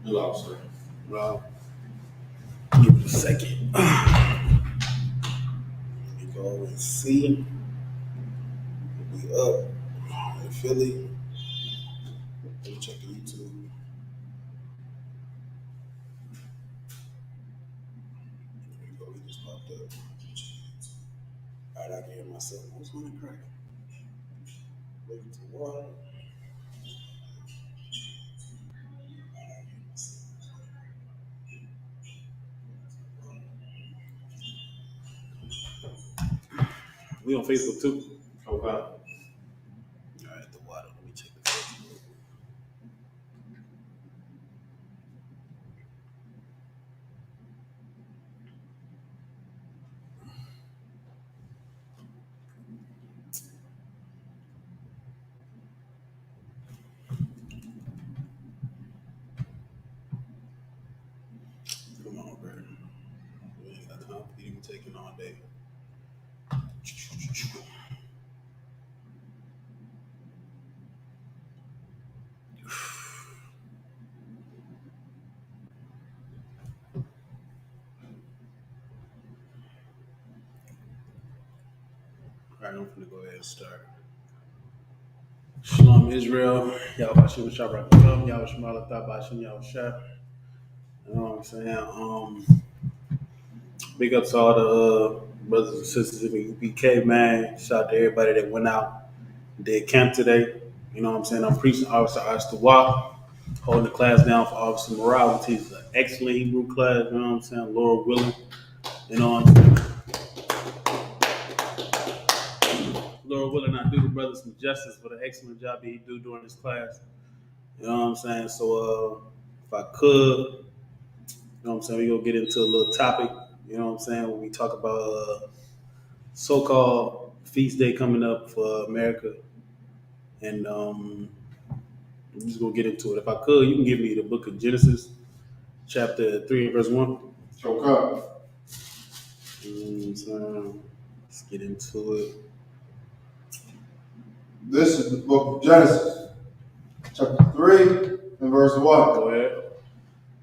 Hello, sir. Well, give it a second. Let me go and see. We up in Philly. Let me check the YouTube. There we go. He just popped up. All right, I can hear myself. What's going to crack? Wait to what? We on Facebook too. Okay. All right, the water. Let me check the Facebook. Come on, bro. We ain't got time for you to be taking all day. All right, I'm gonna go ahead and start. Shalom Israel. Y'all Bashim Shabbat Shalom. Y'all Shemala Bashim Y'all Shah. You know what I'm saying? Big up to all the brothers and sisters in the U.P.K, man. Shout out to everybody that went out and did camp today. You know what I'm saying? I'm preaching Officer I.S.U.P.K, holding the class down for Officer Morale, which is an excellent Hebrew class. You know what I'm saying? Lord willing. You know what I'm saying? Lord willing, I do the brother some justice for the excellent job that he do during this class. You know what I'm saying? So if I could, you know what I'm saying, we gonna get into a little topic, you know what I'm saying, when we talk about so-called feast day coming up for America. And I'm just gonna get into it. If I could, you can give me the book of Genesis, chapter 3 and verse 1. Okay. So let's get into it. This is the book of Genesis, chapter 3 and verse 1. Go ahead.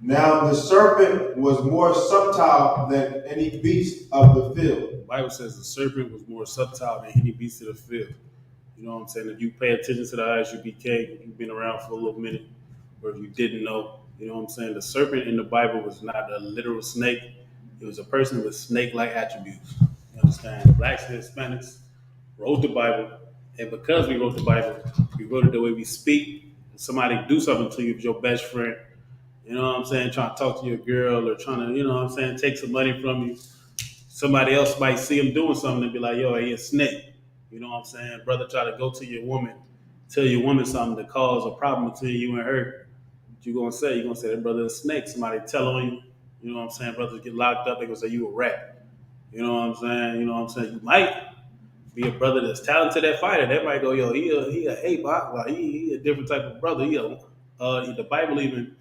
Now the serpent was more subtle than any beast of the field. The Bible says the serpent was more subtle than any beast of the field. You know what I'm saying? If you pay attention to the I.S.U.P.K, you've been around for a little minute, or if you didn't know, you know what I'm saying? The serpent in the Bible was not a literal snake. It was a person with snake-like attributes. You understand? Blacks and Hispanics wrote the Bible, and because we wrote the Bible, we wrote it the way we speak. If somebody do something to you, if your best friend, you know what I'm saying, trying to talk to your girl or trying to, you know what I'm saying, take some money from you, somebody else might see him doing something and be like, yo, he a snake. You know what I'm saying? Brother try to go to your woman, tell your woman something to cause a problem between you and her. What you gonna say? You gonna say that brother is a snake. Somebody tell on you. You know what I'm saying? Brothers get locked up, they gonna say you a rat. You know what I'm saying? You know what I'm saying? You might be a brother that's talented at fighter. They might go, yo, he a ape, like he a different type of brother. The Bible even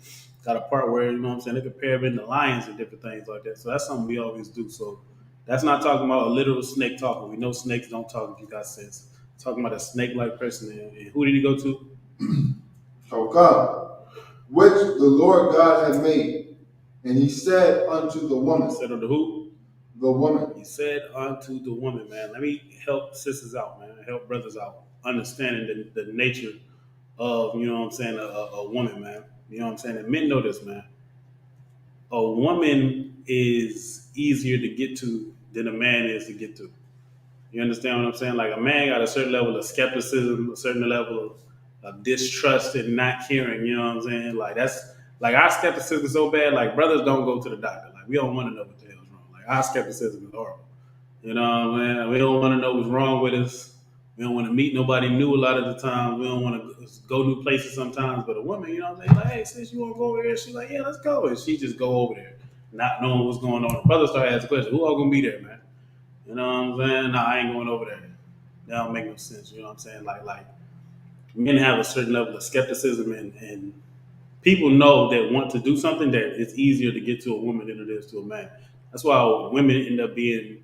got a part where, you know what I'm saying, they compare him into lions and different things like that. So that's something we always do. So that's not talking about a literal snake talking. We know snakes don't talk if you got sense. Talking about a snake-like person. And who did he go to? Okay. Which the Lord God had made. And he said unto the woman. He said unto who? The woman. He said unto the woman, man. Let me help sisters out, man. Help brothers out. Understanding the nature of, you know what I'm saying, a woman, man. You know what I'm saying? And men know this, man. A woman is easier to get to than a man is to get to. You understand what I'm saying? Like a man got a certain level of skepticism, a certain level of distrust and not caring. You know what I'm saying? Like that's like our skepticism is so bad. Like brothers don't go to the doctor. Like we don't want to know what the hell's wrong. Like our skepticism is horrible. You know what I mean? We don't want to know what's wrong with us. We don't want to meet nobody new a lot of the time. We don't want to go new places sometimes. But a woman, you know what I'm saying? Like, hey, sis, you want to go over here? She's like, yeah, let's go. And she just go over there, not knowing what's going on. The brother start asking questions. Who all going to be there, man? You know what I'm saying? Nah, I ain't going over there. That don't make no sense. You know what I'm saying? Like men have a certain level of skepticism, and people know that want to do something that it's easier to get to a woman than it is to a man. That's why women end up being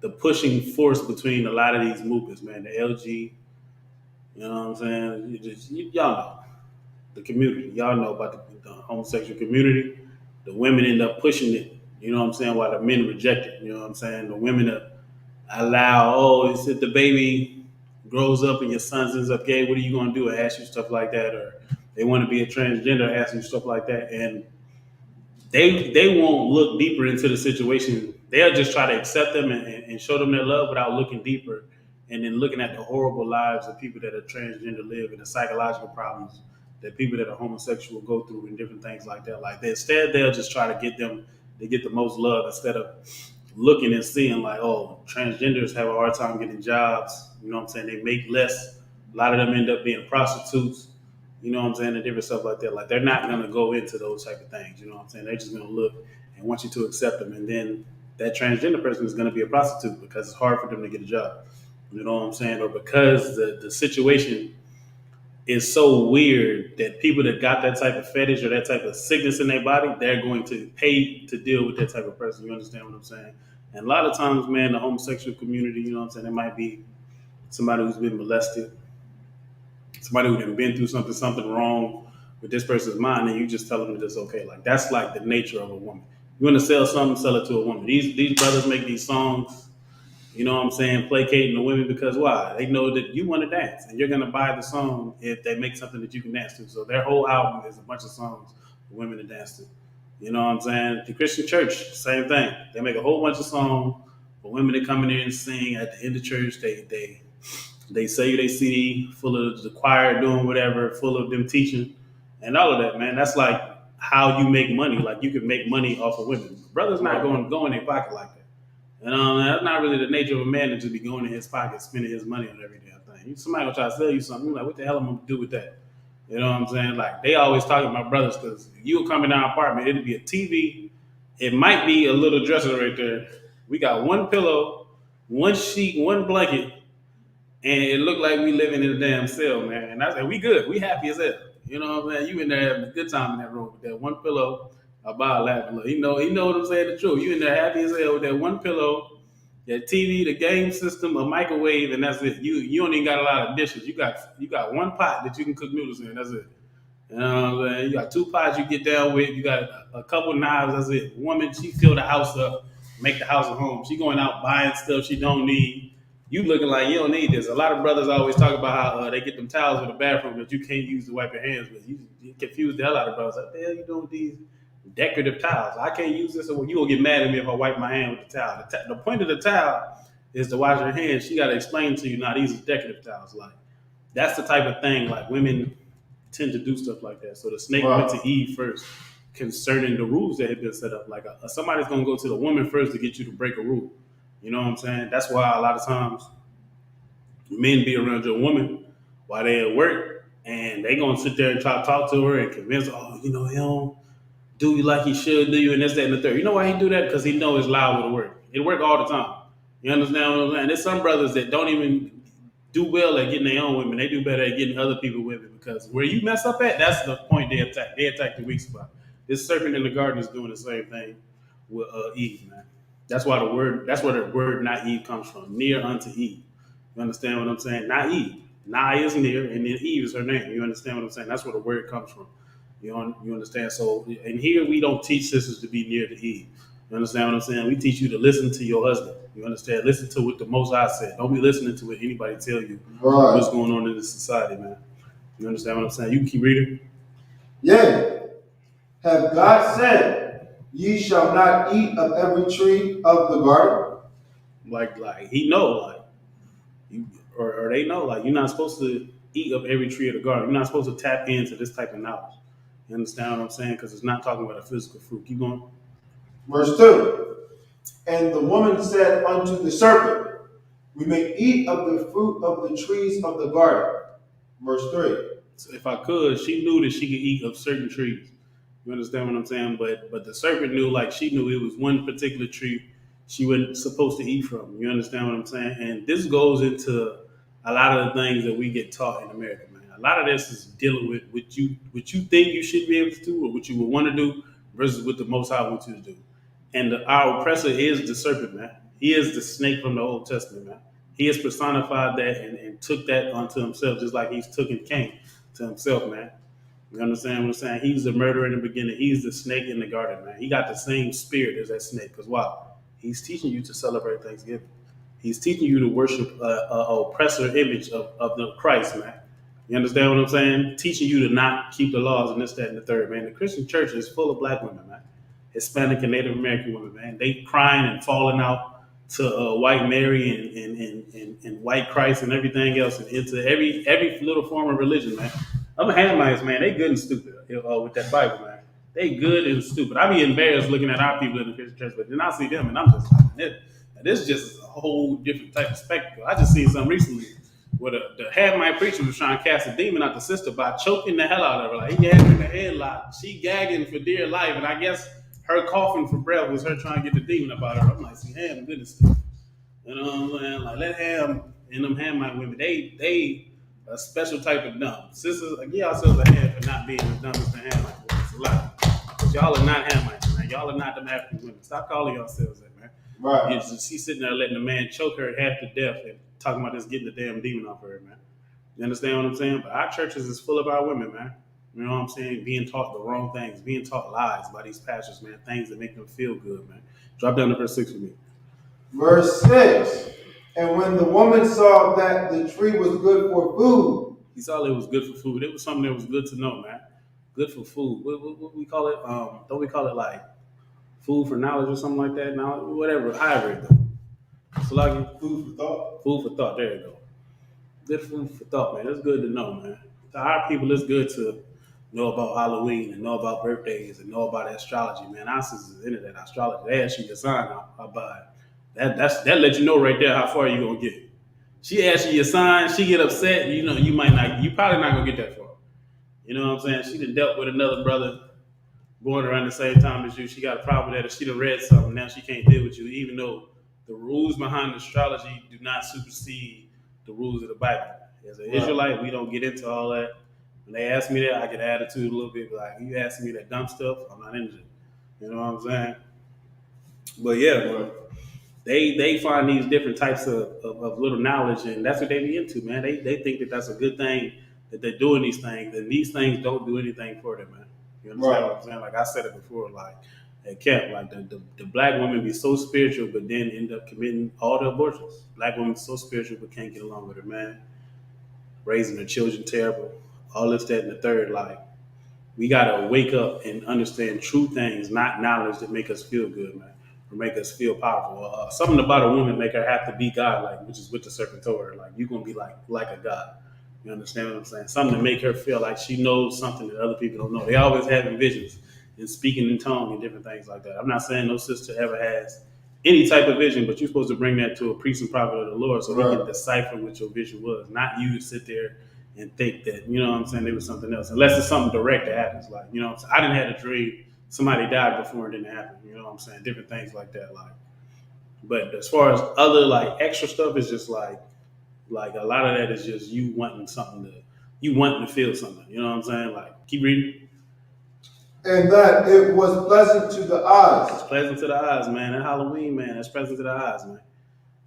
the pushing force between a lot of these movements, man. The LG, you know what I'm saying? Y'all know the community. Y'all know about homosexual community, the women end up pushing it. You know what I'm saying? While the men reject it. You know what I'm saying? The women allow, oh, it's if the baby grows up and your son ends up gay, what are you going to do? Ask you stuff like that, or they want to be a transgender, ask you stuff like that, and they won't look deeper into the situation. They'll just try to accept them and show them their love without looking deeper, and then looking at the horrible lives of people that are transgender live and the psychological problems that people that are homosexual go through and different things like that. Like instead, they'll just try to get them to get the most love instead of looking and seeing like, oh, transgenders have a hard time getting jobs. You know what I'm saying? They make less. A lot of them end up being prostitutes. You know what I'm saying? And different stuff like that. Like they're not gonna go into those type of things. You know what I'm saying? They're just gonna look and want you to accept them, and then that transgender person is gonna be a prostitute because it's hard for them to get a job. You know what I'm saying? Or because the situation is so weird that people that got that type of fetish or that type of sickness in their body, they're going to pay to deal with that type of person. You understand what I'm saying? And a lot of times, man, the homosexual community, you know what I'm saying, it might be somebody who's been molested, somebody who's been through something wrong with this person's mind, and you just tell them that it's okay. Like that's like the nature of a woman. You want to sell something, sell it to a woman. These brothers make these songs, you know what I'm saying, placating the women because why? They know that you want to dance and you're going to buy the song if they make something that you can dance to. So their whole album is a bunch of songs for women to dance to. You know what I'm saying? The Christian church, same thing. They make a whole bunch of songs for women to come in there and sing at the end of church. They sell you their CD full of the choir doing whatever, full of them teaching and all of that, man. That's like how you make money. Like you can make money off of women. Brother's not going to go in their pocket like that. And that's not really the nature of a man to just be going in his pocket, spending his money on every damn thing. Somebody gonna try to sell you something, you're like, what the hell am I gonna do with that? You know what I'm saying? Like they always talk about brothers because you will come in our apartment, it'll be a TV, it might be a little dresser right there. We got one pillow, one sheet, one blanket, and it looked like we living in a damn cell, man. And I said, we good, we happy as hell. You know what I'm saying? You in there having a good time in that room with that one pillow. About laughing. Look, he know what I'm saying. The truth. You in there happy as hell with that one pillow, that TV, the game system, a microwave, and that's it. You don't even got a lot of dishes. You got one pot that you can cook noodles in. That's it. You know what I'm saying? You got two pots you get down with. You got a couple knives. That's it. Woman, she fill the house up, make the house a home. She going out buying stuff she don't need. You looking like you don't need this. A lot of brothers always talk about how they get them towels in the bathroom that you can't use to wipe your hands with. You confuse the hell out of brothers. Like, what the hell you doing with these decorative towels? I can't use this. Or you gonna get mad at me if I wipe my hand with the towel. The point of the towel is to wash your hands. She got to explain to you, now these are decorative towels. Like that's the type of thing. Like women tend to do stuff like that. So the snake went to Eve first concerning the rules that had been set up. Like somebody's gonna go to the woman first to get you to break a rule. You know what I'm saying? That's why a lot of times men be around your woman while they at work, and they gonna sit there and try to talk to her and convince her, oh, you know, he don't do you like he should do you, and this, that, and the third. You know why he do that? Because he know it's loud with the work. It work all the time. You understand what I'm saying? There's some brothers that don't even do well at getting their own women. They do better at getting other people women because where you mess up at, that's the point they attack. They attack the weak spot. This serpent in the garden is doing the same thing with Eve, man. That's why the word. That's where the word "not Eve" comes from. Near unto Eve. You understand what I'm saying? Not Eve. Nah is near, and then Eve is her name. You understand what I'm saying? That's where the word comes from. You understand? So, and here we don't teach sisters to be near to Eve. You understand what I'm saying? We teach you to listen to your husband. You understand? Listen to what the Most High said. Don't be listening to what anybody tell you what's going on in this society, man. You understand what I'm saying? You can keep reading. Yea, have God said, ye shall not eat of every tree of the garden? Like he know, like you, or they know, like you're not supposed to eat of every tree of the garden. You're not supposed to tap into this type of knowledge. You understand what I'm saying? Because it's not talking about a physical fruit. Keep going. Verse 2. And the woman said unto the serpent, we may eat of the fruit of the trees of the garden. Verse 3. So if I could, she knew that she could eat of certain trees. You understand what I'm saying? But the serpent knew, like she knew it was one particular tree she wasn't supposed to eat from. You understand what I'm saying? And this goes into a lot of the things that we get taught in America, man. A lot of this is dealing with what you think you should be able to do or what you would want to do versus what the Most High wants you to do. And our oppressor is the serpent, man. He is the snake from the Old Testament, man. He has personified that and took that onto himself, just like he's taken Cain to himself, man. You understand what I'm saying? He's the murderer in the beginning. He's the snake in the garden, man. He got the same spirit as that snake. Because why? He's teaching you to celebrate Thanksgiving. He's teaching you to worship a oppressor image of the Christ, man. You understand what I'm saying? Teaching you to not keep the laws and this, that, and the third, man. The Christian church is full of black women, man. Hispanic and Native American women, man. They crying and falling out to white Mary and white Christ and everything else, and into every little form of religion, man. I'm a Hamites, man. They good and stupid with that Bible, man. They good and stupid. I be embarrassed looking at our people in the Christian church, but then I see them and I'm just like, this just is a whole different type of spectacle. I just seen something recently where the Hamite preacher was trying to cast a demon out the sister by choking the hell out of her. Like he had her in the headlock. She gagging for dear life, and I guess her coughing for breath was her trying to get the demon about her. I'm like, see, Ham, goodness. You know what I'm saying? Like, let Ham and them Hamite women, they a special type of dumb. Sisters, like, yeah, ourselves a Ham for not being as dumb as the Hamite women. It's a lot. But y'all are not Hamites, man. Y'all are not them African women. Stop calling yourselves that, man. Right. She's sitting there letting the man choke her half to death and talking about this getting the damn demon off her, man. You understand what I'm saying? But our churches is full of our women, man. You know what I'm saying? Being taught the wrong things, being taught lies by these pastors, man. Things that make them feel good, man. Drop down to verse 6 for me. Verse 6. And when the woman saw that the tree was good for food. He saw it was good for food. It was something that was good to know, man. Good for food. What we call it? Don't we call it like food for knowledge or something like that? Now, whatever. However it goes. So like Food for thought. Food for thought. There you go. Good food for thought, man. That's good to know, man. To our people, it's good to know about Halloween and know about birthdays and know about astrology, man. Our sisters is into that astrology. They ask you your sign, I buy it. That lets you know right there how far you gonna get. She asks you your sign, she get upset, you know, you probably not gonna get that far. You know what I'm saying? She done dealt with another brother born around the same time as you. She got a problem with that. If she done read something, now she can't deal with you, even though the rules behind astrology do not supersede the rules of the Bible. As an Israelite, we don't get into all that. When they ask me that, I get attitude a little bit, like, you asking me that dumb stuff, I'm not into it. You know what I'm saying? But yeah, bro. They find these different types of little knowledge, and that's what they be into, man. They think that that's a good thing, that they're doing these things, and these things don't do anything for them, man. You understand what I'm saying? Like I said it before, like at camp, like the black women be so spiritual, but then end up committing all the abortions. Black women so spiritual, but can't get along with her man, raising their children terrible, all this, that, and the third. Like we gotta wake up and understand true things, not knowledge that make us feel good, man, or make us feel powerful. Something about a woman make her have to be God-like, which is with the serpent told her. Like you're gonna be like a God. You understand what I'm saying? Something to make her feel like she knows something that other people don't know. They always having visions and speaking in tongue and different things like that. I'm not saying no sister ever has any type of vision, but you're supposed to bring that to a priest and prophet of the Lord so he can decipher what your vision was, not you to sit there and think that, you know what I'm saying, there was something else. Unless it's something direct that happens. Like, you know what I'm saying? I didn't have a dream somebody died before it didn't happen. You know what I'm saying? Different things like that. Like, but as far as other like extra stuff, it's just like a lot of that is just you wanting to feel something. You know what I'm saying? Like, keep reading. And that it was pleasant to the eyes. It's pleasant to the eyes, man. That Halloween, man, that's pleasant to the eyes, man.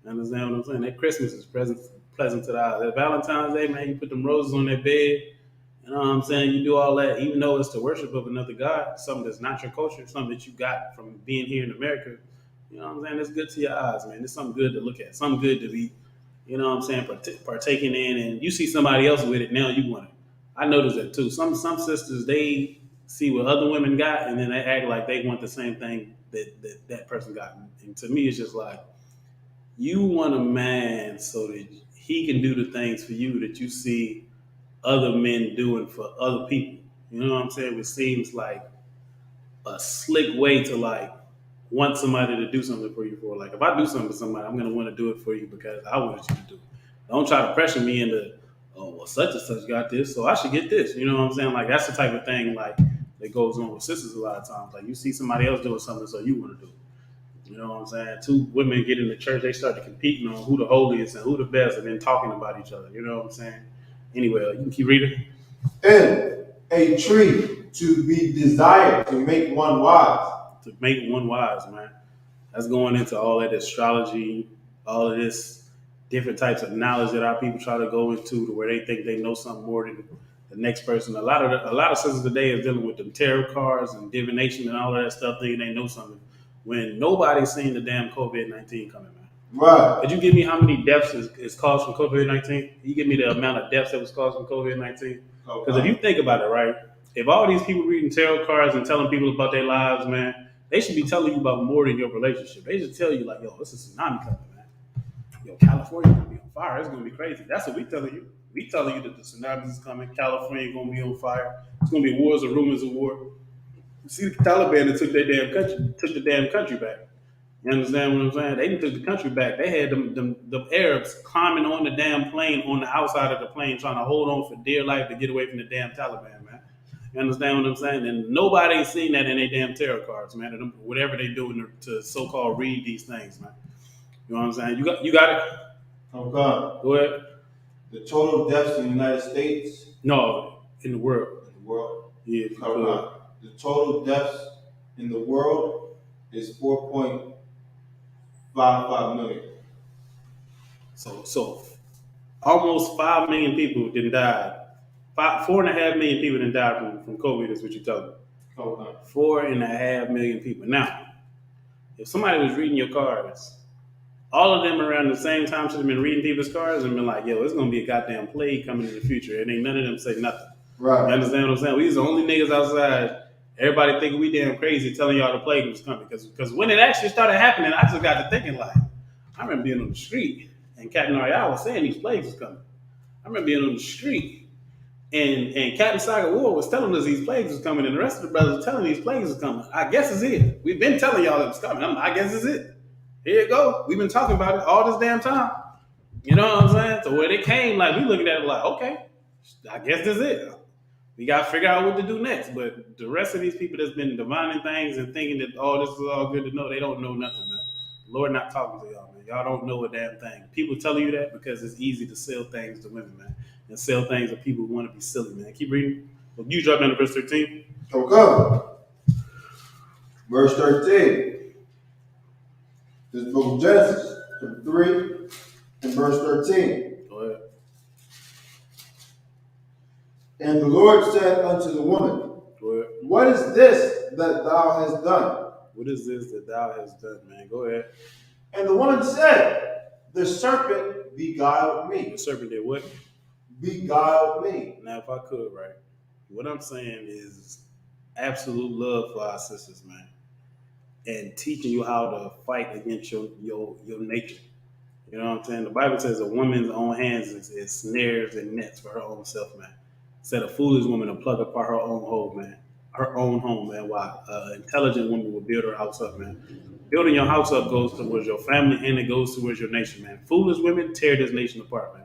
You understand what I'm saying? That Christmas is pleasant to the eyes. That Valentine's Day, man, you put them roses on that bed. You know what I'm saying? You do all that, even though it's the worship of another God, something that's not your culture, something that you got from being here in America. You know what I'm saying? It's good to your eyes, man. It's something good to look at, something good to be, you know what I'm saying, partaking in. And you see somebody else with it, now you want it. I noticed that too. Some sisters, they see what other women got, and then they act like they want the same thing that person got. And to me, it's just like, you want a man so that he can do the things for you that you see other men doing for other people. You know what I'm saying? It seems like a slick way to like want somebody to do something for you for. Like if I do something for somebody, I'm gonna want to do it for you because I want you to do it. Don't try to pressure me into, oh well, such and such got this, so I should get this. You know what I'm saying? Like that's the type of thing like that goes on with sisters a lot of times. Like you see somebody else doing something, so you want to do it. You know what I'm saying? Two women get in the church, they start competing on who the holiest and who the best, and then talking about each other. You know what I'm saying? Anyway, you can keep reading. And a tree to be desired to make one wise. To make one wise, man. That's going into all that astrology, all of this different types of knowledge that our people try to go into to where they think they know something more than next person. A lot of sisters today is dealing with them tarot cards and divination and all of that stuff, thinking they know something. When nobody's seen the damn COVID-19 coming, man. Right. Could you give me how many deaths is caused from COVID-19? You give me the amount of deaths that was caused from COVID-19? Because if you think about it, right, if all these people reading tarot cards and telling people about their lives, man, they should be telling you about more than your relationship. They should tell you like, yo, it's a tsunami coming, man. Yo, California gonna be on fire. It's gonna be crazy. That's what we telling you. We telling you that the tsunami is coming. California gonna be on fire. It's gonna be wars or rumors of war. See, the Taliban that took the damn country back. You understand what I'm saying? They took the country back. They had them Arabs climbing on the damn plane, on the outside of the plane, trying to hold on for dear life to get away from the damn Taliban, man. You understand what I'm saying? And nobody seen that in their damn tarot cards, man. Whatever they doing to so-called read these things, man. You know what I'm saying? You got it. Okay. Go ahead. The total deaths in the United States. No, in the world. In the world. Yeah. If you could. The total deaths in the world is 4.55 million. So almost 5 million people didn't die. 4.5 million people didn't die from COVID. Is what you told me. Okay. 4.5 million people. Now, if somebody was reading your cards, all of them around the same time should have been reading people's cards and been like, yo, it's gonna be a goddamn plague coming in the future. And ain't none of them say nothing. Right. You understand what I'm saying? We was the only niggas outside. Everybody thinking we damn crazy telling y'all the plague was coming. Because when it actually started happening, I just got to thinking like, I remember being on the street and Captain Ariel was saying these plagues was coming. I remember being on the street and Captain Saga War was telling us these plagues was coming, and the rest of the brothers were telling these plagues was coming. I guess it's it. We've been telling y'all it was coming. I guess it's it. Here you go. We've been talking about it all this damn time. You know what I'm saying? So when it came, like, we looking at it like, okay, I guess this is it. We got to figure out what to do next. But the rest of these people that's been divining things and thinking that, oh, this is all good to know, they don't know nothing, man. The Lord not talking to y'all, man. Y'all don't know a damn thing. People telling you that because it's easy to sell things to women, man. And sell things that people who want to be silly, man. Keep reading. Well, you drop down to verse 13. Okay. Verse 13. This is the book of Genesis, chapter 3, and verse 13. Go ahead. And the Lord said unto the woman, Go ahead. what is this that thou hast done? What is this that thou hast done, man? Go ahead. And the woman said, the serpent beguiled me. The serpent did what? Beguiled me. Now, if I could, right, what I'm saying is absolute love for our sisters, man, and teaching you how to fight against your nature. You know what I'm saying? The Bible says a woman's own hands is snares and nets for her own self, man. Said a foolish woman to plug apart her own home, man. Her own home, man. Why? An intelligent woman will build her house up, man. Building your house up goes towards your family and it goes towards your nation, man. Foolish women tear this nation apart, man.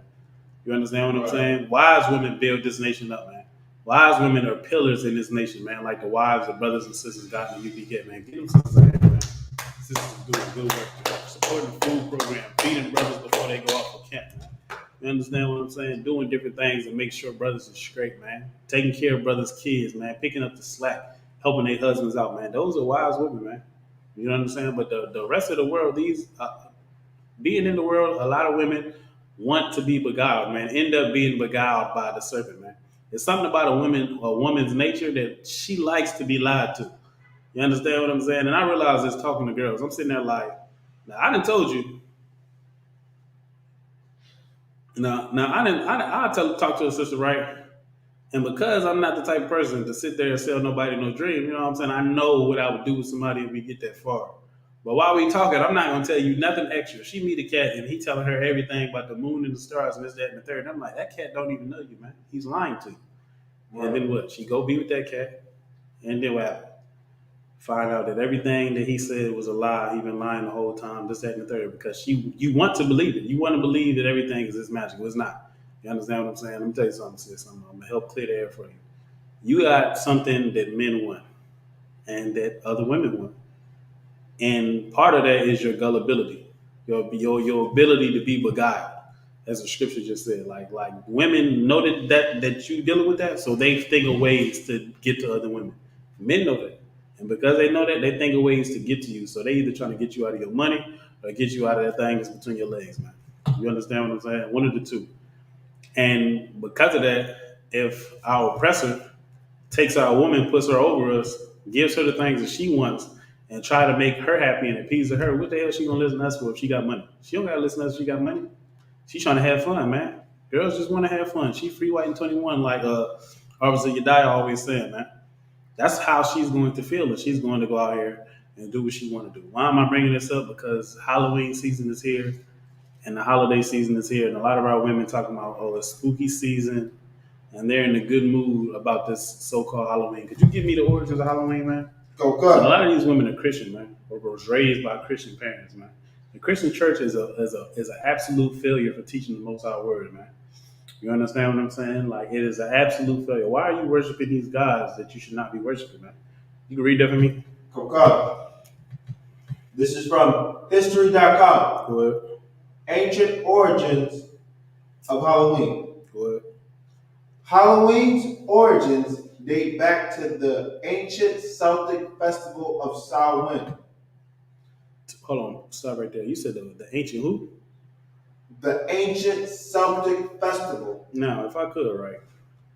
You understand what I'm saying? Wise women build this nation up, man. Wise women are pillars in this nation, man. Like the wives of brothers and sisters got in the U.P.K, man. Get them sisters out here, man. Sisters doing good work, supporting the food program, feeding brothers before they go off for camp, man. You understand what I'm saying? Doing different things to make sure brothers are straight, man. Taking care of brothers' kids, man. Picking up the slack, helping their husbands out, man. Those are wise women, man. You know what I'm saying? But the rest of the world, being in the world, a lot of women want to be beguiled, man. End up being beguiled by the serpent, man. It's something about a woman's nature that she likes to be lied to. You understand what I'm saying? And I realize this talking to girls. I'm sitting there like, now I done told you. Now I talk to a sister, right? And because I'm not the type of person to sit there and sell nobody no dream, you know what I'm saying? I know what I would do with somebody if we get that far. But while we talking, I'm not gonna tell you nothing extra. She meet a cat and he telling her everything about the moon and the stars and this, that, and the third. And I'm like, that cat don't even know you, man. He's lying to you. Right. And then what? She go be with that cat, and then what happened? Find out that everything that he said was a lie. He been lying the whole time, this, that, and the third. Because you want to believe it. You want to believe that everything is this magical. It's not. You understand what I'm saying? Let me tell you something, sis. I'm gonna help clear the air for you. You got something that men want, and that other women want. And part of that is your gullibility, your ability to be beguiled, as the scripture just said. Like women know that you dealing with that, so they think of ways to get to other women. Men know that, and because they know that, they think of ways to get to you. So they either trying to get you out of your money or get you out of that thing that's between your legs, man. You understand what I'm saying? One of the two. And because of that, if our oppressor takes our woman, puts her over us, gives her the things that she wants, and try to make her happy and appease her, what the hell she gonna listen to us for if she got money? She don't gotta listen to us if she got money. She's trying to have fun, man. Girls just want to have fun. She free white and 21, like Officer Yediah always saying, man. That's how she's going to feel it. She's going to go out here and do what she want to do. Why am I bringing this up? Because Halloween season is here and the holiday season is here, and a lot of our women talking about, oh, it's spooky season, and they're in a good mood about this so-called Halloween. Could you give me the origins of Halloween, man? Go So a cut. lot of these women are Christian, man, or was raised by Christian parents, man. The Christian church is an absolute failure for teaching the Most High Word, man. You understand what I'm saying? Like, it is an absolute failure. Why are you worshiping these gods that you should not be worshiping, man? You can read that for me? Go cut. This is from history.com. Go ahead. Ancient origins of Halloween. Go ahead. Halloween's origins date back to the ancient Celtic festival of Samhain. Hold on. Stop right there. You said the ancient who? The ancient Celtic festival. Now, if I could, right?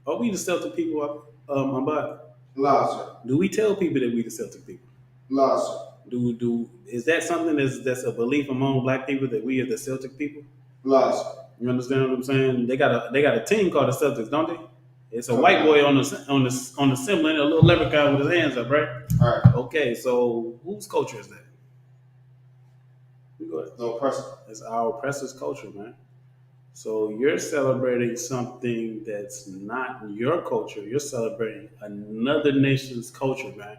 Are we the Celtic people? About? Lashawan. Do we tell people that we the Celtic people? Lashawan. Is that something that's a belief among black people that we are the Celtic people? Lashawan. You understand what I'm saying? They got a team called the Celtics, don't they? It's a white boy on the symbol and a little leprechaun with his hands up, right? All right. Okay, so whose culture is that? Go ahead. No person. It's our oppressor's culture, man. So you're celebrating something that's not your culture. You're celebrating another nation's culture, man.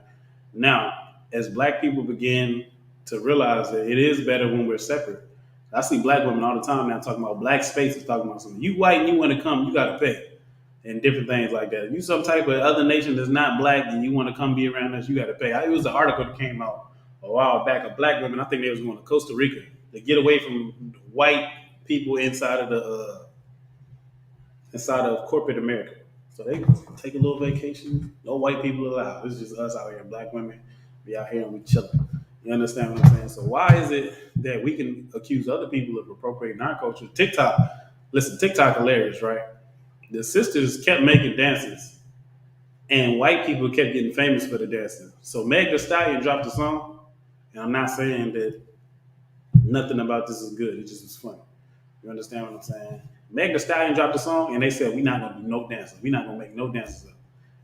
Now, as black people begin to realize that it is better when we're separate. I see black women all the time now talking about black spaces, talking about something. You white and you want to come, you got to pay. And different things like that. If you some type of other nation that's not black and you want to come be around us, you got to pay. It was an article that came out a while back of black women. I think they was going to Costa Rica to get away from white people inside of corporate America. So they take a little vacation. No white people allowed. It's just us out here, black women. We out here and we chilling. You understand what I'm saying? So why is it that we can accuse other people of appropriating our culture? TikTok hilarious, right? The sisters kept making dances, and white people kept getting famous for the dances. So Meg Thee Stallion dropped a song, and I'm not saying that nothing about this is good. It just was funny. You understand what I'm saying? Meg Thee Stallion dropped a song, and they said, we're not going to do no dances. We're not going to make no dances up.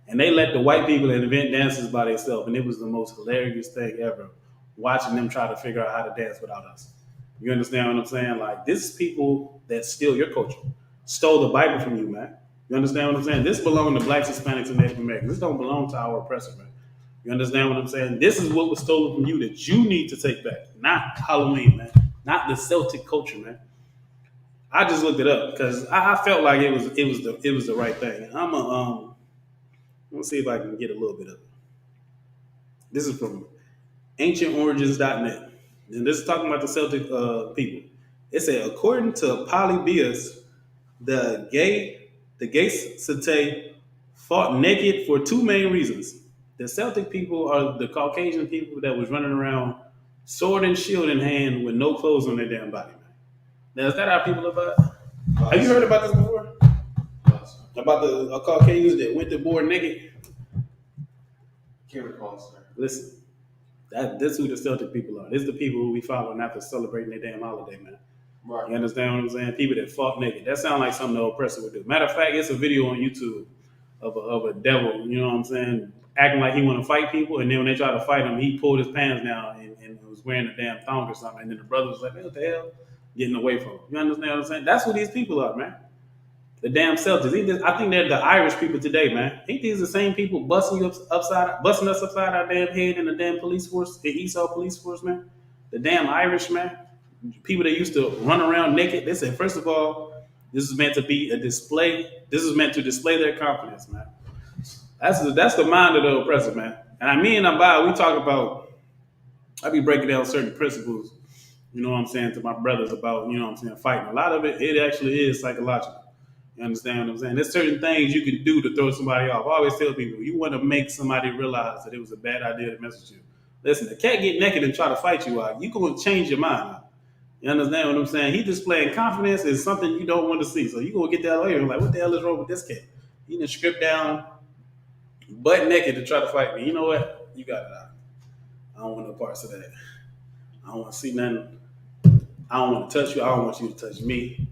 And they let the white people invent dances by themselves, and it was the most hilarious thing ever, watching them try to figure out how to dance without us. You understand what I'm saying? Like, this is people that steal your culture. Stole the Bible from you, man. You understand what I'm saying? This belongs to blacks, Hispanics, and Native Americans. This don't belong to our oppressor, man. You understand what I'm saying? This is what was stolen from you that you need to take back, not Halloween, man. Not the Celtic culture, man. I just looked it up because I felt like it was the right thing. Let's see if I can get a little bit of it. This is from ancientorigins.net. And this is talking about the Celtic people. It said, according to Polybius, the Gaysite fought naked for two main reasons. The Celtic people are the Caucasian people that was running around sword and shield in hand with no clothes on their damn body, man. Now, is that how people about? Have you heard about this before? About the Caucasians that went to war naked? Can't recall, sir. Listen, this is who the Celtic people are. This is the people who we follow after celebrating their damn holiday, man. Right. You understand what I'm saying? People that fought naked. That sounds like something the oppressor would do. Matter of fact, it's a video on YouTube of a devil, you know what I'm saying, acting like he want to fight people, and then when they try to fight him, he pulled his pants down and was wearing a damn thong or something, and then the brother was like, what the hell? Getting away from him. You understand what I'm saying? That's who these people are, man. The damn Celtics. I think they're the Irish people today, man. Ain't these the same people busting us upside our damn head in the damn police force, the E.S.U.P. police force, man? The damn Irish, man. People that used to run around naked. They said, first of all, this is meant to be a display. This is meant to display their confidence, man. That's the mind of the oppressor, man. And I mean, we talk about, I be breaking down certain principles, you know what I'm saying, to my brothers about, you know what I'm saying, fighting. A lot of it actually is psychological. You understand what I'm saying? There's certain things you can do to throw somebody off. I always tell people, you want to make somebody realize that it was a bad idea to mess with you. Listen, the cat get naked and try to fight you out. You're going to change your mind. You understand what I'm saying? He displaying confidence is something you don't want to see. So you're going to get that later and like, what the hell is wrong with this cat? He done stripped down butt naked to try to fight me. You know what? You got it out. I don't want no parts of that. I don't want to see nothing. I don't want to touch you. I don't want you to touch me.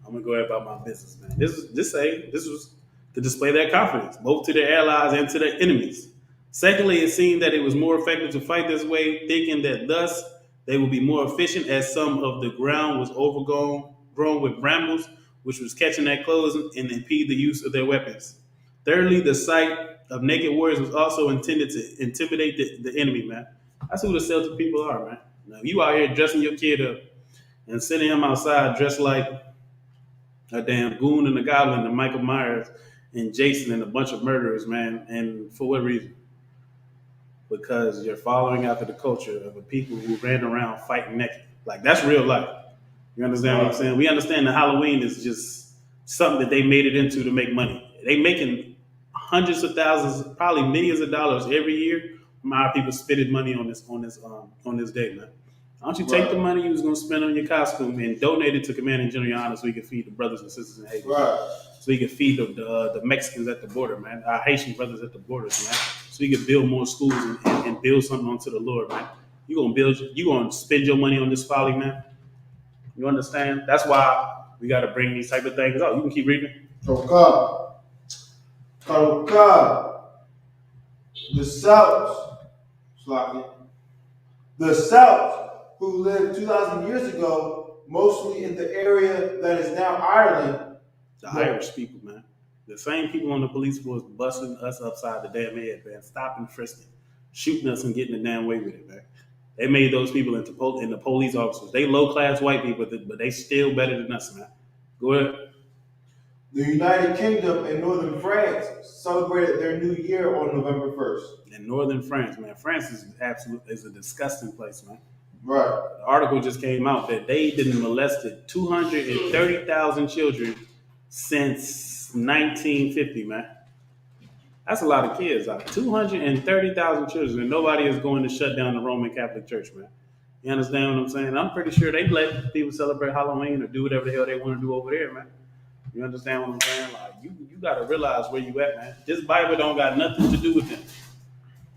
I'm gonna go ahead about my business, man. This was to display their confidence, both to their allies and to their enemies. Secondly, it seemed that it was more effective to fight this way, thinking that thus they would be more efficient, as some of the ground was grown with brambles, which was catching their clothes and impede the use of their weapons. Thirdly, the sight of naked warriors was also intended to intimidate the enemy, man. That's who the Celtic people are, man. Now, you out here dressing your kid up and sending him outside dressed like a damn goon and a goblin and Michael Myers and Jason and a bunch of murderers, man. And for what reason? Because you're following after the culture of the people who ran around fighting naked. Like, that's real life. You understand what I'm saying? We understand that Halloween is just something that they made it into to make money. They making hundreds of thousands, probably millions of dollars every year from our people spending money on this day, man. Why don't you take the money you was gonna spend on your costume and donate it to Command and General Yohanna so you can feed the brothers and sisters in Haiti? Right. So you can feed the Mexicans at the border, man. Our Haitian brothers at the borders, man. So you can build more schools and build something onto the Lord, man. You gonna spend your money on this folly, man. You understand? That's why we got to bring these type of things out. You can keep reading. Okay. Okay. The Celts, the Celts who lived 2,000 years ago, mostly in the area that is now Ireland. The Irish people, man. The same people on the police force busting us upside the damn head, man. Stopping, frisking, shooting us and getting the damn way with it, man. They made those people into the police officers. They low class white people, but they still better than us, man. Go ahead. The United Kingdom and Northern France celebrated their new year on November 1st. In Northern France, man. France is a disgusting place, man. Right. The article just came out that they didn't molested 230,000 children since 1950, man. That's a lot of kids. 230,000 children, and nobody is going to shut down the Roman Catholic Church, man. You understand what I'm saying? I'm pretty sure they let people celebrate Halloween or do whatever the hell they want to do over there, man. You understand what I'm saying? Like, you got to realize where you at, man. This Bible don't got nothing to do with them.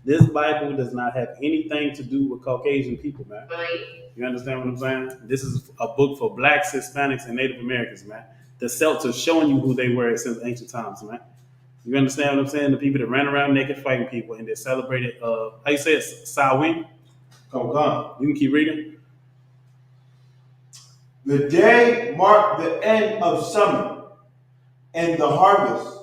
This Bible does not have anything to do with Caucasian people, man. You understand what I'm saying? This is a book for blacks, Hispanics, and Native Americans, man. The Celts are showing you who they were since ancient times, man. You understand what I'm saying? The people that ran around naked fighting people and they celebrated, how you say it, Samhain? Come. You can keep reading. The day marked the end of summer and the harvest.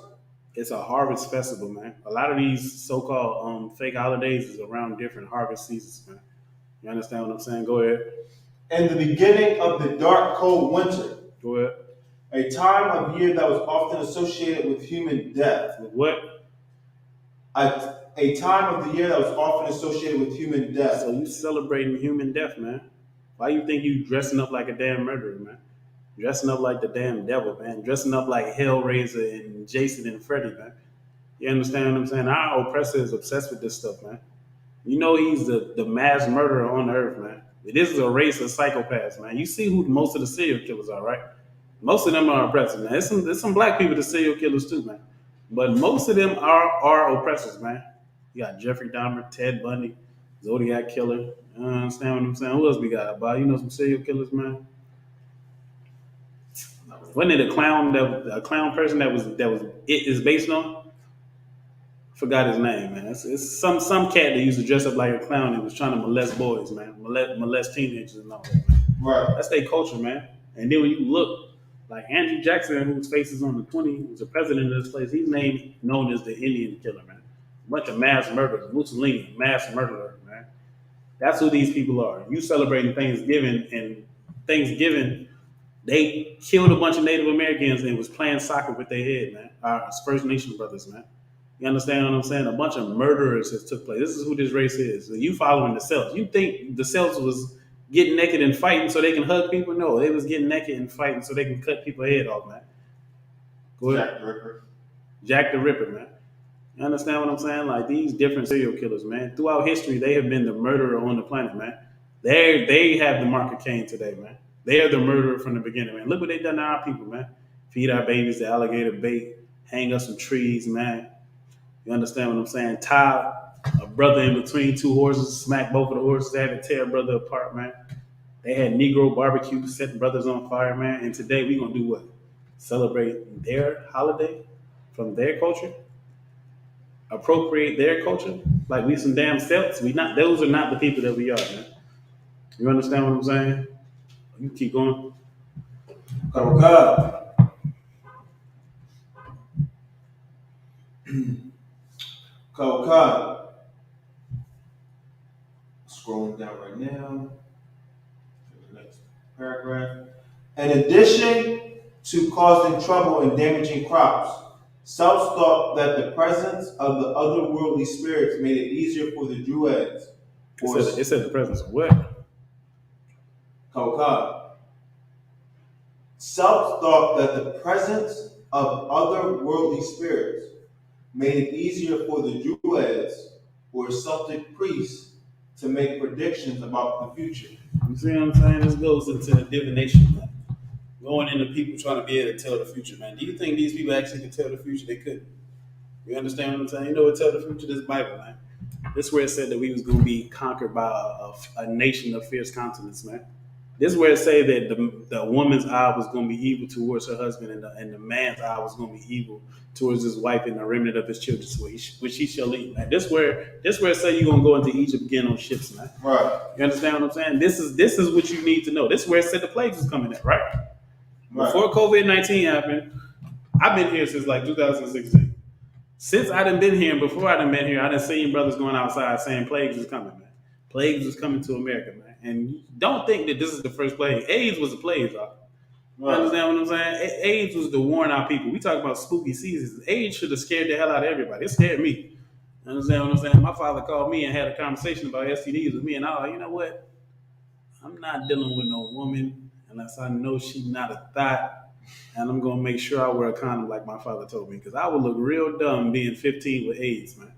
It's a harvest festival, man. A lot of these so-called fake holidays is around different harvest seasons, man. You understand what I'm saying? Go ahead. And the beginning of the dark, cold winter. Go ahead. A time of year that was often associated with human death. With what? A time of the year that was often associated with human death. So you celebrating human death, man. Why you think you dressing up like a damn murderer, man? Dressing up like the damn devil, man. Dressing up like Hellraiser and Jason and Freddy, man. You understand what I'm saying? Our oppressor is obsessed with this stuff, man. You know he's the mass murderer on earth, man. This is a race of psychopaths, man. You see who most of the serial killers are, right? Most of them are oppressors, man. There's some black people that serial killers too, man. But most of them are oppressors, man. You got Jeffrey Dahmer, Ted Bundy, Zodiac Killer. You understand what I'm saying? Who else we got? Bob? You know some serial killers, man. Wasn't it a clown person that it is based on? Forgot his name, man. It's some cat that used to dress up like a clown and was trying to molest boys, man. Molest teenagers and all that, man. Right. That's their culture, man. And then when you look, like Andrew Jackson, whose face is on the 20, who's the president of this place, he's known as the Indian killer, man. A bunch of mass murderers. Mussolini, mass murderer, man. That's who these people are. You celebrating Thanksgiving, and Thanksgiving, they killed a bunch of Native Americans and was playing soccer with their head, man. Our First Nation brothers, man. You understand what I'm saying? A bunch of murderers has took place. This is who this race is. So you following the Celts. You think the Celts was getting naked and fighting so they can hug people? No, they was getting naked and fighting so they can cut people's head off, man. Go ahead. Jack the Ripper. Jack the Ripper, man. You understand what I'm saying? Like, these different serial killers, man. Throughout history, they have been the murderer on the planet, man. They have the mark of Cain today, man. They are the murderer from the beginning, man. Look what they done to our people, man. Feed our babies to alligator bait, hang us some trees, man. You understand what I'm saying? Tie a brother in between two horses, smack both of the horses, have it tear a brother apart, man. They had Negro barbecue, setting brothers on fire, man. And today we gonna do what? Celebrate their holiday from their culture, appropriate their culture, like we some damn Celts. We not; those are not the people that we are, man. You understand what I'm saying? You keep going. Okay. Okay. Scrolling down right now to the next paragraph. In addition to causing trouble and damaging crops, some thought that the presence of the otherworldly spirits made it easier for the Druids. It said the presence of what? Kokad. Some thought that the presence of otherworldly spirits made it easier for the Druids or Celtic priests to make predictions about the future. You see what I'm saying? This goes into divination, man. Going into people trying to be able to tell the future, man. Do you think these people actually could tell the future? They couldn't. You understand what I'm saying? You know what tell the future? This Bible, man. This is where it said that we was going to be conquered by a nation of fierce continents, man. This is where it said that the woman's eye was going to be evil towards her husband, and the man's eye was going to be evil towards his wife and the remnant of his children, which he shall eat, man. This where it said you're going to go into Egypt again on ships, man. Right. You understand what I'm saying? This is what you need to know. This is where it said the plagues is coming at, right? Before COVID-19 happened, I've been here since like 2016. Since I done been here and before I done been here, I done seen brothers going outside saying plagues is coming, man. Plagues is coming to America, man. And don't think that this is the first plague. AIDS was a plague, y'all. You understand what I'm saying? AIDS was to warn our people. We talk about spooky seasons. AIDS should have scared the hell out of everybody. It scared me. You understand what I'm saying? My father called me and had a conversation about STDs with me, and I was like, you know what? I'm not dealing with no woman unless I know she's not a thought. And I'm gonna make sure I wear a condom like my father told me, because I would look real dumb being 15 with AIDS, man.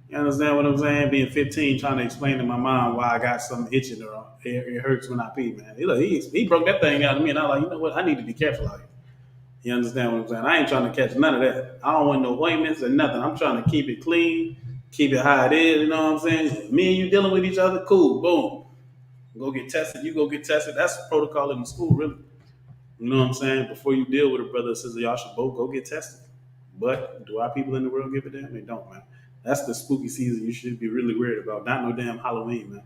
You understand what I'm saying? Being 15, trying to explain to my mom why I got something itching or it hurts when I pee, man. He broke that thing out of me, and I was like, you know what? I need to be careful out here. You understand what I'm saying? I ain't trying to catch none of that. I don't want no ointments or nothing. I'm trying to keep it clean, keep it how it is. You know what I'm saying? Me and you dealing with each other, cool, boom. Go get tested. You go get tested. That's the protocol in the school, really. You know what I'm saying? Before you deal with a brother that says y'all should both go get tested. But do our people in the world give a damn? They don't, man. That's the spooky season you should be really worried about. Not no damn Halloween, man.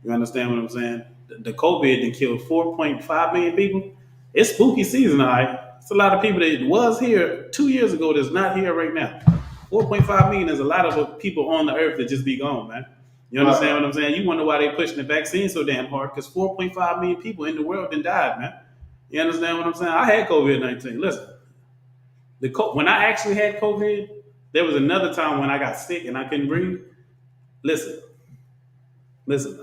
You understand what I'm saying? The COVID that killed 4.5 million people. It's spooky season, all right? It's a lot of people that was here 2 years ago that's not here right now. 4.5 million is a lot of people on the earth that just be gone, man. You understand what I'm saying? You wonder why they pushing the vaccine so damn hard, because 4.5 million people in the world then died, man. You understand what I'm saying? I had COVID-19. Listen, when I actually had COVID, there was another time when I got sick and I couldn't breathe. Listen,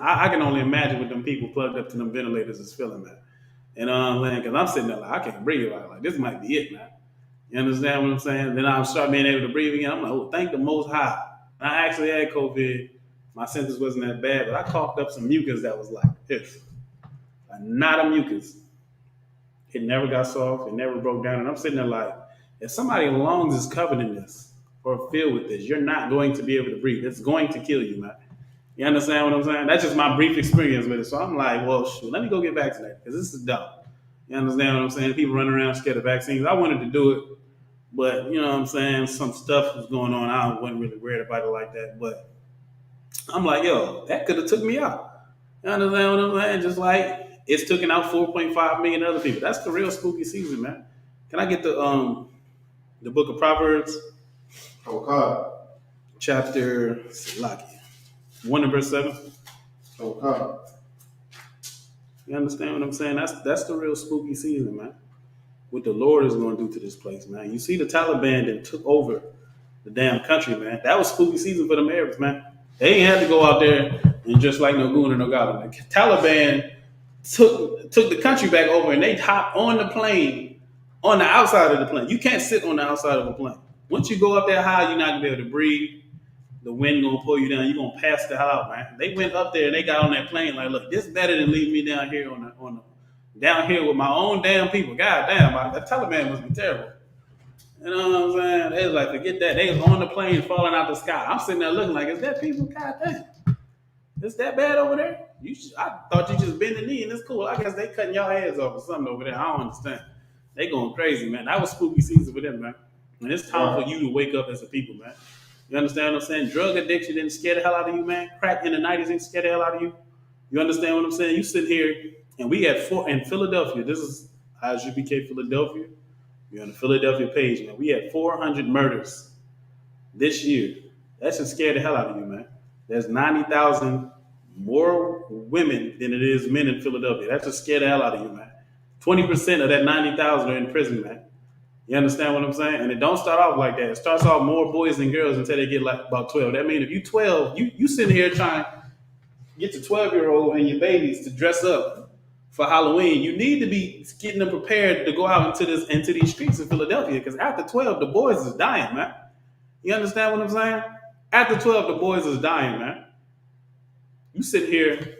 I can only imagine what them people plugged up to them ventilators is feeling, man. You know what I'm saying? Because I'm sitting there like, I can't breathe. Like, this might be it, man. You understand what I'm saying? Then I start being able to breathe again. I'm like, oh, thank the Most High. I actually had COVID. My symptoms wasn't that bad, but I coughed up some mucus that was like this. Not a mucus. It never got soft. It never broke down. And I'm sitting there like, if somebody's lungs is covered in this or filled with this, you're not going to be able to breathe. It's going to kill you, man. You understand what I'm saying? That's just my brief experience with it. So I'm like, well, shoot, let me go get vaccinated because this is dumb. You understand what I'm saying? People running around scared of vaccines. I wanted to do it, but you know what I'm saying? Some stuff was going on. I wasn't really worried about it like that. But I'm like, yo, that could have took me out. You understand what I'm saying? Just like it's taking out 4.5 million other people. That's the real spooky season, man. Can I get the book of Proverbs? Okay. Chapter 1 and verse 7. Okay. You understand what I'm saying? That's the real spooky season, man. What the Lord is going to do to this place, man. You see the Taliban that took over the damn country, man. That was spooky season for them Arabs, man. They ain't had to go out there and just like no goon or no goblin. The Taliban took the country back over and they hopped on the plane on the outside of the plane. You can't sit on the outside of a plane. Once you go up that high, you're not gonna be able to breathe. The wind gonna pull you down. You're gonna pass the hell out, man. They went up there and they got on that plane like, look, this better than leave me down here down here with my own damn people. God damn, the Taliban must be terrible. You You know what I'm saying? They was like, forget that. They was on the plane falling out the sky. I'm sitting there looking like, is that people? God damn. It's that bad over there? I thought you just bend the knee and it's cool. I guess they cutting y'all heads off or something over there. I don't understand. They going crazy, man. That was spooky season for them, man. And it's time for you to wake up as a people, man. You understand what I'm saying? Drug addiction didn't scare the hell out of you, man. Crack in the 90s didn't scare the hell out of you. You understand what I'm saying? You sit here and we had 4 in Philadelphia. This is I.S.U.P.K. Philadelphia. You're on the Philadelphia page, man. We had 400 murders this year. That should scare the hell out of you, man. There's 90,000 more women than it is men in Philadelphia. That should scare the hell out of you, man. 20% of that 90,000 are in prison, man. You understand what I'm saying? And it don't start off like that. It starts off more boys than girls until they get like about 12. That means if you 12, you sitting here trying to get your 12-year-old and your babies to dress up for Halloween. You need to be getting them prepared to go out into these streets in Philadelphia, because after 12, the boys is dying, man. You understand what I'm saying? After 12, the boys is dying, man. You sit here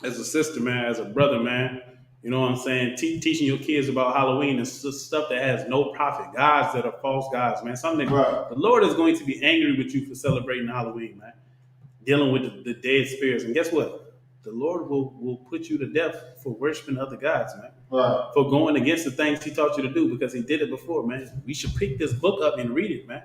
as a sister, man, as a brother, man, you know what I'm saying, teaching your kids about Halloween and stuff that has no profit, gods that are false gods, man. Something the Lord is going to be angry with you for celebrating Halloween, man. Dealing with the dead spirits. And guess what? The Lord will put you to death for worshiping other gods, man. Right. For going against the things he taught you to do, because he did it before, man. We should pick this book up and read it, man.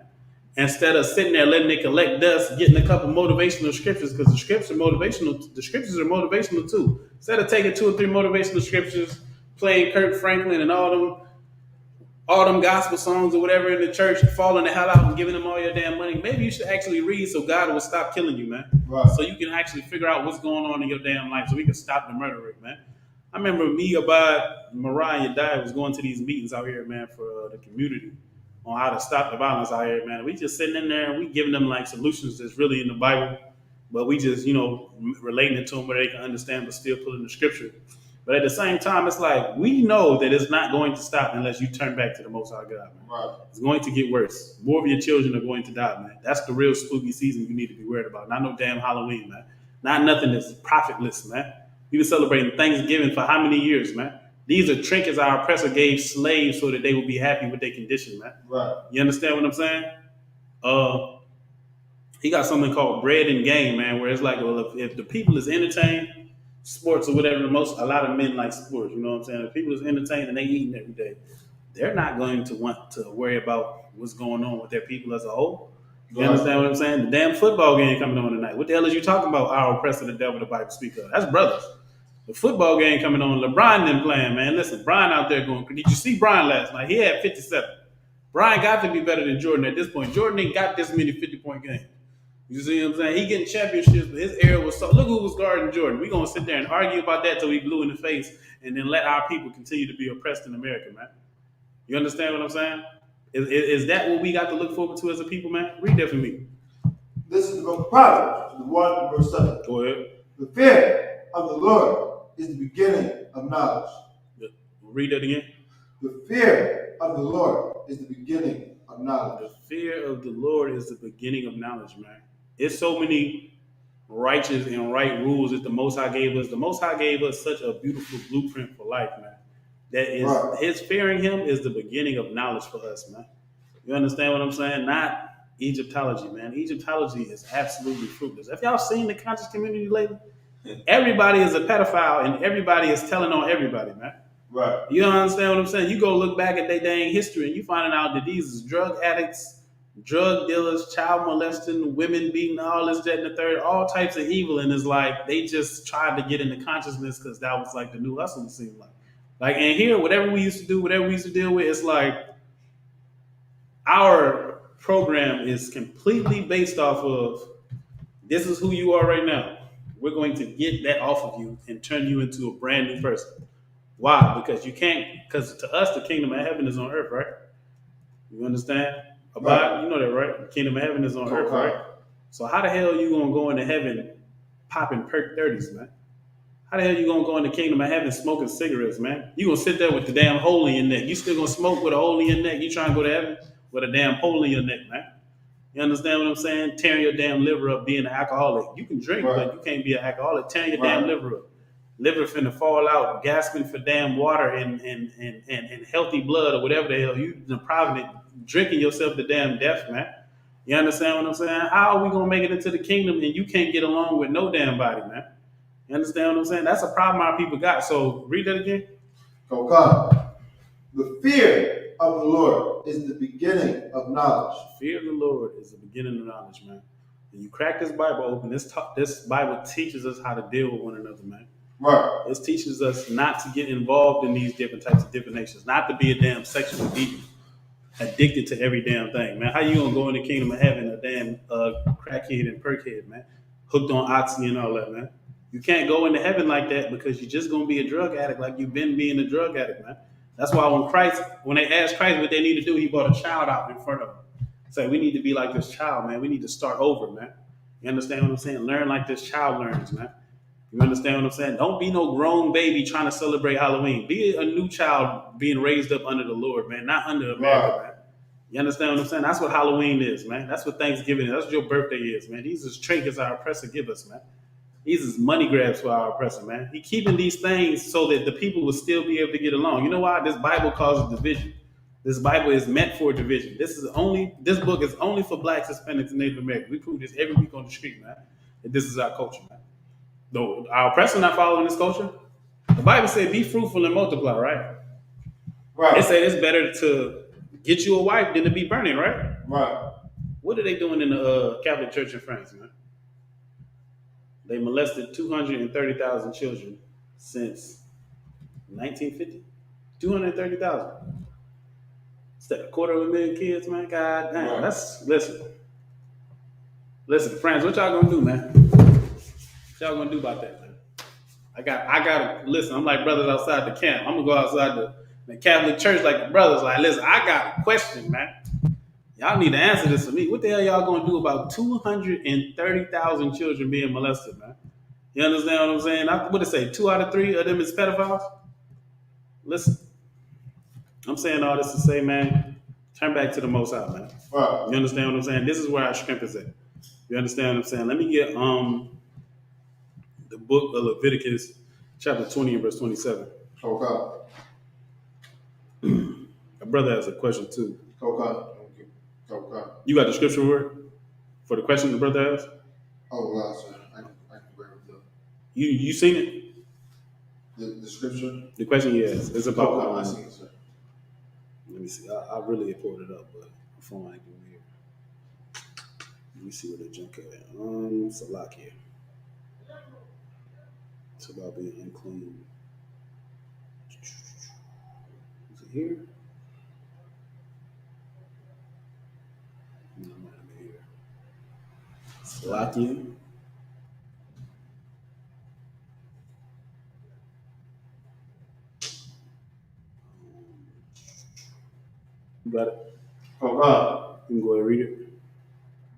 Instead of sitting there letting it collect dust, getting a couple motivational scriptures, because the scriptures are motivational too. Instead of taking 2 or 3 motivational scriptures, playing Kirk Franklin and all them gospel songs or whatever in the church, falling the hell out and giving them all your damn money, maybe you should actually read so God will stop killing you, man. Right. So you can actually figure out what's going on in your damn life, so we can stop the murder rate, man. I remember me, Abad, Mariah, and Yadiah was going to these meetings out here, man, for the community on how to stop the violence out here, man. We just sitting in there and we giving them like solutions that's really in the Bible, but we just, relating it to them where they can understand, but still pulling the scripture. But at the same time, it's like, we know that it's not going to stop unless you turn back to the Most High God, man. Right. It's going to get worse. More of your children are going to die, man. That's the real spooky season you need to be worried about. Not no damn Halloween, man. Not nothing that's profitless, man. We've been celebrating Thanksgiving for how many years, man? These are trinkets our oppressor gave slaves so that they would be happy with their condition, man. Right. You understand what I'm saying? He got something called bread and game, man, where it's like, well, if the people is entertained, sports or whatever, a lot of men like sports, you know what I'm saying? If people is entertained and they eating every day, they're not going to want to worry about what's going on with their people as a whole. You understand what I'm saying? The damn football game coming on tonight. What the hell is you talking about? Our oppressor, the devil, the Bible speak of. That's brothers. The football game coming on. LeBron didn't playing, man. Listen, Brian out there going. Did you see Brian last night? He had 57. Brian got to be better than Jordan at this point. Jordan ain't got this many 50-point games. You see what I'm saying? He getting championships, but his era was so. Look who was guarding Jordan. We're going to sit there and argue about that till we blue in the face and then let our people continue to be oppressed in America, man. You understand what I'm saying? Is that what we got to look forward to as a people, man? Read that for me. This is the book of Proverbs, 1 verse 7. Go ahead. The fear of the Lord is the beginning of knowledge. Read that again. The fear of the Lord is the beginning of knowledge. The fear of the Lord is the beginning of knowledge, man. It's so many righteous and right rules that the Most High gave us. The Most High gave us such a beautiful blueprint for life, man. That is, his fearing him is the beginning of knowledge for us, man. You understand what I'm saying? Not Egyptology, man. Egyptology is absolutely fruitless. Have y'all seen the conscious community lately? Everybody is a pedophile and everybody is telling on everybody, man. Right. You understand what I'm saying? You go look back at their dang history and you finding out that these is drug addicts, drug dealers, child molesting, women beating, all this, that, and the third, all types of evil. And it's like they just tried to get into consciousness because that was like the new hustle, it seemed like. Like, and here, whatever we used to do, whatever we used to deal with, it's like our program is completely based off of this is who you are right now. We're going to get that off of you and turn you into a brand new person. Why? Because you can't, because to us, the kingdom of heaven is on earth, right? You understand? Right. You know that, right? The kingdom of heaven is on earth, right? So how the hell are you going to go into heaven popping perk 30s, man? How the hell you going to go in the kingdom of heaven smoking cigarettes, man? You going to sit there with the damn hole in your neck. You still going to smoke with a hole in your neck? You trying to go to heaven with a damn hole in your neck, man? You understand what I'm saying? Tearing your damn liver up, being an alcoholic. You can drink, but you can't be an alcoholic. Tearing your damn liver up. liver finna fall out, gasping for damn water and healthy blood or whatever the hell. You depriving it, drinking yourself to damn death, man. You understand what I'm saying? How are we gonna make it into the kingdom and you can't get along with no damn body, man? You understand what I'm saying? That's a problem our people got. So read that again. Okay. The fear of the Lord is the beginning of knowledge. Fear of the Lord is the beginning of knowledge, man. When you crack this Bible open, this Bible teaches us how to deal with one another, man. Right. It teaches us not to get involved in these different types of divinations, not to be a damn sexual deviant, addicted to every damn thing, man. How you gonna go in the kingdom of heaven a damn crackhead and perkhead, man, hooked on oxy and all that, man? You can't go into heaven like that because you're just gonna be a drug addict like you've been being a drug addict, man. That's why when they asked Christ what they need to do, he brought a child out in front of them. Say, we need to be like this child, man. We need to start over, man. You understand what I'm saying? Learn like this child learns, man. You understand what I'm saying? Don't be no grown baby trying to celebrate Halloween. Be a new child being raised up under the Lord, man, not under America, man. You understand what I'm saying? That's what Halloween is, man. That's what Thanksgiving is. That's what your birthday is, man. These is trinkets our oppressor give us, man. These is money grabs for our oppressor, man. He keeping these things so that the people will still be able to get along. You know why? This Bible causes division. This Bible is meant for division. This book is only for blacks, Hispanics, and Native Americans. We prove this every week on the street, man. That this is our culture, man. Though our oppressor not following this culture. The Bible said, "Be fruitful and multiply." Right? Right. It said it's better to get you a wife than to be burning. Right? Right. What are they doing in the Catholic Church in France, man? They molested 230,000 children since 1950. 230,000. Is that a quarter of a million kids, man? God damn. Right. That's listen, friends. What y'all gonna do, man? What y'all gonna do about that, man? I got to listen. I'm like brothers outside the camp. I'm gonna go outside the Catholic Church like the brothers. Like, listen, I got a question, man. Y'all need to answer this for me. What the hell y'all gonna do about 230,000 children being molested, man? You understand what I'm saying? What did it say? 2 out of 3 of them is pedophiles? Listen, I'm saying all this to say, man, turn back to the Most High, man. Right. You understand what I'm saying? This is where our strength is at. You understand what I'm saying? Let me get the book of Leviticus, chapter 20 and verse 27. Okay. My brother has a question too. Okay. You got the scripture word for the question the brother asked? Oh, wow, sir. I can grab it up. You seen it? The scripture? The question he asked is about. I seen it, sir. Let me see. I really pulled it up, but my phone ain't doing here. Let me see where the junk at. Salakia. It's about being unclean. Is it here? No, it might be here. Salakia. You got it? Okay. You can go ahead and read it.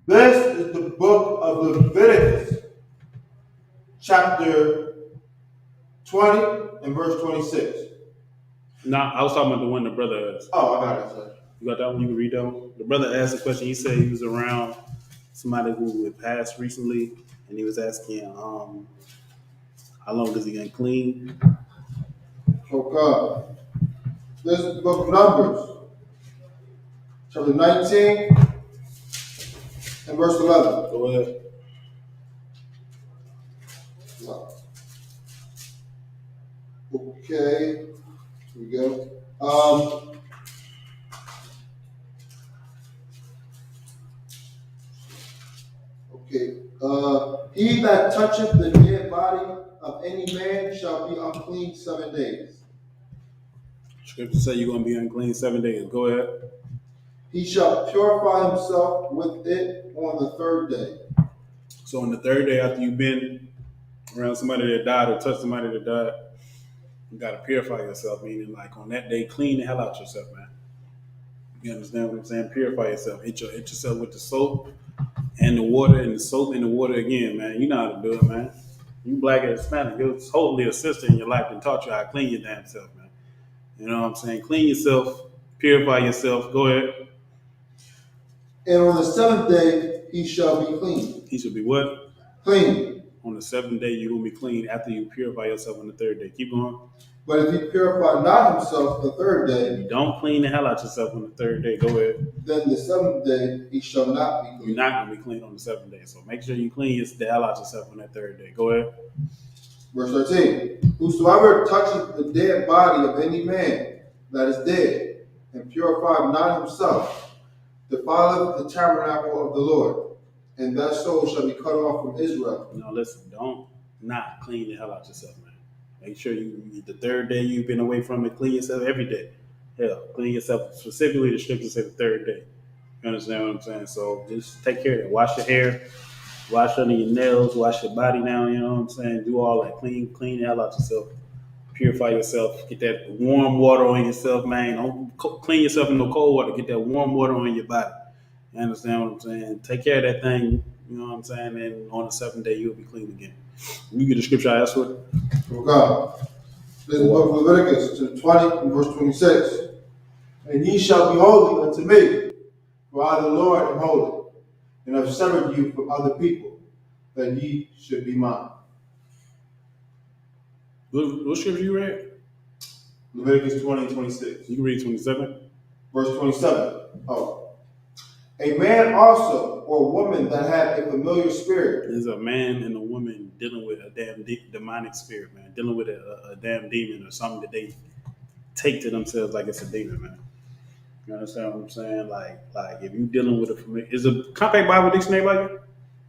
This is the book of Leviticus, chapter 20 and verse 26. Nah, I was talking about the one the brother asked. Oh, I got it, sir. You got that one? You can read that one? The brother asked a question. He said he was around somebody who had passed recently, and he was asking, how long does he get clean? Okay. This is the book of Numbers, chapter 19 and verse 11. Go ahead. Okay. Here we go. Okay. He that toucheth the dead body of any man shall be unclean 7 days. Scripture say you're going to be unclean 7 days. Go ahead. He shall purify himself with it on the 3rd day. So on the 3rd day after you've been around somebody that died or touched somebody that died, you got to purify yourself, meaning like on that day, clean the hell out yourself, man. You understand what I'm saying? Purify yourself. Hit yourself with the soap and the water and the soap and the water again, man. You know how to do it, man. You black and Hispanic, your totally a sister in your life and taught you how to clean your damn self, man. You know what I'm saying? Clean yourself, purify yourself. Go ahead. And on the 7th day, he shall be clean. He should be what? Clean. On the the seventh day you will be clean after you purify yourself on the third day. Keep going. But if he purify not himself the third day, You don't clean the hell out yourself on the third day. Go ahead. then the seventh day he shall not be clean. You're not going to be clean on the seventh day. So make sure you clean the hell out yourself on that third day. Go ahead. Verse 13. Whosoever toucheth the dead body of any man that is dead, and purifieth not himself, defileth the tabernacle of the Lord, and that soul shall be cut off from Israel. No, listen, don't not clean the hell out yourself, man. Make sure you the third day you've been away from it, clean yourself every day. Hell, clean yourself. Specifically, the scriptures say the third day. You understand what I'm saying? So just take care of it. Wash your hair, wash under your nails, wash your body down. You know what I'm saying? Do all that. Clean the hell out yourself. Purify yourself. Get that warm water on yourself, man. Don't clean yourself in no cold water. Get that warm water on your body. You understand what I'm saying? Take care of that thing. You know what I'm saying? And on the seventh day, you'll be clean again. You get the scripture I asked for. Okay. This is the book of Leviticus, to 20 and verse 26. And ye shall be holy unto me, for I the Lord am holy, and have severed you from other people, that ye should be mine. What scripture you read? Leviticus 20 and 26. You can read 27. Verse 27. Oh. A man also, or woman that had a familiar spirit. There's a man and a woman dealing with a damn demonic spirit, man. Dealing with a damn demon or something that they take to themselves like it's a demon, man. You understand what I'm saying? Like if you dealing with a familiar, is a compact Bible dictionary by you?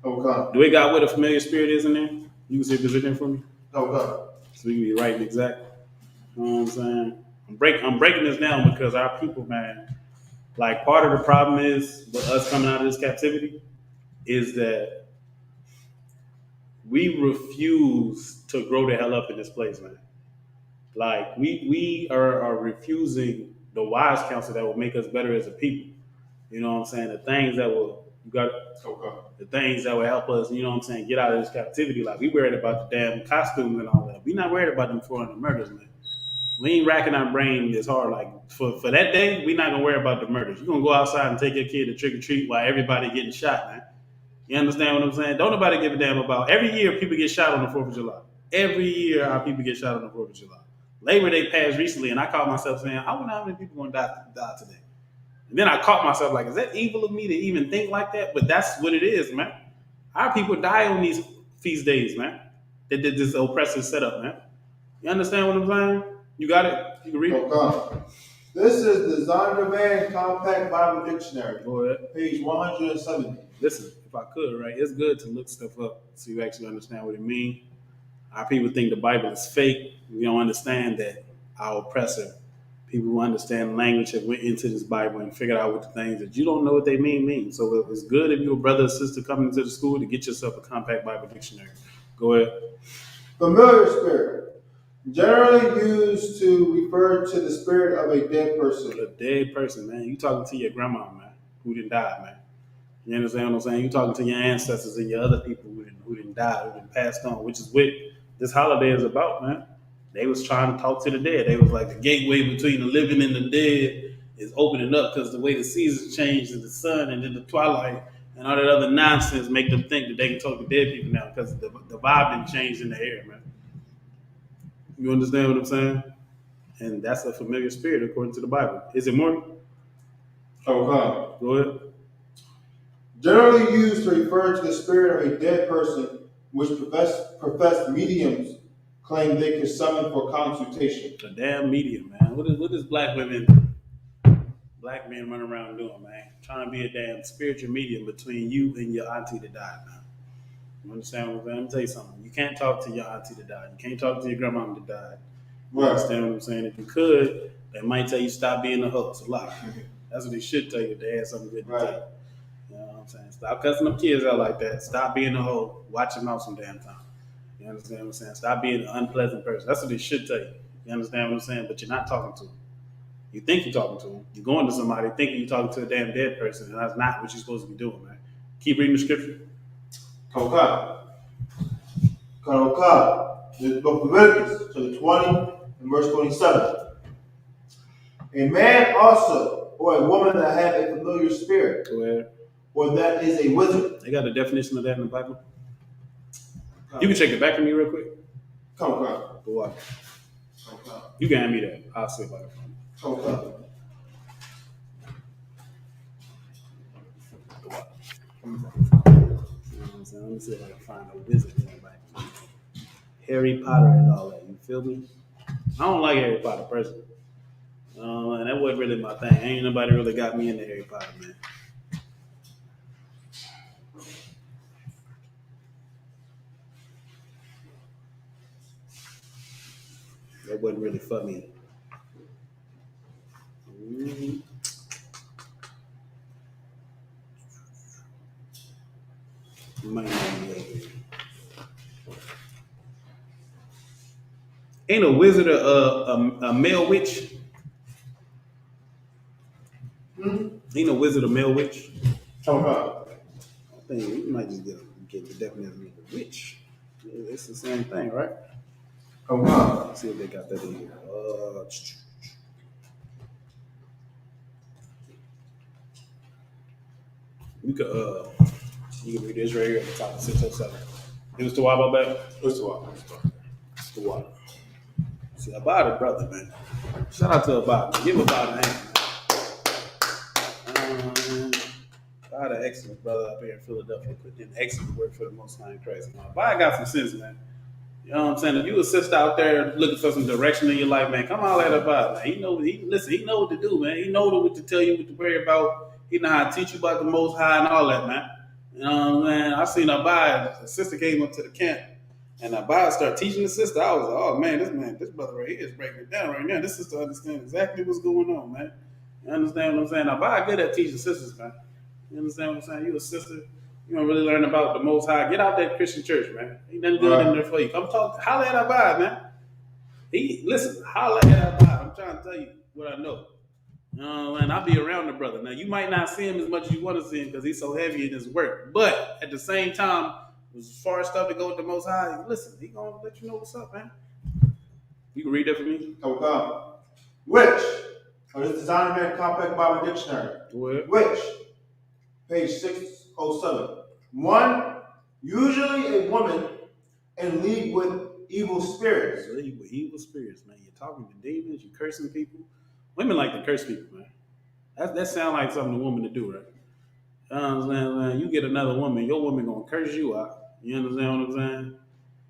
Okay. Do it got what a familiar spirit is in there? You can see if there's in there for me. Okay. So you can be right and exact. You know what I'm saying? I'm breaking this down because our people, man, like part of the problem is with us coming out of this captivity is that we refuse to grow the hell up in this place, man. Like we are refusing the wise counsel that will make us better as a people. You know what I'm saying? The things that will the things that will help us, you know what I'm saying, get out of this captivity. Like we worried about the damn costumes and all that. We not worried about them 400 murders, man. We ain't racking our brain this hard. Like for that day, we not gonna worry about the murders. You're gonna go outside and take your kid to trick or treat while everybody getting shot, man. You understand what I'm saying? Don't nobody give a damn about. Every year people get shot on the 4th of July. Every year our people get shot on the 4th of July. Labor Day passed recently, and I caught myself saying, I wonder how many people gonna die today. And then I caught myself like, is that evil of me to even think like that? But that's what it is, man. Our people die on these feast days, man. They did this oppressive setup, man. You understand what I'm saying? You got it? You can read it? Okay. This is the Zondervan Compact Bible Dictionary. Go ahead. Page 170. Listen, if I could, right, it's good to look stuff up so you actually understand what it means. Our people think the Bible is fake. We don't understand that our oppressor, people who understand language have went into this Bible and figured out what the things that you don't know what they mean. So it's good if you're a brother or sister coming into the school to get yourself a compact Bible dictionary. Go ahead. Familiar spirit. Generally used to refer to the spirit of a dead person. A dead person, man. You talking to your grandma, man, who didn't die, man. You understand what I'm saying? You talking to your ancestors and your other people who didn't die, who didn't passed on, which is what this holiday is about, man. They was trying to talk to the dead. They was like the gateway between the living and the dead is opening up because the way the seasons change and the sun and then the twilight and all that other nonsense make them think that they can talk to dead people now because the vibe didn't change in the air, man. You understand what I'm saying? And that's a familiar spirit according to the Bible. Is it more? Okay. Go ahead. Generally used to refer to the spirit of a dead person, which professed mediums claim they can summon for consultation. A damn medium, man. What is black men running around doing, man? Trying to be a damn spiritual medium between you and your auntie that died, man. You understand what I'm saying? Let me tell you something. You can't talk to your auntie that died. You can't talk to your grandmama that died. You understand what I'm saying? If you could, they might tell you stop being a host. A lot. That's what they should tell you if they had something good to tell you. You know what I'm saying? Stop cussing them kids out like that. Stop being a hoe. Watch them out some damn time. You understand what I'm saying? Stop being an unpleasant person. That's what they should tell you. You understand what I'm saying? But you're not talking to them. You think you're talking to them. You're going to somebody thinking you're talking to a damn dead person, and that's not what you're supposed to be doing, man. Keep reading the scripture. Okay. The book of Leviticus, chapter 20 and verse 27. A man also, or a woman that had a familiar spirit, Go ahead. or that is a wizard. They got a definition of that in the Bible? You can check it back for me real quick. Come on. The water. You can hand me that. I'll see about it. Come on. The water. You know what I'm saying? Let me see if I can find a wizard in the Bible. Harry Potter and all that. You feel me? I don't like Harry Potter personally. And that wasn't really my thing. Ain't nobody really got me into Harry Potter, man. That wasn't really for me. Mm-hmm. Might not be over here. Ain't a wizard a male witch? Ain't a wizard a male witch? Come on. I think we might just get the definition of a witch. It's the same thing, right? Come on. Let's see if they got that in here. You can read this right here at the top of 607. It was the water back. What's the water? It's the water. See, Abad a brother, man. Shout out to Abad. Give Abad a hand, man. Abad an excellent brother up here in Philadelphia. Put in excellent work for the Most High in Christ. Abad got some sense, man. You know what I'm saying? If you a sister out there looking for some direction in your life, man, come on at Abad, man. He know what to do, man. He know what to tell you, what to worry about. He know how to teach you about the Most High and all that, man. You know what I'm saying? I seen Abad, the sister came up to the camp, and Abad started teaching the sister. I was like, oh man, this brother right here is breaking it down right now. This sister understands exactly what's going on, man. You understand what I'm saying? Abad good at teaching sisters, man. You understand what I'm saying? You a sister, you don't really learn about the Most High. Get out that Christian church, man. Ain't nothing good in there for you. Come talk, holler at Abad, man. Listen, holler at Abad. I'm trying to tell you what I know. And I'll be around the brother. Now, you might not see him as much as you want to see him because he's so heavy in his work. But at the same time, as far as stuff to go with the Most High, listen, he going to let you know what's up, man. You can read that for me? Okay. Which? This Designer Man Compact Bible Dictionary. Which? Page 607. 1. Usually a woman in league with evil spirits. League with evil spirits, man. You're talking to demons, you're cursing people. Women like to curse people, man. That sounds like something a woman to do, right? You know what I'm saying, man? You get another woman, your woman gonna curse you out. You understand what I'm saying?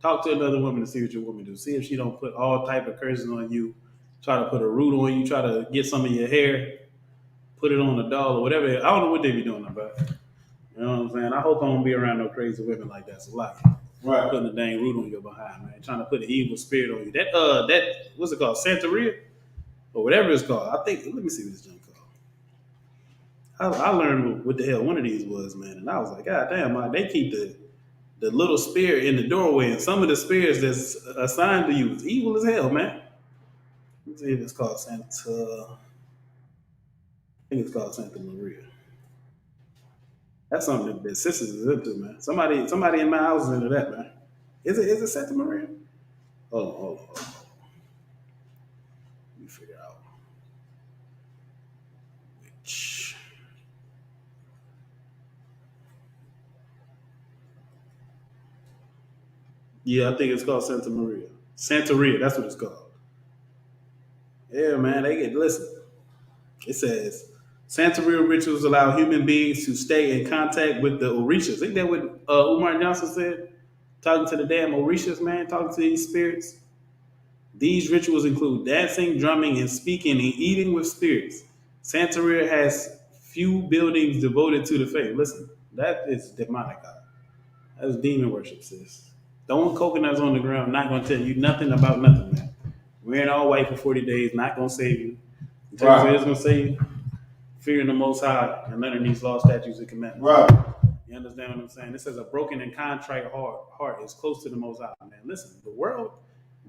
Talk to another woman to see what your woman do. See if she don't put all type of curses on you. Try to put a root on you. Try to get some of your hair, put it on a doll or whatever. I don't know what they be doing about it. You know what I'm saying? I hope I don't be around no crazy women like that. It's a lot. Right. Putting a dang root on your behind, man. Trying to put an evil spirit on you. That what's it called? Santeria? Or whatever it's called. I think, let me see what this junk called. I learned what the hell one of these was, man. And I was like, God damn, man, they keep the little spirit in the doorway. And some of the spirits that's assigned to you is evil as hell, man. Let's see if it's called Santa. I think it's called Santa Maria. That's something that sisters is into, man. Somebody in my house is into that, man. Is it Santa Maria? Hold on. Let me figure out. Which. Yeah, I think it's called Santa Maria. Santeria, that's what it's called. Yeah, man, listen. It says, Santeria rituals allow human beings to stay in contact with the Orishas. Ain't that what Umar Johnson said? Talking to the damn Orishas, man, talking to these spirits. These rituals include dancing, drumming, and speaking and eating with spirits. Santeria has few buildings devoted to the faith. Listen, that is demonic. That's demon worship, sis. Throwing coconuts on the ground, not going to tell you nothing about nothing, man. Wearing all white for 40 days, not going to save you. Right. It's going to save you. Fearing the Most High and learning these law, statutes, and commandments. Right. You understand what I'm saying? It says a broken and contrite heart is close to the Most High, man. Listen, the world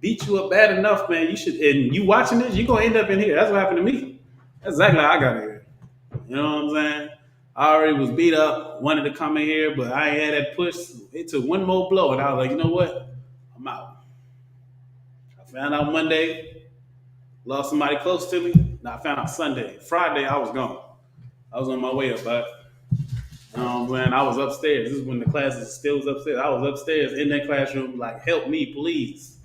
beat you up bad enough, man. You should, and you watching this, you're going to end up in here. That's what happened to me. That's exactly how I got here. You know what I'm saying? I already was beat up, wanted to come in here, but I ain't had that push. It took one more blow, and I was like, you know what? I'm out. I found out Monday, lost somebody close to me. Now I found out Sunday. Friday, I was gone. I was on my way up, but Man, I was upstairs. This is when the classes still was upstairs. I was upstairs in that classroom, like, help me, please.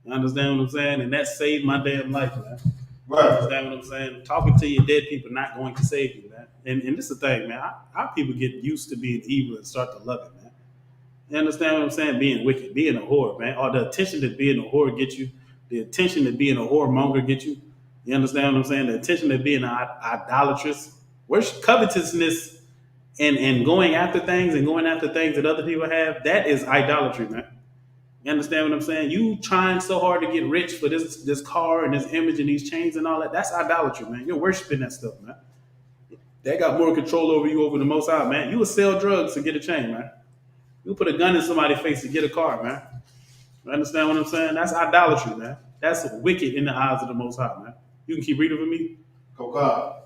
You understand what I'm saying? And that saved my damn life, man. You Right. understand what I'm saying? Talking to your dead people not going to save you, man. And this is the thing, man. Our people get used to being evil and start to love it, man. You understand what I'm saying? Being wicked, being a whore, man. Or the attention that being a whore gets you, the attention that being a whoremonger gets you. You understand what I'm saying? The attention that being an idolatrous, worship, covetousness, and going after things and going after things that other people have, that is idolatry, man. You understand what I'm saying? You trying so hard to get rich for this car and this image and these chains and all that. That's idolatry, man. You're worshiping that stuff, man. They got more control over you over the Most High, man. You would sell drugs to get a chain, man. You put a gun in somebody's face to get a car, man. You understand what I'm saying? That's idolatry, man. That's wicked in the eyes of the Most High, man. You can keep reading for me? Coca.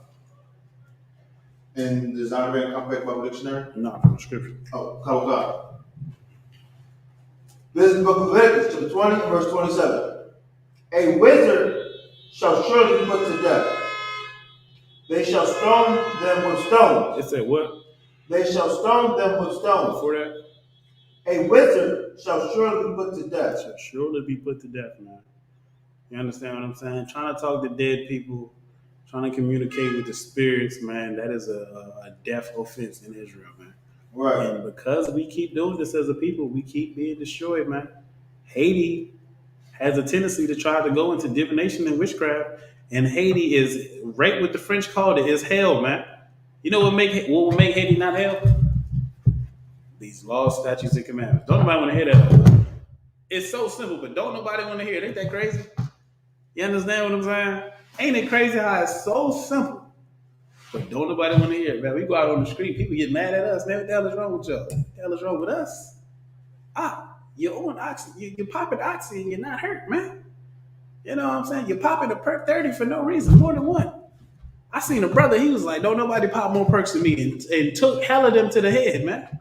In the Zondervan Compact Bible Dictionary? No, from the scripture. Oh, Coca. This is the book of Leviticus, chapter 20, verse 27. A wizard shall surely be put to death. They shall stone them with stones. It said what? They shall stone them with stones. Before that? A wizard shall surely be put to death. Shall surely be put to death, man. You understand what I'm saying? Trying to talk to dead people, trying to communicate with the spirits, man, that is a death offense in Israel, man. Right. And because we keep doing this as a people, we keep being destroyed, man. Haiti has a tendency to try to go into divination and witchcraft, and Haiti is right what the French called it, is hell, man. You know what will make Haiti not hell? These laws, statutes, and commandments. Don't nobody want to hear that. It's so simple, but don't nobody want to hear it. Ain't that crazy? You understand what I'm saying? Ain't it crazy how it's so simple, but don't nobody want to hear it, man? We go out on the street, people get mad at us, man. What the hell is wrong with y'all? What the hell is wrong with us? You're on oxy, you're popping oxy and you're not hurt, man. You know what I'm saying? You're popping a perk 30 for no reason, more than one. I seen a brother, he was like, don't nobody pop more perks than me, and took hell of them to the head, man.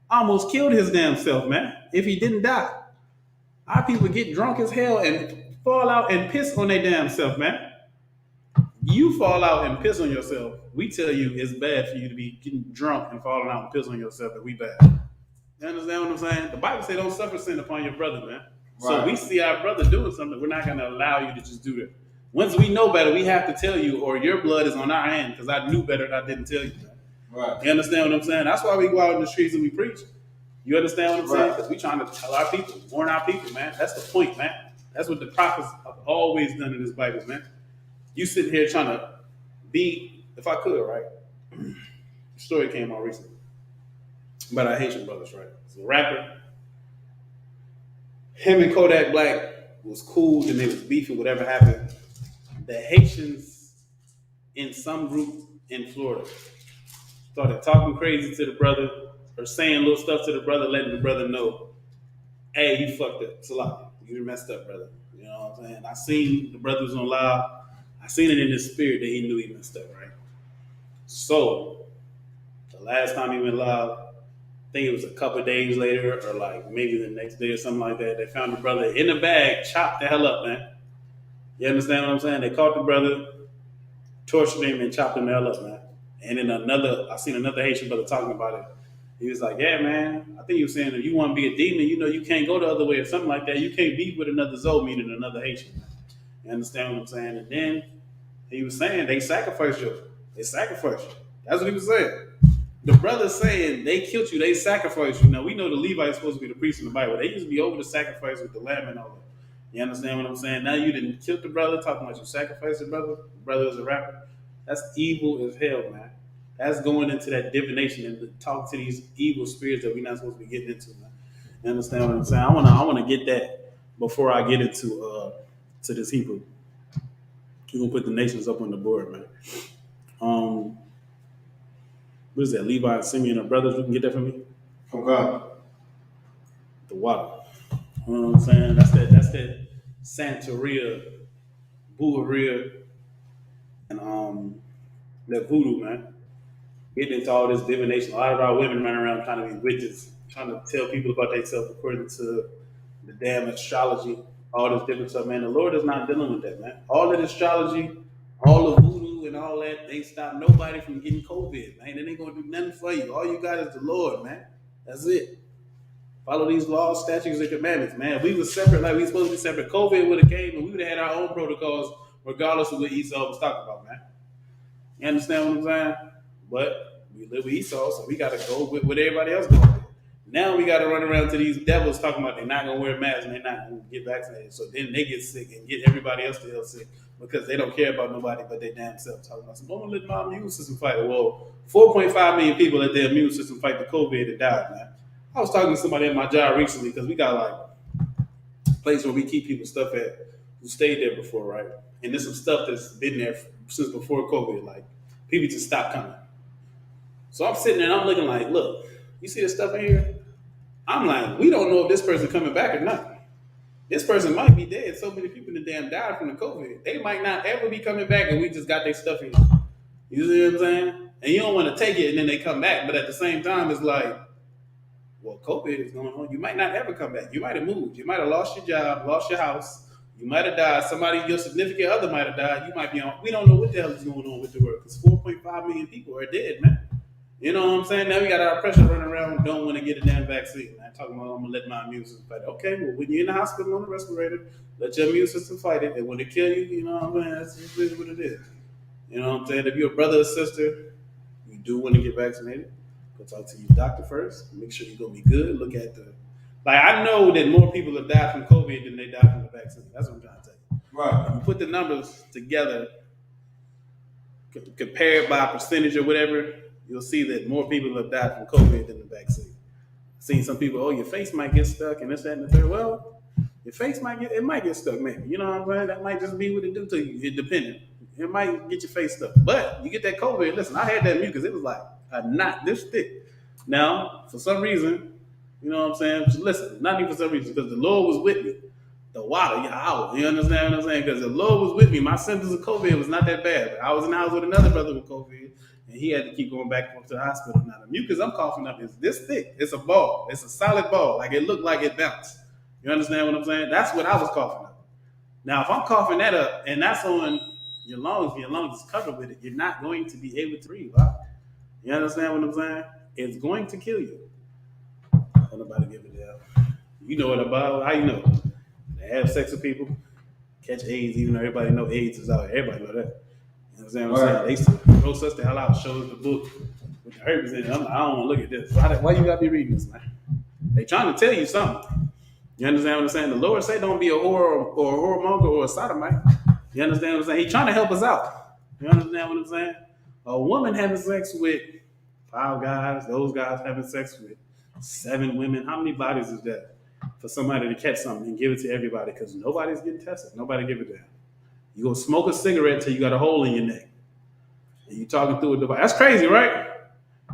Almost killed his damn self, man, if he didn't die. Our people get drunk as hell and fall out and piss on their damn self, man. You fall out and piss on yourself. We tell you it's bad for you to be getting drunk and falling out and piss on yourself, that we bad. You understand what I'm saying? The Bible says don't suffer sin upon your brother, man. So we see our brother doing something, we're not going to allow you to just do that. Once we know better, we have to tell you, or your blood is on our hand, because I knew better and I didn't tell you that. Right. You understand what I'm saying? That's why we go out in the streets and we preach. You understand what I'm saying? Because we trying to tell our people, warn our people, man. That's the point, man. That's what the prophets have always done in this Bible, man. You sitting here trying to be, if I could, right? The story came out recently about our Haitian brothers, right? It's a rapper. Him and Kodak Black was cool, and they was beefing, whatever happened. The Haitians in some group in Florida started talking crazy to the brother, or saying little stuff to the brother, letting the brother know, hey, you fucked up. Salah, you messed up, brother. You know what I'm saying? I seen the brother was on live. I seen it in his spirit that he knew he messed up, right? So, the last time he went live, I think it was a couple of days later, or like maybe the next day or something like that, they found the brother in the bag, chopped the hell up, man. You understand what I'm saying? They caught the brother, tortured him, and chopped him the hell up, man. And then I seen another Haitian brother talking about it. He was like, yeah, man, I think he was saying, if you want to be a demon, you know, you can't go the other way or something like that. You can't be with another Zoe, meaning another Haitian. You understand what I'm saying? And then he was saying, they sacrificed you. They sacrificed you. That's what he was saying. The brother's saying, they killed you, they sacrificed you. Now, we know the Levites supposed to be the priests in the Bible. They used to be over the sacrifice with the lamb and all that. You understand what I'm saying? Now you didn't kill the brother, talking about you sacrificed the brother. The brother is a rapper. That's evil as hell, man. That's going into that divination and talk to these evil spirits that we're not supposed to be getting into, man. You understand what I'm saying? I wanna get that before I get into to this Hebrew. We're gonna put the nations up on the board, man. What is that? Levi and Simeon are brothers. You can get that for me? From God. The water. You know what I'm saying? That's that Santeria, Buharia, and that voodoo, man. Getting into all this divination. A lot of our women run around trying to be witches, trying to tell people about themselves according to the damn astrology, all this different stuff, man. The Lord is not dealing with that, man. All of the astrology, all the voodoo flu and all that ain't stop nobody from getting COVID, man. It ain't gonna do nothing for you. All you got is the Lord, man. That's it. Follow these laws, statutes, and commandments, man. If we were separate like we supposed to be separate, COVID would have came and we would have had our own protocols, regardless of what Esau was talking about, man. You understand what I'm saying? But we live with Esau, so we gotta go with what everybody else going with. Now we gotta run around to these devils talking about they're not gonna wear masks and they're not gonna get vaccinated. So then they get sick and get everybody else to get sick because they don't care about nobody but their damn self. Talking about, so I'm gonna let my immune system fight it. Well, 4.5 million people let their immune system fight the COVID and died, man. I was talking to somebody at my job recently because we got like a place where we keep people stuff at who stayed there before, right? And there's some stuff that's been there since before COVID. Like people just stopped coming. So I'm sitting there and I'm looking like, look, you see this stuff in here? I'm like, we don't know if this person coming back or not. This person might be dead. So many people in the damn died from the COVID. They might not ever be coming back, and we just got their stuff in. You see what I'm saying? And you don't want to take it, and then they come back. But at the same time, it's like, well, COVID is going on. You might not ever come back. You might have moved. You might have lost your job, lost your house. You might have died. Somebody, your significant other might have died. You might be on. We don't know what the hell is going on with the world because 4.5 million people are dead, man. You know what I'm saying? Now we got our pressure running around. Don't want to get a damn vaccine. I'm talking about I'm gonna let my immune system fight it. Okay, well when you're in the hospital on the respirator, let your immune system fight it. And when it kill you, you know what I'm saying? That's just what it is. You know what I'm saying? If you're a brother or sister, you do want to get vaccinated. Go talk to your doctor first. Make sure you're gonna be good. Look at the I know that more people have died from COVID than they died from the vaccine. That's what I'm trying to tell you. Right. When you put the numbers together, compared by percentage or whatever, you'll see that more people have died from COVID than the vaccine. I've seen some people, oh, your face might get stuck and this, that, and the third. Well, your face might get stuck, maybe. You know what I'm saying? That might just be what it do to you. It depending. It might get your face stuck. But you get that COVID, listen, I had that mucus. It was like a knot this thick. Now, for some reason, you know what I'm saying? Just listen, not even for some reason, because the Lord was with me. The water, you understand what I'm saying? Because the Lord was with me. My symptoms of COVID was not that bad. But I was in the house with another brother with COVID, and he had to keep going back to the hospital. Now, the mucus I'm coughing up is this thick. It's a ball. It's a solid ball. Like, it looked like it bounced. You understand what I'm saying? That's what I was coughing up. Now, if I'm coughing that up, and that's on your lungs is covered with it, you're not going to be able to breathe. Right? You understand what I'm saying? It's going to kill you. Don't nobody give a damn. You know what about? How you know? They have sex with people, catch AIDS, even though everybody know AIDS is out. Everybody know that. You know what I'm saying? Right. They used to roast us the hell out, show us the book with the herpes in it. I don't want to look at this. Why you gotta be reading this, man? They trying to tell you something. You understand what I'm saying? The Lord say don't be a whore or a whoremonger or a sodomite. You understand what I'm saying? He's trying to help us out. You understand what I'm saying? A woman having sex with 5 guys, those guys having sex with 7 women. How many bodies is that? For somebody to catch something and give it to everybody because nobody's getting tested. Nobody give a damn. You go smoke a cigarette till you got a hole in your neck. And you talking through a device. That's crazy, right?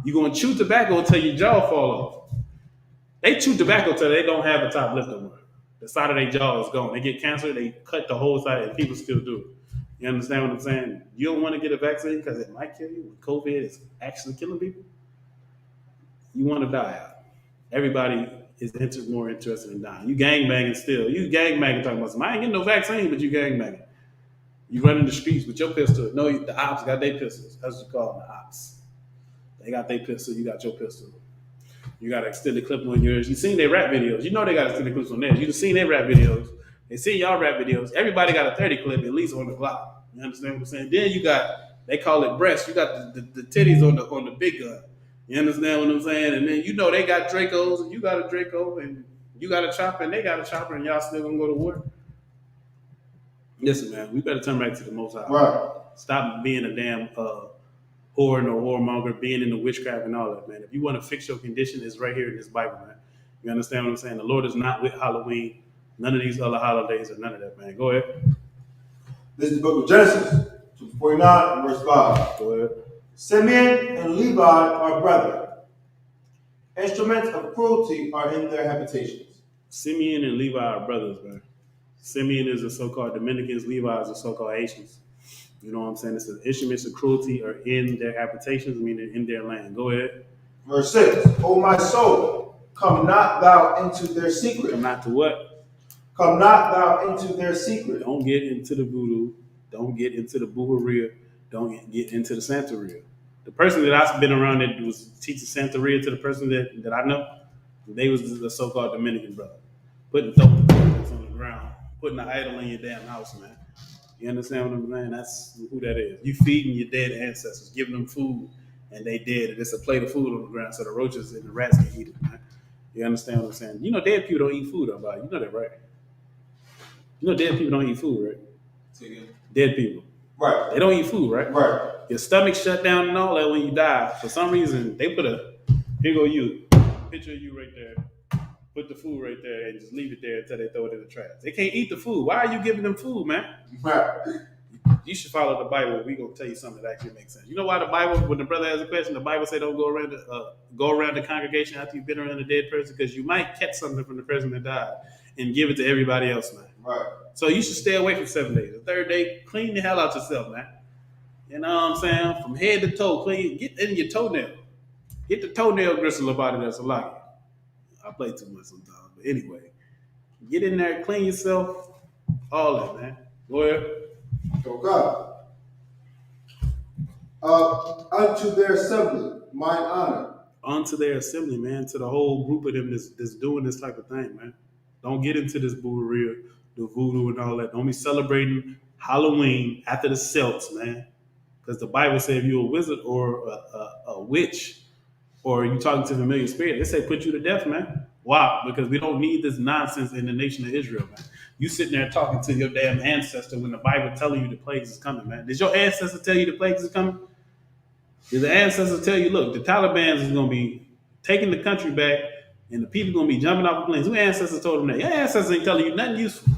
You going to chew tobacco until your jaw fall off. They chew tobacco till they don't have a top lip no more. The side of their jaw is gone. They get cancer, they cut the whole side, and people still do it. You understand what I'm saying? You don't want to get a vaccine because it might kill you. When COVID is actually killing people, you want to die out. Everybody is more interested in dying. You gangbanging still. You gangbanging talking about something. I ain't getting no vaccine, but you gangbanging. You run in the streets with your pistol. No, the ops got their pistols. That's what you call them, the ops. They got their pistol. You got your pistol. You got an extended clip on yours. You seen their rap videos. You know they got extended clips on theirs. You seen their rap videos. They see y'all rap videos. Everybody got a 30 clip at least on the block. You understand what I'm saying? Then you got, they call it breast. You got the titties on the big gun. You understand what I'm saying? And then you know they got Dracos and you got a Draco and you got a chopper and they got a chopper and y'all still gonna go to war. Listen, man, we better turn back to the Most High. Right. Stop being a damn whore and a whoremonger, being into witchcraft and all that, man. If you want to fix your condition, it's right here in this Bible, man. You understand what I'm saying? The Lord is not with Halloween, none of these other holidays, or none of that, man. Go ahead. This is the book of Genesis, 49, verse 5. Go ahead. Simeon and Levi are brethren. Instruments of cruelty are in their habitations. Simeon and Levi are brothers, man. Simeon is the so-called Dominicans, Levi is the so-called Haitians. You know what I'm saying? It says instruments of cruelty are in their habitations, meaning in their land. Go ahead. Verse 6. O my soul, come not thou into their secret. Come not to what? Come not thou into their secret. Don't get into the voodoo. Don't get into the booheria. don't get into the Santeria. The person that I've been around that was teaching Santeria to the person that I know, they was the so-called Dominican brother. Putting things on the ground, putting an idol in your damn house, man. You understand what I'm saying? That's who that is. You feeding your dead ancestors, giving them food, and they dead. And it's a plate of food on the ground so the roaches and the rats can eat it, man. You understand what I'm saying? You know dead people don't eat food, though, you know that, right? You know dead people don't eat food, right? Dead people. Right. They don't eat food, right? Right. Your stomach shut down and all that when you die. For some reason, they put here go you, picture of you right there. Put the food right there and just leave it there until they throw it in the trash. They can't eat the food. Why are you giving them food, man? Right. You should follow the Bible. We're gonna tell you something that actually makes sense. You know why the Bible, when the brother has a question, the Bible say don't go around the congregation after you've been around a dead person, because you might catch something from the person that died and give it to everybody else, man. Right. So you should stay away for 7 days. The third day, clean the hell out yourself, man. You know what I'm saying? From head to toe, clean. Get in your toenail. Get the toenail gristle about it. That's a lot. I play too much sometimes, but anyway, get in there, clean yourself, all that, man. Go ahead. Okay. Unto their assembly, mine honor. Onto their assembly, man, to the whole group of them that's doing this type of thing, man. Don't get into this booteria, the voodoo and all that. Don't be celebrating Halloween after the Celts, man. Because the Bible says if you're a wizard or a witch or you talking to a familiar spirit, they say put you to death, man. Why? Because we don't need this nonsense in the nation of Israel, man. You sitting there talking to your damn ancestor when the Bible telling you the plagues is coming, man. Did your ancestor tell you the plagues is coming? Did the ancestors tell you, look, the Taliban is going to be taking the country back and the people going to be jumping off the planes? Who ancestors told them that? Your ancestors ain't telling you nothing useful.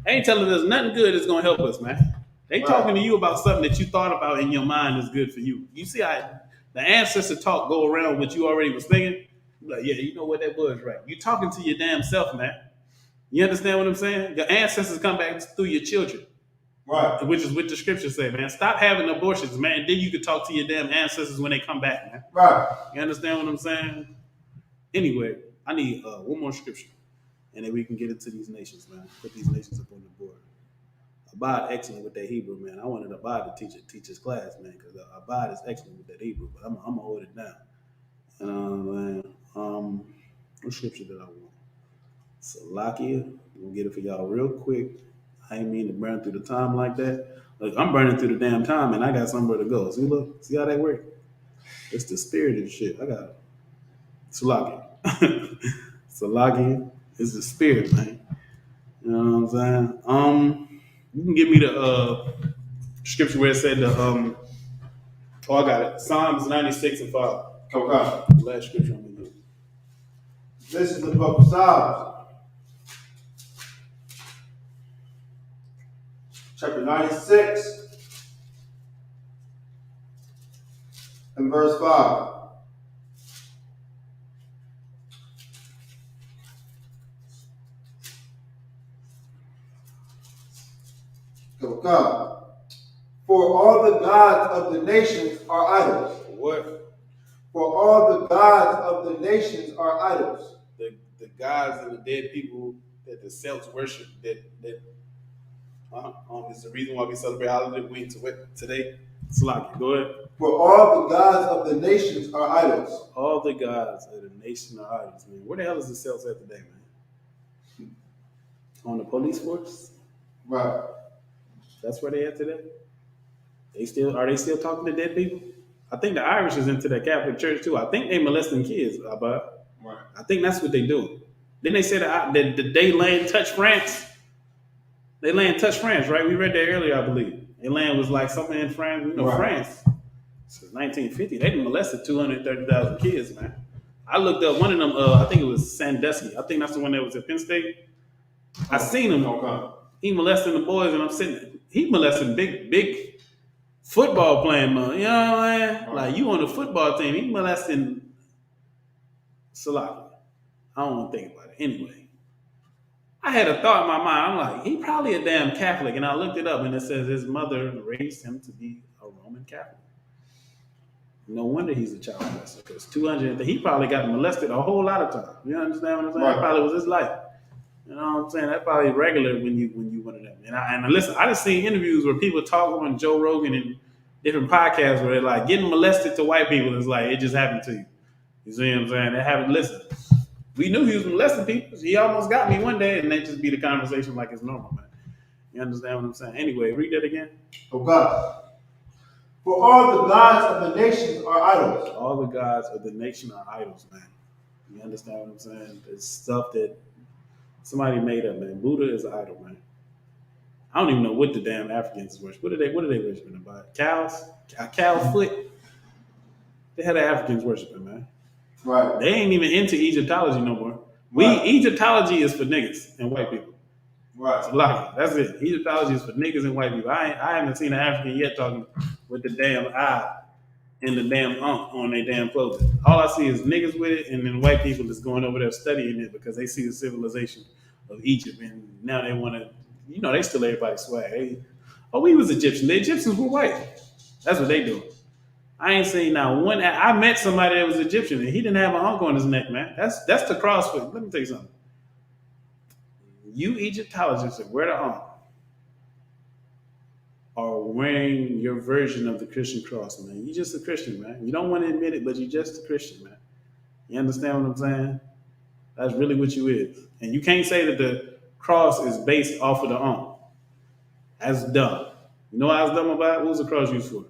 They ain't telling us nothing good that's going to help us, man. They talking to you about something that you thought about in your mind is good for you. You see how the ancestor talk go around what you already was thinking? Like, yeah, you know what, that was right. You talking to your damn self, man. You understand what I'm saying? Your ancestors come back through your children. Right. Which is what the scriptures say, man. Stop having abortions, man. Then you can talk to your damn ancestors when they come back, man. Right. You understand what I'm saying? Anyway, I need one more scripture, and then we can get into these nations, man. Put these nations up on the board. Abad excellent with that Hebrew, man. I wanted Abad to teach his class, man, because Abad is excellent with that Hebrew, but I'm gonna hold it down. What scripture did I want? Salakia. We'll get it for y'all real quick. I ain't mean to burn through the time like that. Look, I'm burning through the damn time, and I got somewhere to go. See, look, see how that works? It's the spirit and shit. I got Salakia. Salakia is the spirit, man. You know what I'm saying? You can give me the scripture where it said I got it. Psalms 96 and 5. Okay. The last scripture I'm gonna give. This is the book of Psalms. Chapter 96 and verse 5. Okay. For all the gods of the nations are idols. What? For all the gods of the nations are idols. The gods and the dead people that the Celts worship that is the reason why we celebrate Halloween today. Salaki, go ahead. For all the gods of the nations are idols. All the gods of the nation are idols, man. Where the hell is the Celts at today, man? On the police force? Right. That's where they at today? Are they still talking to dead people? I think the Irish is into that Catholic Church too. I think they molesting kids, but Right. I think that's what they do. Then they said that they land touch France. They land touch France, right? We read that earlier, I believe. They land was like something in France. You know, Right. France. Since 1950, they molested 230,000 kids, man. I looked up one of them. I think it was Sandusky. I think that's the one that was at Penn State. I seen him. Okay. He molesting the boys, and I'm sitting. He molesting big football playing, man. You know what I'm saying? Right. Like you on the football team, he molesting Salaki. I don't want to think about it. Anyway, I had a thought in my mind. I'm like, he probably a damn Catholic, and I looked it up, and it says his mother raised him to be a Roman Catholic. No wonder he's a child molester, because 200. He probably got molested a whole lot of times. You understand what I'm saying? Right. That probably was his life. You know what I'm saying? That's probably regular when you one of them. And listen, I just seen interviews where people talk on Joe Rogan and different podcasts where they're like getting molested to white people is like it just happened to you. You see what I'm saying? They haven't listened. We knew he was molesting people. He almost got me one day, and they just be the conversation like it's normal, man. You understand what I'm saying? Anyway, read that again. Oh God. For all the gods of the nations are idols. All the gods of the nation are idols, man. You understand what I'm saying? It's stuff that somebody made up, man. Buddha is an idol, man. I don't even know what the damn Africans worship. What are they worshiping about? Cows? A cow's foot? They had the Africans worshiping, man. Right. They ain't even into Egyptology no more. Right. Egyptology is for niggas and white people. Right. So like, that's it. Egyptology is for niggas and white people. I haven't seen an African yet talking with the damn eye and the damn on their damn clothing. All I see is niggas with it, and then white people just going over there studying it because they see the civilization of Egypt, and now they want to, they steal everybody's swag. We was Egyptian. The Egyptians were white. That's what they do. I ain't seen now one. I met somebody that was Egyptian, and he didn't have an ankh on his neck, man. That's the CrossFit. Let me tell you something. You Egyptologists that wear the ankh are wearing your version of the Christian cross, man. You just a Christian, man. You don't want to admit it, but you just a Christian, man. You understand what I'm saying? That's really what you is. And you can't say that the cross is based off of the ankh. That's dumb. You know what I was dumb about? What was the cross used for?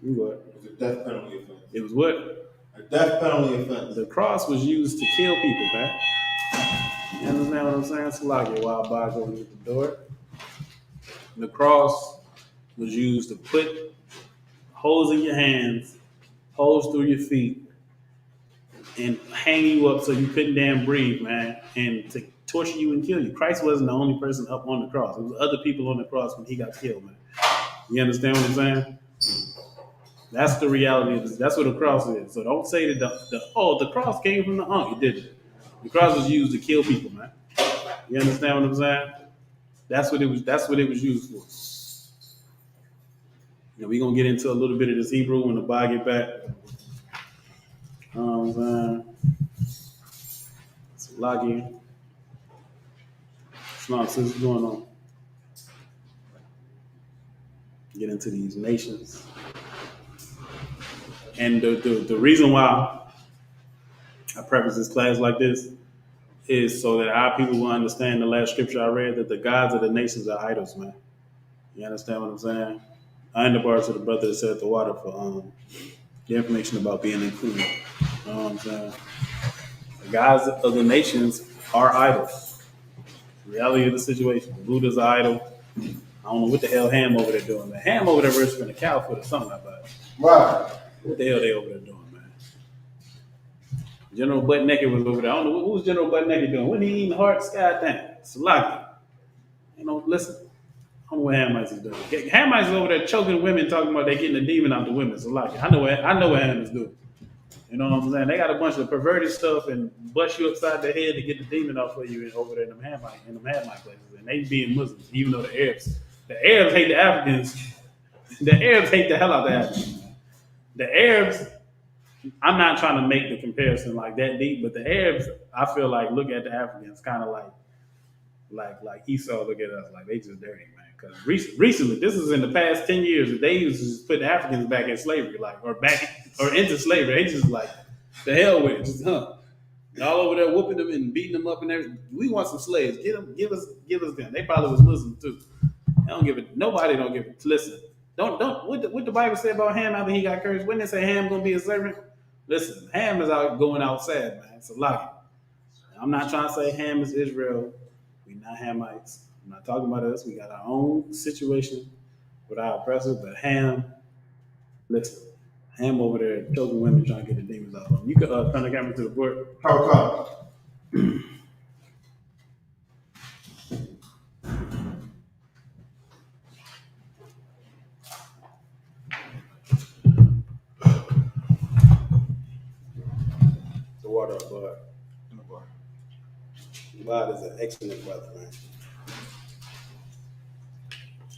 What? It was a death penalty offense. It was what? A death penalty offense. The cross was used to kill people, man. You understand what I'm saying? It's like a wild bog over at the door. The cross was used to put holes in your hands, holes through your feet, and hang you up so you couldn't damn breathe, man, and to torture you and kill you. Christ wasn't the only person up on the cross. It was other people on the cross when he got killed, man. You understand what I'm saying? That's the reality of this. That's what a cross is. So don't say that the cross came from the ankh. It didn't. The cross was used to kill people, man. You understand what I'm saying? That's what it was used for. We're gonna get into a little bit of this Hebrew when the bar get back. You know what I'm saying? It's login. What's nonsense going on? Get into these nations. And the reason why I preface this class like this is so that our people will understand the last scripture I read, that the gods of the nations are idols, man. You understand what I'm saying? I end up to the brother that said the water for the information about being included. You know what I'm saying? The gods of the nations are idols. Reality of the situation. Buddha's an idol. I don't know what the hell Ham over there doing, man. Ham over there worshiping a cow foot or something like that. Right. What the hell they over there doing, man? General Butt Naked was over there. I don't know what was General Butt Naked doing. When he eating hearts, goddamn. Salaki. Listen. I don't know what Hamites is doing. Hamites is over there choking women, talking about they getting the demon out the women. Salaki. I know what Ham is doing. You know what I'm saying? They got a bunch of perverted stuff and bust you upside the head to get the demon off of you and over there in them Hamite places. And they being Muslims, even though the Arabs hate the Africans. The Arabs hate the hell out of the Africans. The Arabs, I'm not trying to make the comparison like that deep, but the Arabs, I feel like, look at the Africans kind of like Esau look at us, like they just dirty, man. Because recently, this is in the past 10 years, they used to just put the Africans back in slavery, or into slavery. They just like, the hell with it, just all over there whooping them and beating them up and everything. We want some slaves. Give us them. They probably was Muslims too. They don't give it. Nobody don't give it. Listen. Don't what the Bible say about Ham after he got cursed? Wouldn't it say Ham gonna be a servant? Listen, Ham is out going outside, man. It's a lie. I'm not trying to say Ham is Israel. We're not Hamites. I'm not talking about us. We got our own situation with our oppressors, but Ham, listen, Ham over there choking women trying to get the demons out of them. You could turn the camera to the board. How come? The water up, Bud. Bud is an excellent brother, man.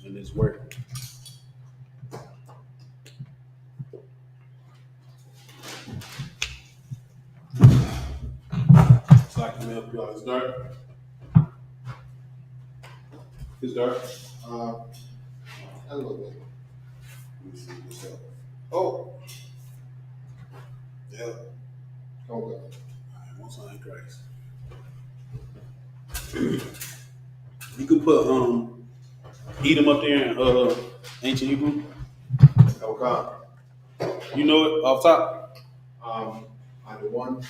And it's working. So I can help you out. It's dark. It's dark. A little bit. Oh. Yeah. Okay. Most High Christ. You could put Edom up there in ancient Hebrew. Okay. You know it off top? Either one.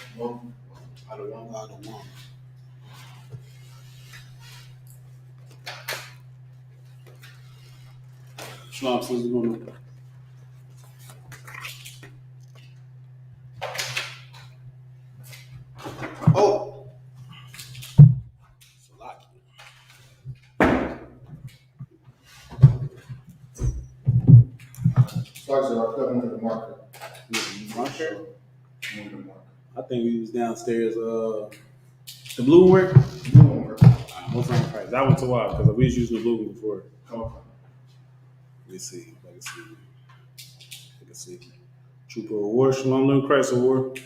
Either one. Shalom, sister. Going Oh. Salaki. Sorry, sir. I couldn't move the marker. Marker? Move the marker. I think we was downstairs. The blue one work? Blue one work. Most High Christ. That went too wild because we was using the blue one before. Okay. Let me see. I can see. Trooper Award. Shalom, little Christ Award.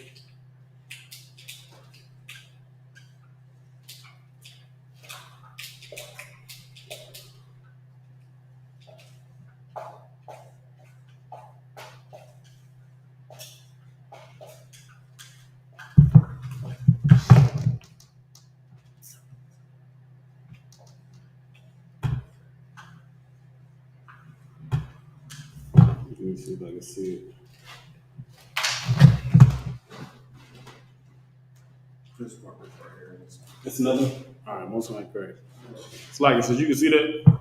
Let me see if I can see it. This marker's right here. It's another. All right, most High Christ. It's like it says. You can see that.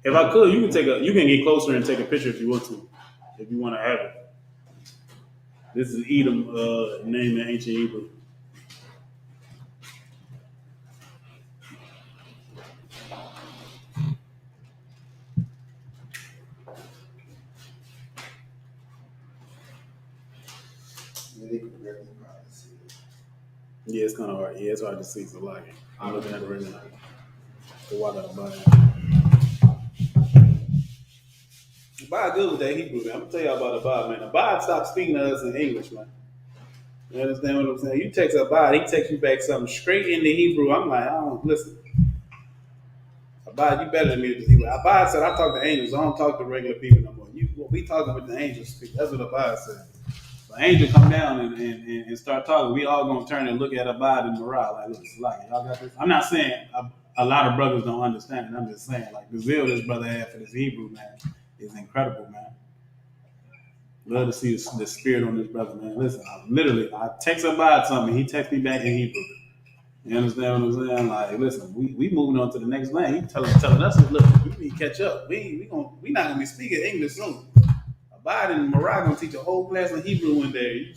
If I could, you can get closer and take a picture if you want to, if you want to have it. This is Edom, name in ancient Hebrew. Yeah, it's kind of hard. Yeah, it's hard to see. It's a lot. I'm looking at it right now. The water about it. Abad good with that Hebrew, man. I'm gonna tell y'all about Abad, man. Abad stopped speaking to us in English, man. You understand what I'm saying? You text Abad, he texts you back something straight into Hebrew. I'm like, I don't listen. Abad, you better than me with this Hebrew. Abad said, I talk to angels. I don't talk to regular people no more. We talking with the angels speak. That's what Abad said. The angel come down and start talking. We all gonna turn and look at Abad and Morale like, look, it's like y'all got this. I'm not saying a lot of brothers don't understand it. I'm just saying like the zeal this brother had for this Hebrew, man, is incredible, man. Love to see the spirit on this brother, man. Listen, I text Abad something, he text me back in Hebrew. You understand what I'm saying? Like, listen, we moving on to the next lane. He telling us, look, we need to catch up. We not gonna be speaking English soon. Abad and Mariah gonna teach a whole class in Hebrew one day.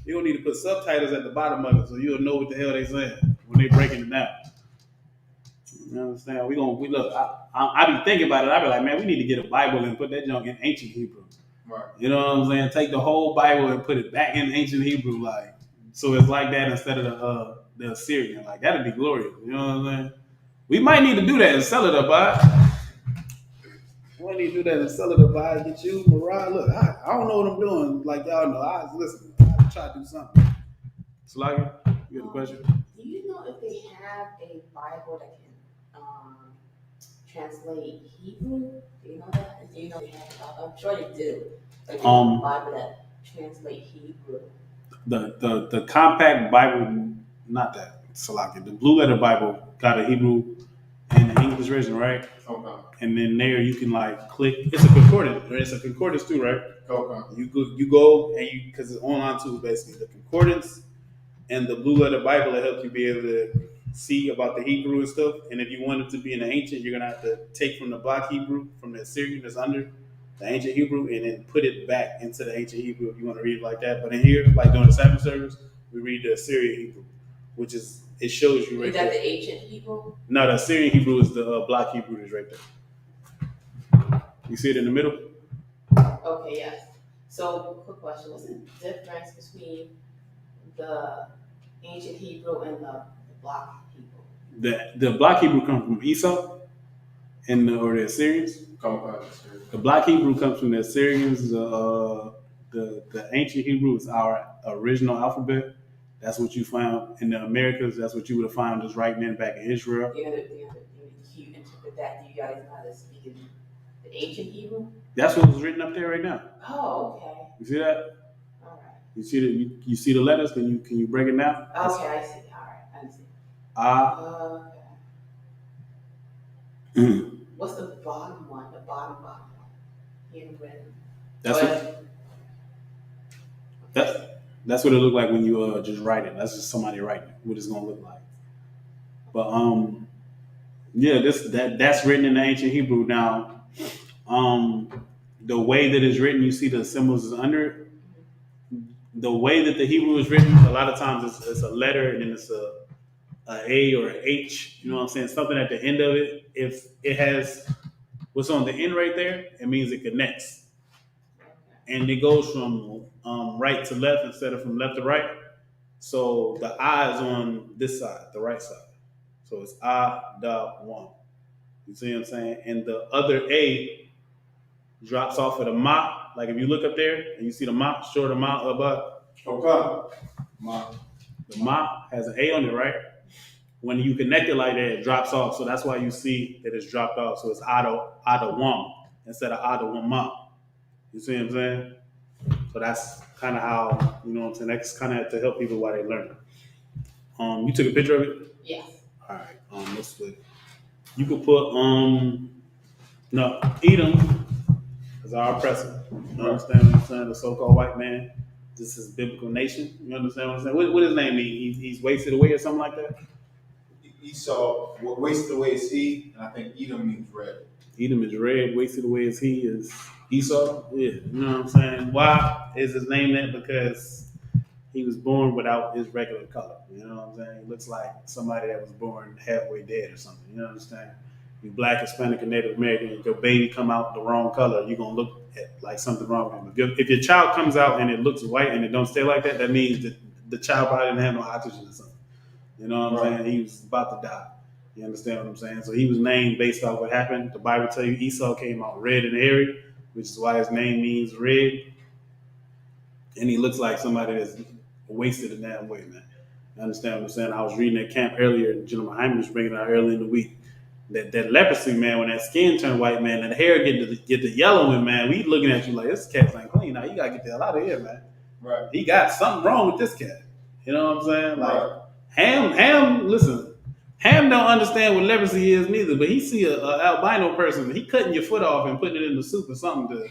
You don't need to put subtitles at the bottom of it so you'll know what the hell they saying when they breaking it down. You understand? We look. I be thinking about it. I be like, man, we need to get a Bible and put that junk in ancient Hebrew. Right. You know what I'm saying? Take the whole Bible and put it back in ancient Hebrew, like so it's like that instead of the Assyrian. Like that'd be glorious. You know what I'm saying? We might need to do that and sell it up, We might need to do that and sell it up, Get you, Mariah. Look, I don't know what I'm doing. Like y'all know, I try to do something. Slagia, you got a question? Do you know if they have a Bible that can translate Hebrew? Do you know that? Do you know they have a Bible? I'm sure they do. Like a Bible that translate Hebrew. The compact Bible, not that Salakia. The blue letter Bible got a Hebrew and the English version, right? Okay. And then there you can like click. It's a concordance. It's a concordance too, right? Okay. You go and because it's online too, basically the concordance and the blue letter Bible that helps you be able to see about the Hebrew and stuff. And if you want it to be in the ancient, you're gonna have to take from the block Hebrew from the Assyrian that's under the ancient Hebrew and then put it back into the ancient Hebrew if you want to read it like that. But in here, like during the Sabbath service, we read the Assyrian Hebrew, which is it shows you right there. Is that there. the ancient Hebrew? No, the Assyrian Hebrew is the block Hebrew that's right there. You see it in the middle? Okay, yes. So, quick question: what's the difference between the ancient Hebrew and the block Hebrew? The block Hebrew comes from I.S.U.K or the Assyrians. The block Hebrew comes from the Assyrians. The ancient Hebrew is our original alphabet. That's what you found in the Americas. That's what you would have found us writing in back in Israel. Do you interpret that? Do you guys know how to speak in The ancient Hebrew? That's what was written up there right now. Oh, okay. You see that? All right. You see you see the letters? Can you break it down? Okay, I see. All right, I see. Okay. What's the bottom one? The bottom one. In red. That's what it looked like when you just write it. That's just somebody writing it, what it's gonna look like. But yeah, that's written in the ancient Hebrew. Now, the way that it's written, you see the symbols is under it. The way that the Hebrew is written, a lot of times it's a letter and then it's a or a H. You know what I'm saying? Something at the end of it. If it has what's on the end right there, it means it connects, and it goes from right to left instead of from left to right. So the I is on this side, the right side. So it's I.1. You see what I'm saying? And the other A drops off of the ma. Like if you look up there and you see the ma, short of ma above. Okay. The ma has an A on it, right? When you connect it like that, it drops off. So that's why you see that it's dropped off. So it's Ada Wam instead of Ada Wama. You see what I'm saying? So that's kind of how, you know what I'm saying? That's kind of to help people while they learn. You took a picture of it? Yes. All right. Let's put. You could put no Edom is our oppressor. You understand what I'm saying? The so-called white man. This is biblical nation. You understand what I'm saying? What his name mean? He's wasted away or something like that. Esau, wasted away is he, and I think Edom means red. Edom is red, wasted away as he is Esau. Yeah, you know what I'm saying? Why is his name that? Because he was born without his regular color. You know what I'm saying? He looks like somebody that was born halfway dead or something. You understand? You black, Hispanic, or Native American, if your baby come out the wrong color, you're gonna look at like something wrong with him. If your child comes out and it looks white and it don't stay like that, that means that the child probably didn't have no oxygen or something. You know what I'm saying? He was about to die. You understand what I'm saying? So he was named based off what happened. The Bible tells you Esau came out red and hairy, which is why his name means red. And he looks like somebody that's wasted a damn way, man. You understand what I'm saying? I was reading at camp earlier, and General Hyman was bringing it out early in the week. That leprosy, man, when that skin turned white, man, and the hair get the yellowing, man, we looking at you like, this cat's ain't clean. Now you gotta get the hell out of here, man. Right. He got something wrong with this cat. You know what I'm saying? Like, Right. Ham, listen, Ham don't understand what leprosy is neither, but he see a albino person, he cutting your foot off and putting it in the soup or something to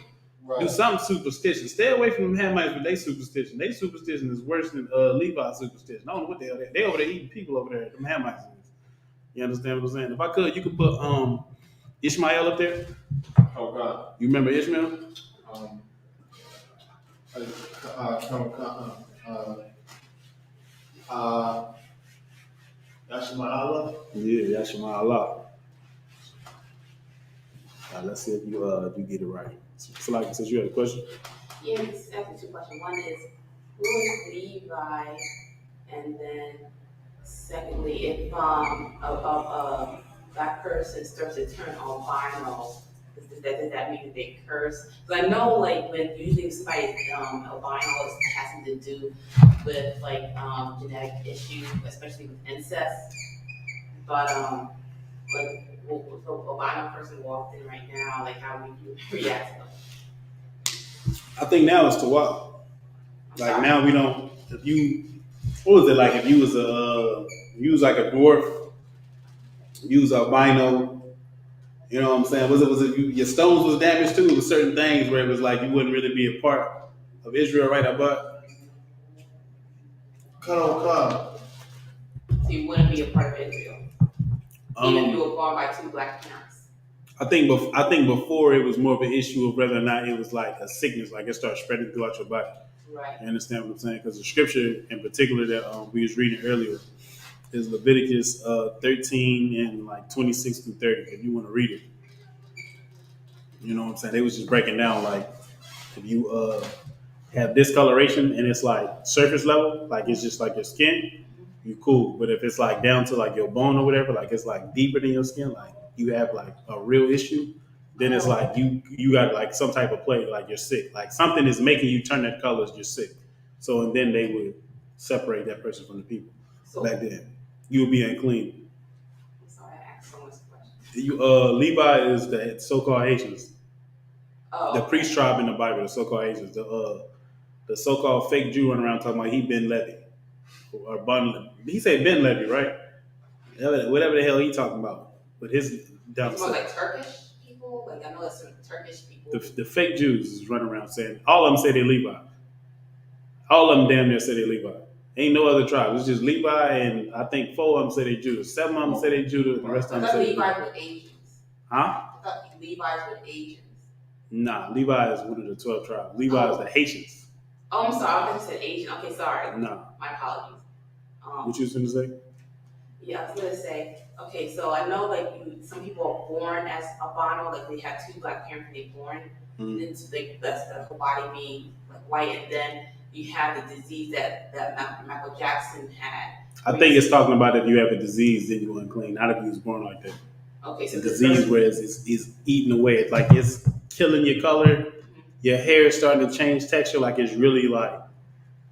do something superstition. Stay away from them Hamites with their superstition. Their superstition is worse than Levi's superstition. I don't know what the hell they over there eating people over there, them Hamites. You understand what I'm saying? If I could, you could put Ishmael up there. Oh God. You remember Ishmael? Yashima Yeah, Yashima Allah. Let's see if you get it right. So like, since you had a question. Yeah, it's actually two questions. One is, who is Levi? And then secondly, if a black person starts to turn albino, does that mean that they curse? Because I know, like, when usually somebody albino has something to do with like genetic issues, especially with incest. But like, if a albino person walked in right now, like, how would you react to them? I think now it's to what? Like now we don't. If you, what was it like? If you was like a dwarf, you was albino. You know what I'm saying? Was it your stones was damaged too? It was certain things where it was like you wouldn't really be a part of Israel, right? But so you wouldn't be a part of Israel, even if you were born by two black parents. I think before it was more of an issue of whether or not it was like a sickness, like it started spreading throughout your body. Right. You understand what I'm saying? Because the scripture in particular that we was reading earlier is Leviticus 13 and like 26 through 30. If you want to read it, you know what I'm saying? They was just breaking down like if you have discoloration and it's like surface level, like it's just like your skin, you cool. But if it's like down to like your bone or whatever, like it's like deeper than your skin, like you have like a real issue, then it's like you got like some type of plague, like you're sick. Like something is making you turn that colors, you're sick. So and then they would separate that person from the people. So back then, you would be unclean. I'm sorry, I asked so much questions. Levi is the so-called Haitians. Oh, The okay. priest tribe in the Bible, the so-called Asians, the so-called fake Jew running around talking about he Ben Levi or Bun. He said Ben Levi, right? Whatever the hell he talking about with his dumb It's more stuff. like Turkish people. Like I know there's some Turkish people. The fake Jews is running around saying all of them say they Levi. All of them damn near say they Levi. Ain't no other tribe. It's just Levi, and I think 4 of them say they Judah. 7 of them say they Judah, and the rest of them say they Levi's Levi. with Asians. Huh? I thought Levi's with Asians. Nah, Levi is one of the 12 tribes. Levi is the Haitians. Oh, I'm sorry. I thought you said Asian. Okay, sorry. Nah. My apologies. What you was going to say? Yeah, I was gonna say. Okay, so I know like some people are born as albino, like they have 2 black parents when they're born, and so that's the whole body being like white, and then you have the disease that Michael Jackson had. I think it's talking about if you have a disease, then you're going clean. Not if you was born like that. Okay, so the disease where it's eating away. It's like it's killing your color. Your hair is starting to change texture. Like it's really like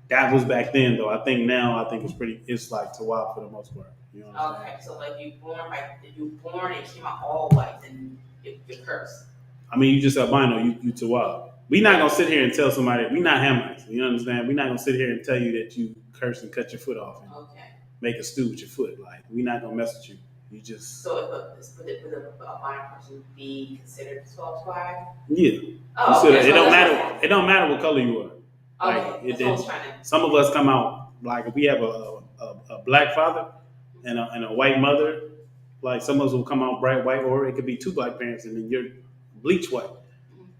that was back then though. I think it's like Tawaf for the most part. You know what I'm saying? Okay, so like if you born and came out all white, then you're cursed. I mean, you just albino. You Tawaf. We not gonna sit here and tell somebody we not Hamites. You understand? We not gonna sit here and tell you that you curse and cut your foot off and make a stew with your foot. Like we not gonna mess with you. You just would a albino person be considered 12 tribe? Yeah. Oh, okay. It don't matter. It don't matter what color you are. Okay. Some of us come out like if we have a black father and a white mother. Like some of us will come out bright white, or it could be 2 black parents and then you're bleach white.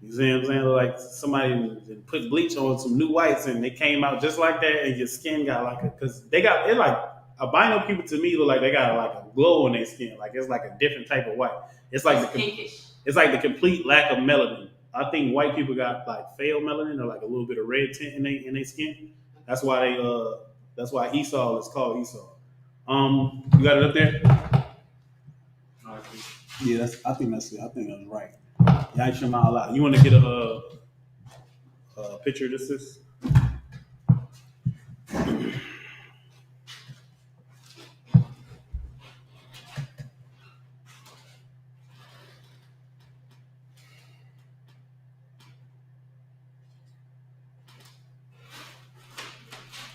You see what I'm saying? Like somebody put bleach on some new whites and they came out just like that, and your skin got like because they got it like albino people to me look like they got like a glow on their skin, like it's like a different type of white. It's like pinkish. It's like the complete lack of melanin. I think white people got like failed melanin or like a little bit of red tint in their skin. That's why Esau is called Esau. You got it up there? Yeah, I think that's right. Yeah, you want to get a picture of this?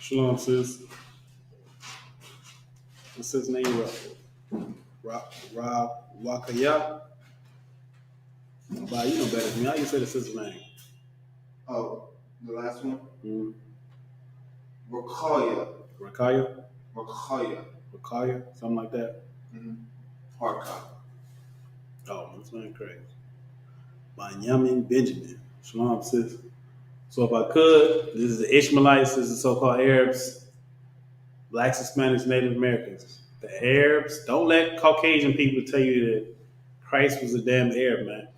Shalom, sis. What's his name? Wakaya. Bah, you know better than me. How you say the sister's name? Oh, the last one? Mm-hmm. Rakaya. Something like that. Mm-hmm. Harka. Oh, that's not crazy. Benjamin. Shalom, sis. So if I could, this is the Ishmaelites, this is the so-called Arabs, Blacks, Hispanics, Native Americans. The Arabs, don't let Caucasian people tell you that Christ was a damn Arab, man.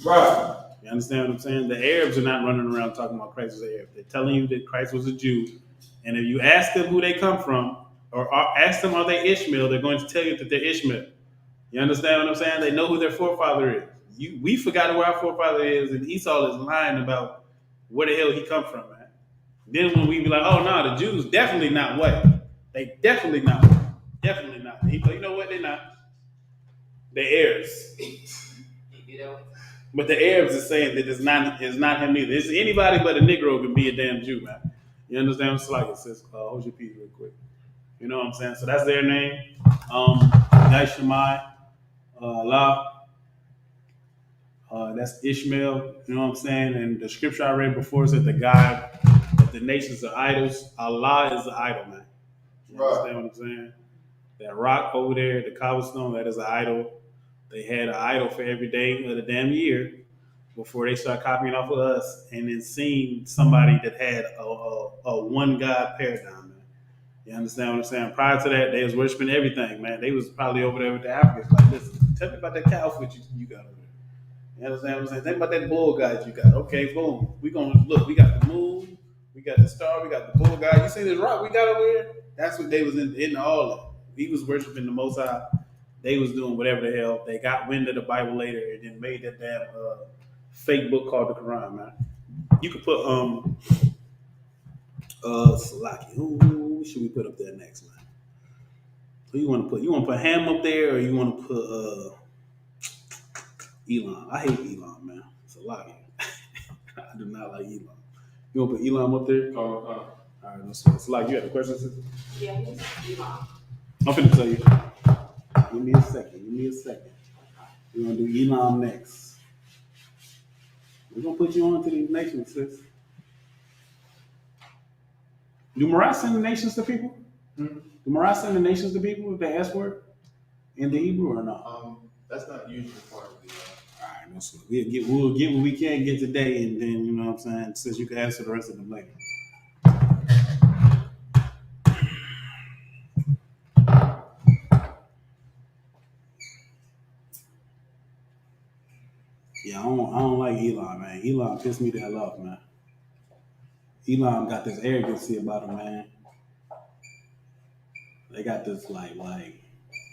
Right. You understand what I'm saying? The Arabs are not running around talking about Christ was an Arab. They're telling you that Christ was a Jew. And if you ask them who they come from, or ask them are they Ishmael, they're going to tell you that they're Ishmael. You understand what I'm saying? They know who their forefather is. We forgot where our forefather is, and Esau is lying about where the hell he come from, man. Then when we be like, oh no, the Jews definitely not white. They definitely not white. Definitely not. You know what? They're not. They're Arabs. But the Arabs are saying that it's not him either. It's anybody but a Negro can be a damn Jew, man. You understand? It's like it says, hold your peace real quick. You know what I'm saying? So that's their name. Yashimai, Allah. That's Ishmael. You know what I'm saying? And the scripture I read before said that the nations are idols. Allah is the idol, man. You understand what I'm saying? That rock over there, the cobblestone, that is an idol. They had an idol for every day of the damn year before they start copying off of us, and then seeing somebody that had a one God paradigm, man. You understand what I'm saying? Prior to that, they was worshiping everything, man. They was probably over there with the Africans. Like, listen, tell me about that cow foot you got over there. You understand what I'm saying? Think about that bull god you got. Okay, boom. We gonna look. We got the moon. We got the star. We got the bull god. You see this rock we got over here? That's what they was in all of. He was worshiping the Most High. They was doing whatever the hell. They got wind of the Bible later and then made that damn fake book called the Quran, man. You could put Salaki. Who should we put up there next, man? Who you want to put? You want to put Ham up there, or you want to put Elon? I hate Elon, man. Salaki. I do not like Elam. You want to put Elam up there? All right, it's like you had a question, sister? Yeah, he's Elon. I'm finna tell you. Give me a second. We're gonna do Elam next. We're gonna put you on to these nations, sis. Do Mariah send the nations to people? Do Mariah send the nations to people if they ask for it in the Hebrew or not? That's not usually part of the. All right, no sweat. We'll get what we can get today, and then you know what I'm saying. Since you can answer the rest of them later. Yeah, I don't like Elon, man. Elon pissed me the hell off, man. Elon got this arrogancy about him, man. They got this like I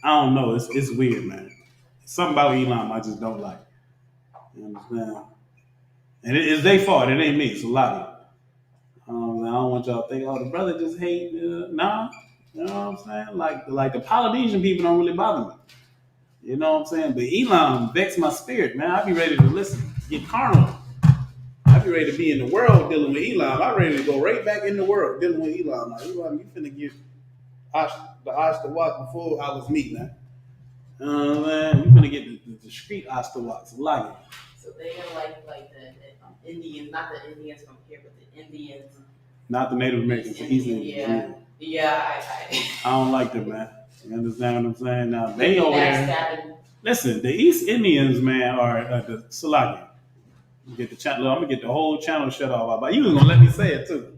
don't know. It's weird, man. Something about Elon I just don't like. You understand? And it's their fault. It ain't me. It's a lot of it. I don't want y'all to think, oh, the brother just hate. Nah. You know what I'm saying? Like the Polynesian people don't really bother me. You know what I'm saying? But Elon vexed my spirit, man. I be ready to listen, get carnal. I be ready to be in the world dealing with Elon. I'm ready to go right back in the world dealing with Elon. Like, Elon, you finna get the Osh to walk before I was me, man. Man, you finna get the street Osh to walk. So like it. So they are like the Indians, not the Indians from here, but the Indians. Not the Native Americans, the East Indians. Yeah, I don't like them, man. You understand what I'm saying? Now they over there. Listen, the East Indians, man, are the Salaki. Get the channel. I'm gonna get the whole channel shut off. But you was gonna let me say it too.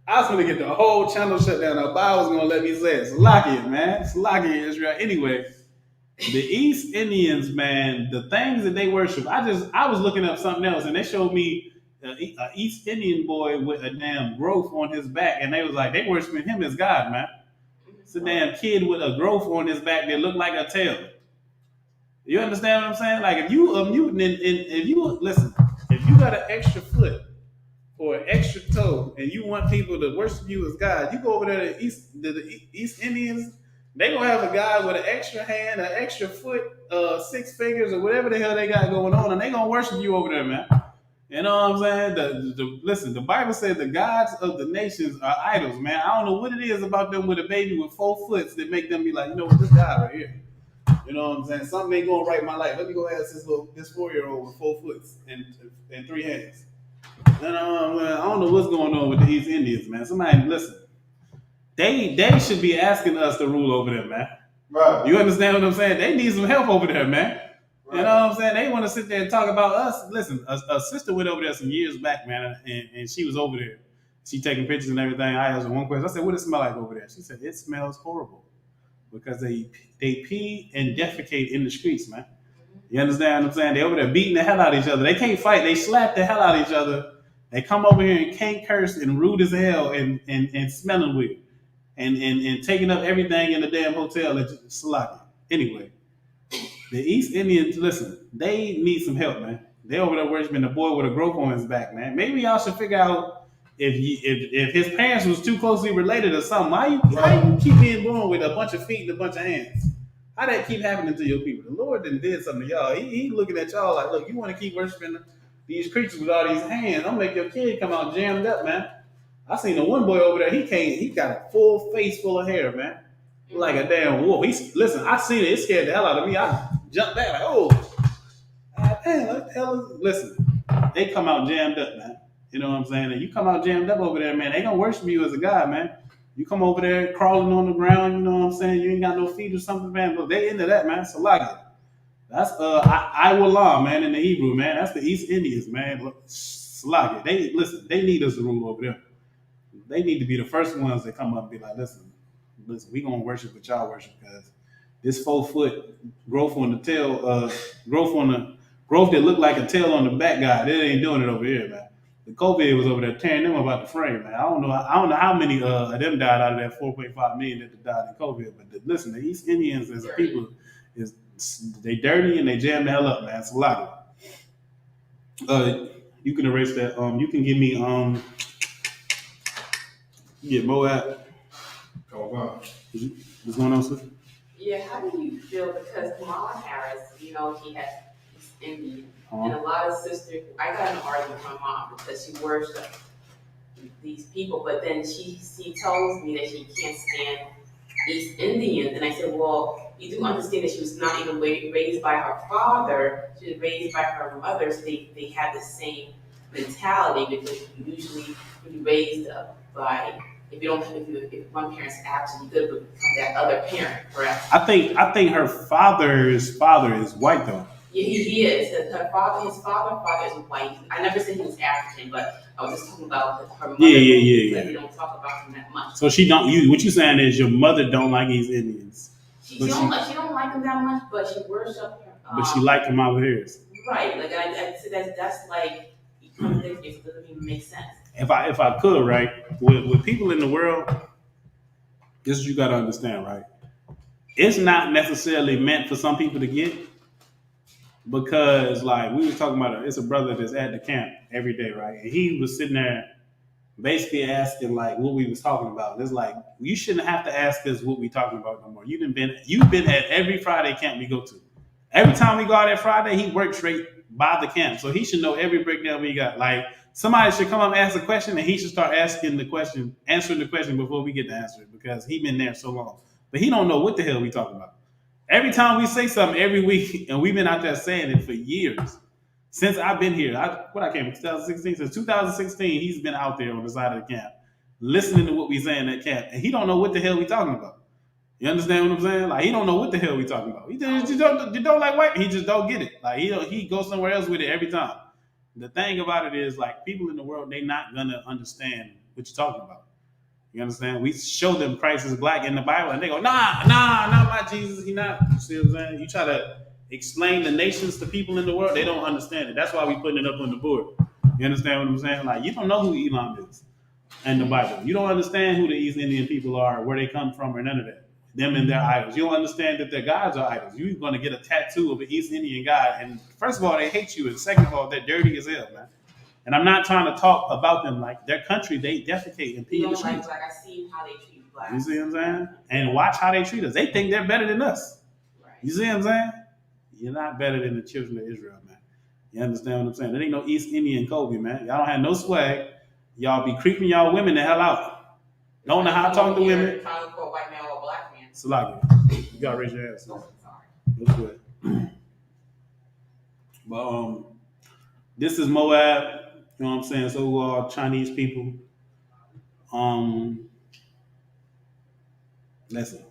I was gonna get the whole channel shut down. But I was gonna let me say it. Salaki, man. Salaki Israel. Anyway, the East Indians, man, the things that they worship. I was looking up something else, and they showed me an East Indian boy with a damn growth on his back, and they was like they worshiping him as God, man. It's a damn kid with a growth on his back that looked like a tail. You understand what I'm saying? Like if you a mutant and if you listen, if you got an extra foot or an extra toe and you want people to worship you as God, you go over there to the East Indians, they gonna have a guy with an extra hand, an extra foot, 6 fingers or whatever the hell they got going on, and they gonna worship you over there, man. You know what I'm saying? Listen, the Bible said the gods of the nations are idols, man. I don't know what it is about them with a baby with 4 foot that make them be like, you know what, this guy right here. You know what I'm saying? Something ain't going right in my life. Let me go ask this 4-year-old with 4 foot and 3 hands. You know, I don't know what's going on with the East Indians, man. Somebody listen. They should be asking us to rule over them, man. Right. You understand what I'm saying? They need some help over there, man. Right. You know what I'm saying? They want to sit there and talk about us. Listen, a sister went over there some years back, man, and she was over there. She taking pictures and everything. I asked her one question. I said, what does it smell like over there? She said, it smells horrible. Because they pee and defecate in the streets, man. You understand what I'm saying? They over there beating the hell out of each other. They can't fight. They slap the hell out of each other. They come over here and can't curse and rude as hell and smelling weird. And taking up everything in the damn hotel at Salaki. Anyway, the East Indians, listen, they need some help, man. They over there worshiping the boy with a growth on his back, man. Maybe y'all should figure out if his parents was too closely related or something. How you keep being born with a bunch of feet and a bunch of hands? How that keep happening to your people? The Lord did something to y'all. He looking at y'all like, look, you want to keep worshiping these creatures with all these hands? I'm gonna make your kid come out jammed up, man. I seen the one boy over there. He got a full face full of hair, man, like a damn wolf. Listen, I seen it. It scared the hell out of me. I jumped back like, oh, damn, what the hell is? Listen, they come out jammed up, man. You know what I'm saying? And you come out jammed up over there, man. They gonna worship you as a god, man. You come over there crawling on the ground. You know what I'm saying? You ain't got no feet or something, man. Look, they into that, man. So like it. That's I-Wallah, man, in the Hebrew, man. That's the East Indians, man. Look, Salaki. They need us to rule over there. They need to be the first ones that come up and be like, listen, we gonna worship what y'all worship because this 4 foot growth on the tail, growth that looked like a tail on the back guy, they ain't doing it over here, man. The COVID was over there tearing them about the frame, man. I don't know how many of them died out of that 4.5 million that died in COVID. But listen, the East Indians as a people they dirty and they jam the hell up, man. It's a lot of you can erase that. You can give me get Moab. Oh wow. What's going on, sister? Yeah, how do you feel because Kamala Harris, he has Indian. And a lot of sisters, I got in an argument with my mom because she worshipped these people, but then she tells me that she can't stand East Indians. And I said, well, you do understand that she was not even raised by her father, she was raised by her mother, so they have the same mentality, because usually when you're raised by, if one parent's absent, you could become that other parent, correct? I think her father's father is white though. Yeah, he is. His father is white. I never said he was African, but I was just talking about her mother. Yeah. They don't talk about him that much. So she don't. What you saying is your mother don't like East Indians. She don't like him that much, but she worships him. But she liked him out here. Right. Like I said, that's like contradictory. It doesn't even make sense. If I could, right, with people in the world, this is what you got to understand, right? It's not necessarily meant for some people to get, because like we was talking about, it's a brother that's at the camp every day, right? And he was sitting there basically asking like what we was talking about. And it's like, you shouldn't have to ask us what we talking about no more. You've been at every Friday camp we go to. Every time we go out that Friday, he works straight by the camp, so he should know every breakdown we got. Like, somebody should come up and ask a question, and he should start answering the question before we get to answer it, because he been there so long. But he don't know what the hell we talking about. Every time we say something every week, and we've been out there saying it for years. Since I've been here, I came in 2016. Since 2016, he's been out there on the side of the camp, listening to what we say in that camp, and he don't know what the hell we talking about. You understand what I'm saying? Like, he don't know what the hell we talking about. He just don't like white. He just don't get it. Like, he goes somewhere else with it every time. The thing about it is, like, people in the world, they not gonna understand what you're talking about. You understand? We show them Christ is black in the Bible, and they go, nah, not my Jesus. He not. You see what I'm saying? You try to explain the nations to people in the world, they don't understand it. That's why we putting it up on the board. You understand what I'm saying? Like, you don't know who Elam is in the Bible. You don't understand who the East Indian people are, where they come from, or none of that. Them and their idols. You don't understand that their gods are idols. You're going to get a tattoo of an East Indian god, and first of all, they hate you, and second of all, they're dirty as hell, man. And I'm not trying to talk about them like their country. They defecate and pee in the streets. Like I see how they treat blacks. You see what I'm saying? And watch how they treat us. They think they're better than us. Right. You see what I'm saying? You're not better than the children of Israel, man. You understand what I'm saying? There ain't no East Indian Kobe, man. Y'all don't have no swag. Y'all be creeping y'all women the hell out. Don't know how to talk to women. Trying to call white man or black man. Salaki, you gotta raise your ass. Oh, sorry. That's good. But this is Moab. You know what I'm saying? So who are Chinese people? Listen.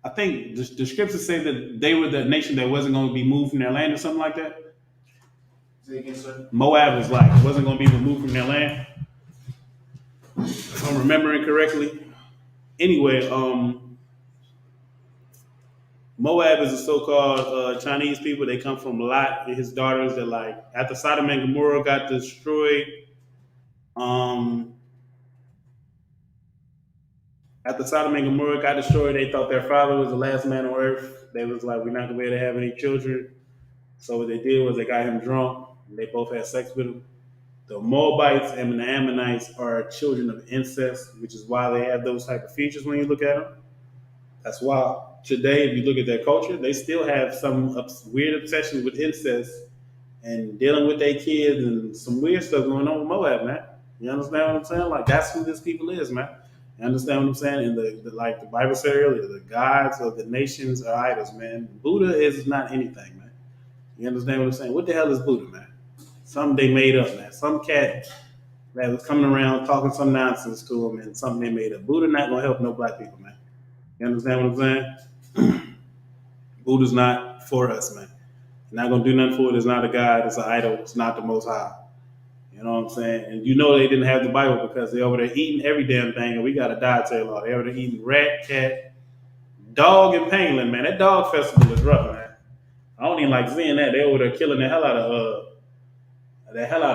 I think the scriptures say that they were the nation that wasn't going to be moved from their land or something like that. Say again, sir. Moab was like, wasn't going to be removed from their land. If I'm remembering correctly. Anyway, Moab is the so-called Chinese people. They come from Lot and his daughters that, like, after Sodom and Gomorrah got destroyed, after Sodom and Gomorrah got destroyed, they thought their father was the last man on earth. They was like, we're not going to be able to have any children. So what they did was they got him drunk, and they both had sex with him. The Moabites and the Ammonites are children of incest, which is why they have those type of features when you look at them. That's why today, if you look at their culture, they still have some weird obsession with incest and dealing with their kids and some weird stuff going on with Moab, man. You understand what I'm saying? Like, that's who this people is, man. You understand what I'm saying? And like the Bible said earlier, the gods of the nations are idols, man. Buddha is not anything, man. You understand what I'm saying? What the hell is Buddha, man? Something they made up, man. Some cat that was coming around talking some nonsense to them and something they made up. Buddha not gonna help no black people, man. You understand what I'm saying? Buddha's not for us, man. Not gonna do nothing for it. It's not a god. It's an idol. It's not the Most High. You know what I'm saying? And you know they didn't have the Bible because they over there eating every damn thing, and we got a dietary law. They over there eating rat, cat, dog, and pangolin, man. That dog festival is rough, man. I don't even like seeing that. They over there killing the hell out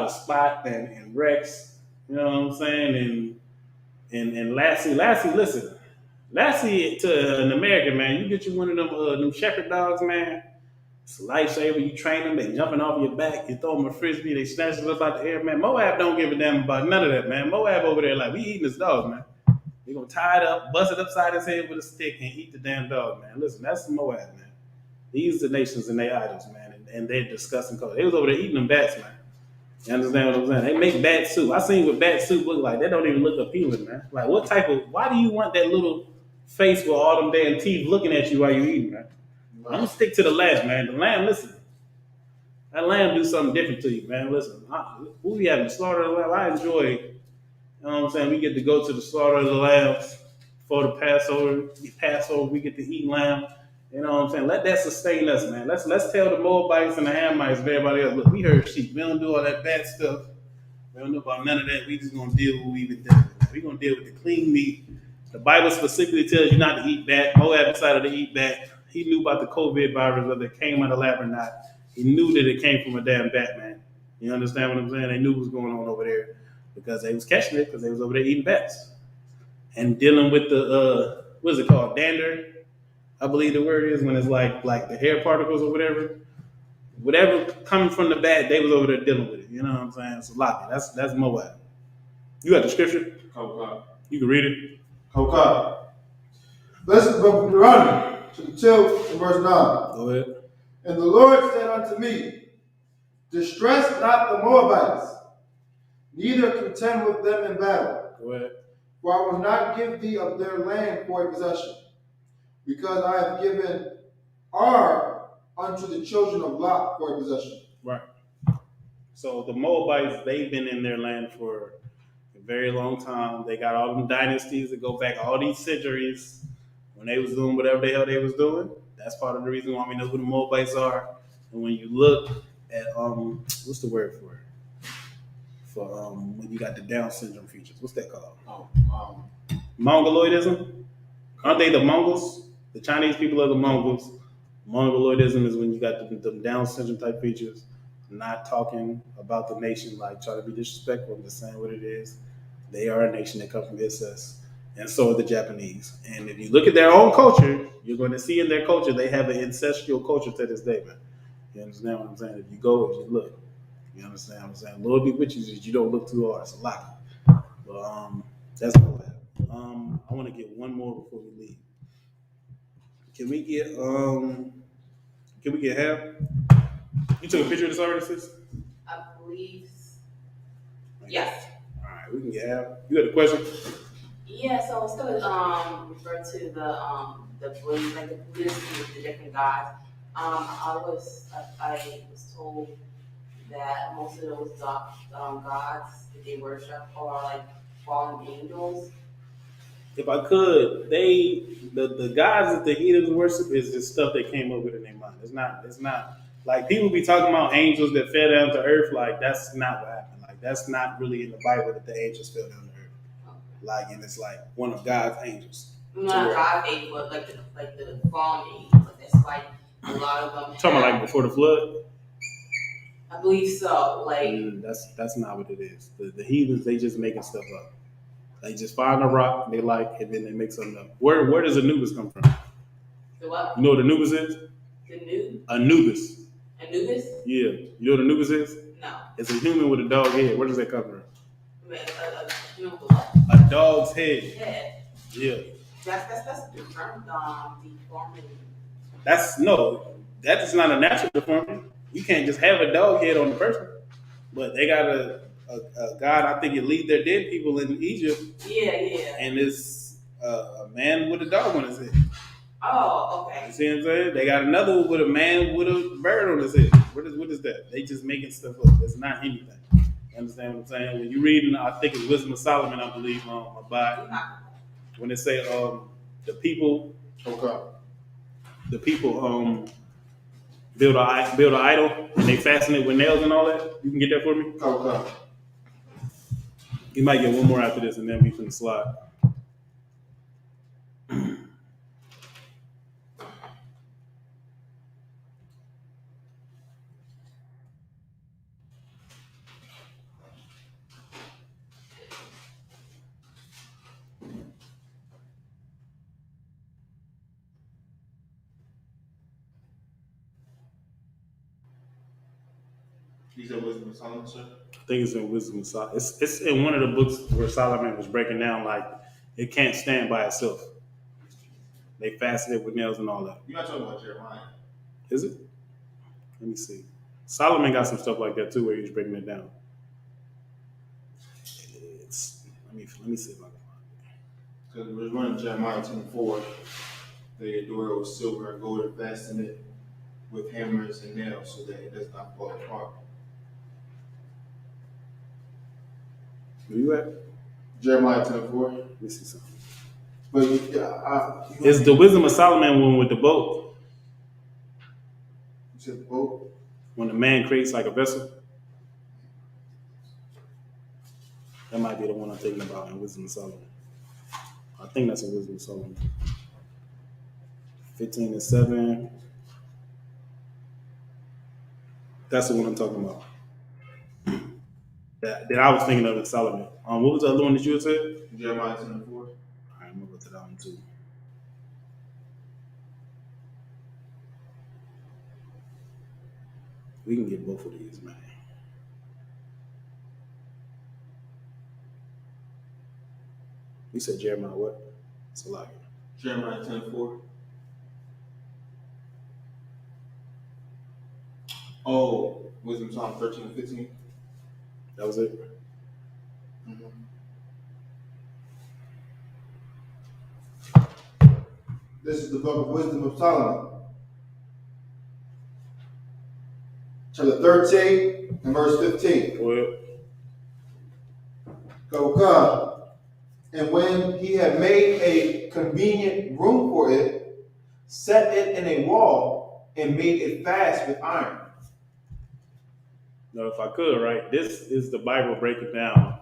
of Spot and Rex. You know what I'm saying? And Lassie, listen. Lassie to an American, man. You get you one of them shepherd dogs, man. It's a lifesaver. You train them, they jumping off your back. You throw them a frisbee, they snatch it up out the air, man. Moab don't give a damn about none of that, man. Moab over there like, we eating this dog, man. We gonna tie it up, bust it upside his head with a stick, and eat the damn dog, man. Listen, that's Moab, man. These are the nations and their idols, man. And and they're disgusting color. They was over there eating them bats, man. You understand what I'm saying? They make bat soup. I seen what bat soup look like. They don't even look appealing, man. Like, why do you want that little face with all them damn teeth looking at you while you eating, man? I'm gonna stick to the lamb, man. The lamb, listen. That lamb do something different to you, man. Listen, who we having? The slaughter of the lamb. I enjoy, you know what I'm saying? We get to go to the slaughter of the lambs for the Passover. We get to eat lamb. You know what I'm saying? Let that sustain us, man. Let's tell the Moabites and the Hamites and everybody else, look, we heard sheep. We don't do all that bad stuff. We don't know about none of that. We just gonna deal with what we've been dealing with. We gonna deal with the clean meat. The Bible specifically tells you not to eat bat. Moab decided to eat bat. He knew about the COVID virus, whether it came out of the lab or not. He knew that it came from a damn bat, man. You understand what I'm saying? They knew what was going on over there because they was catching it because they was over there eating bats and dealing with the what's it called, dander? I believe the word is when it's like the hair particles or whatever coming from the bat, they was over there dealing with it. You know what I'm saying? So lock it. That's Moab. You got the scripture? Okay. You can read it. Okay. Let's go run to the 2 and verse 9. Go ahead. And the Lord said unto me, distress not the Moabites, neither contend with them in battle. Go ahead. For I will not give thee of their land for a possession, because I have given Ar unto the children of Lot for a possession. Right. So the Moabites, they've been in their land for a very long time. They got all them dynasties that go back all these centuries when they was doing whatever the hell they was doing. That's part of the reason why we know who the Moabites are. And when you look at what's the word for it? For when you got the Down syndrome features, what's that called? Mongoloidism. Aren't they the Mongols? The Chinese people are the Mongols. Mongoloidism is when you got the Down syndrome type features. Not talking about the nation, like try to be disrespectful. I'm just saying what it is. They are a nation that come from ISS, and so are the Japanese. And if you look at their own culture, you're going to see in their culture they have an ancestral culture to this day, man. You understand what I'm saying? If you go, if you look, you understand what I'm saying? Lord be with you that you don't look too hard. It's a lot. But that's all I have. I want to get one more before we leave. Can we get half? You took a picture of this already, sis? I believe. Yes. All right, we can get half. You got a question? Yeah, so I was gonna refer to the belief, like the beliefs of the different gods. I was told that most of those gods that they worship are like fallen angels. If I could, the gods that the heathens worship is just stuff they came up with in their mind. It's not like people be talking about angels that fell down to earth. Like that's not what happened. Like that's not really in the Bible that the angels fell down to earth. Like, and it's like one of God's angels. Not God's angels, but like the fallen angels. Like that's like a lot of them. Talking about like before the flood. I believe so. Like that's not what it is. The heathens, they just making stuff up. They just find a rock they like, and then they make something up. Where does Anubis come from? The what? You know what Anubis is? Anubis. Anubis? Yeah. You know what Anubis is? No. It's a human with a dog head. Where does that come from? A human with what? A dog's head. Head. Yeah. That's confirmed deformity. That is not a natural deformity. You can't just have a dog head on the person. But they got a god, I think it lead their dead people in Egypt. Yeah. And it's a man with a dog on his head. Oh, okay. You see what I'm saying? They got another one with a man with a bird on his head. What is that? They just making stuff up. It's not anything. You understand what I'm saying? When you read, I think it's Wisdom of Solomon, I believe, about when they say the people build an idol and they fasten it with nails and all that. You can get that for me? Okay. You might get one more after this and then we can slide. You said Wisdom of Solomon, sir? I think it's in Wisdom of Solomon. It's in one of the books where Solomon was breaking down like it can't stand by itself. They fasten it with nails and all that. You're not talking about Jeremiah. Is it? Let me see. Solomon got some stuff like that too, where he was breaking it down. Let me see if I can find Because we're running Jeremiah 10:4. They adore it with silver and gold and fasten it with hammers and nails so that it does not fall apart. it. Where you at? Jeremiah 10:4. Let me see something. But It's the wisdom of Solomon one with the boat. You said the boat? When the man creates like a vessel. That might be the one I'm thinking about in Wisdom of Solomon. I think that's a Wisdom of Solomon. 15:7. That's the one I'm talking about. That I was thinking of in Solomon. What was the other one that you had said? Jeremiah 10:4. All right, I'm gonna look at that one too. We can get both of these, man. You said Jeremiah what? It's a lot. Jeremiah 10:4. Oh, Wisdom Psalm 13 and 15. That was it. Mm-hmm. This is the book of Wisdom of Solomon. Chapter 13 and verse 15. Go ahead. Come. And when he had made a convenient room for it, set it in a wall, and made it fast with iron. Now, if I could, right, this is the Bible breaking down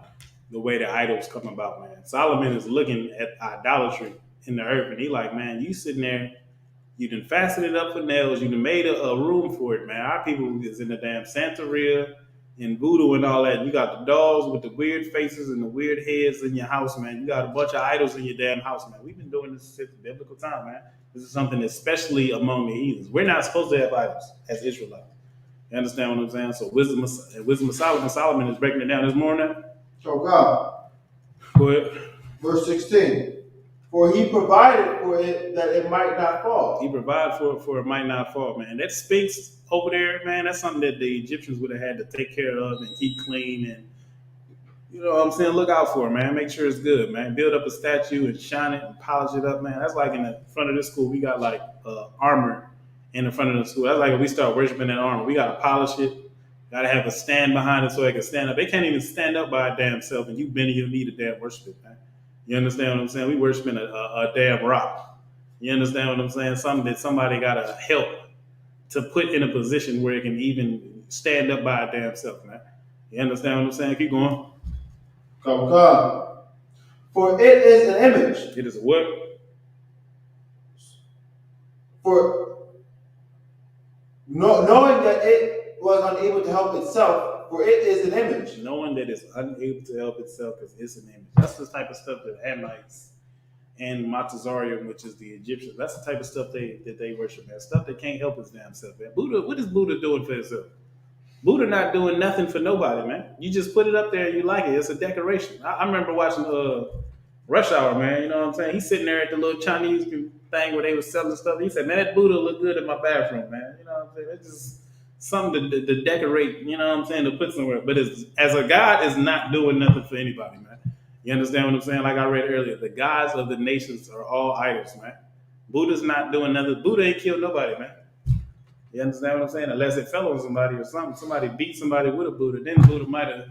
the way the idols come about, man. Solomon is looking at idolatry in the earth, and he like, man, you sitting there, you done fastened it up with nails, you done made a room for it, man. Our people is in the damn Santeria and voodoo and all that. You got the dolls with the weird faces and the weird heads in your house, man. You got a bunch of idols in your damn house, man. We've been doing this since biblical time, man. This is something especially among the heathens. We're not supposed to have idols as Israelites. You understand what I'm saying? So wisdom of Solomon is breaking it down. There's more on that? So God. Go ahead. Verse 16. For he provided for it that it might not fall. He provided for it might not fall, man. That Sphinx over there, man, that's something that the Egyptians would have had to take care of and keep clean and, you know what I'm saying, look out for it, man. Make sure it's good, man. Build up a statue and shine it and polish it up, man. That's like in the front of this school, we got like armor in the front of the school. That's like if we start worshiping that armor. We got to polish it. Got to have a stand behind it so it can stand up. They can't even stand up by a damn self, and you bending your knee to damn worship it, man. You understand what I'm saying? We worshiping a damn rock. You understand what I'm saying? Something that somebody got to help to put in a position where it can even stand up by a damn self, man. You understand what I'm saying? Keep going. Come. For it is an image. It is a what? For knowing that it was unable to help itself, for it is an image. Knowing that it's unable to help itself because it's an image. That's the type of stuff that Hamites and Matazarian, which is the Egyptians, that's the type of stuff that they worship, man. Stuff that can't help its damn self, man. Buddha, what is Buddha doing for himself? Buddha not doing nothing for nobody, man. You just put it up there and you like it. It's a decoration. I remember watching Rush Hour, man. You know what I'm saying? He's sitting there at the little Chinese thing where they was selling stuff. He said, man, that Buddha look good in my bathroom, man. You know what I'm saying? It's just something to decorate, you know what I'm saying, to put somewhere. But as a God, is not doing nothing for anybody, man. You understand what I'm saying? Like I read earlier, the gods of the nations are all idols, man. Buddha's not doing nothing. Buddha ain't killed nobody, man. You understand what I'm saying? Unless it fell on somebody or something. Somebody beat somebody with a Buddha. Then Buddha might have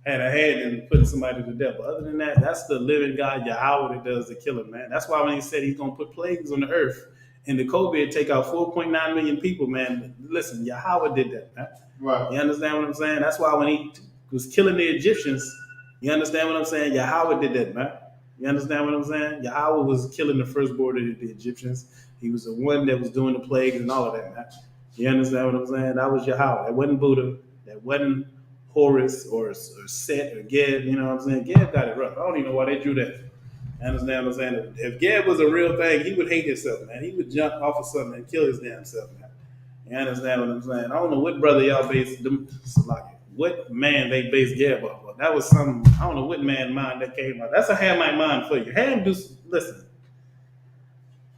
had a hand in putting somebody to death. But other than that, that's the living God, Yahweh, that does the killing, man. That's why when he said he's going to put plagues on the earth and the COVID take out 4.9 million people, man, listen, Yahweh did that, man. Right. You understand what I'm saying? That's why when he was killing the Egyptians, you understand what I'm saying? Yahweh did that, man. You understand what I'm saying? Yahweh was killing the firstborn of the Egyptians. He was the one that was doing the plagues and all of that, man. You understand what I'm saying? That was Yahweh. That wasn't Buddha. That wasn't Horus or Set or Geb. You know what I'm saying? Geb got it rough. I don't even know why they drew that. You understand what I'm saying? If Geb was a real thing, he would hate himself, man. He would jump off of something and kill his damn self, man. You understand what I'm saying? I don't know what brother y'all based them, like what man they based Geb off of. That was some, I don't know what man mind that came out. That's a Hamite mind for you. Ham do, listen.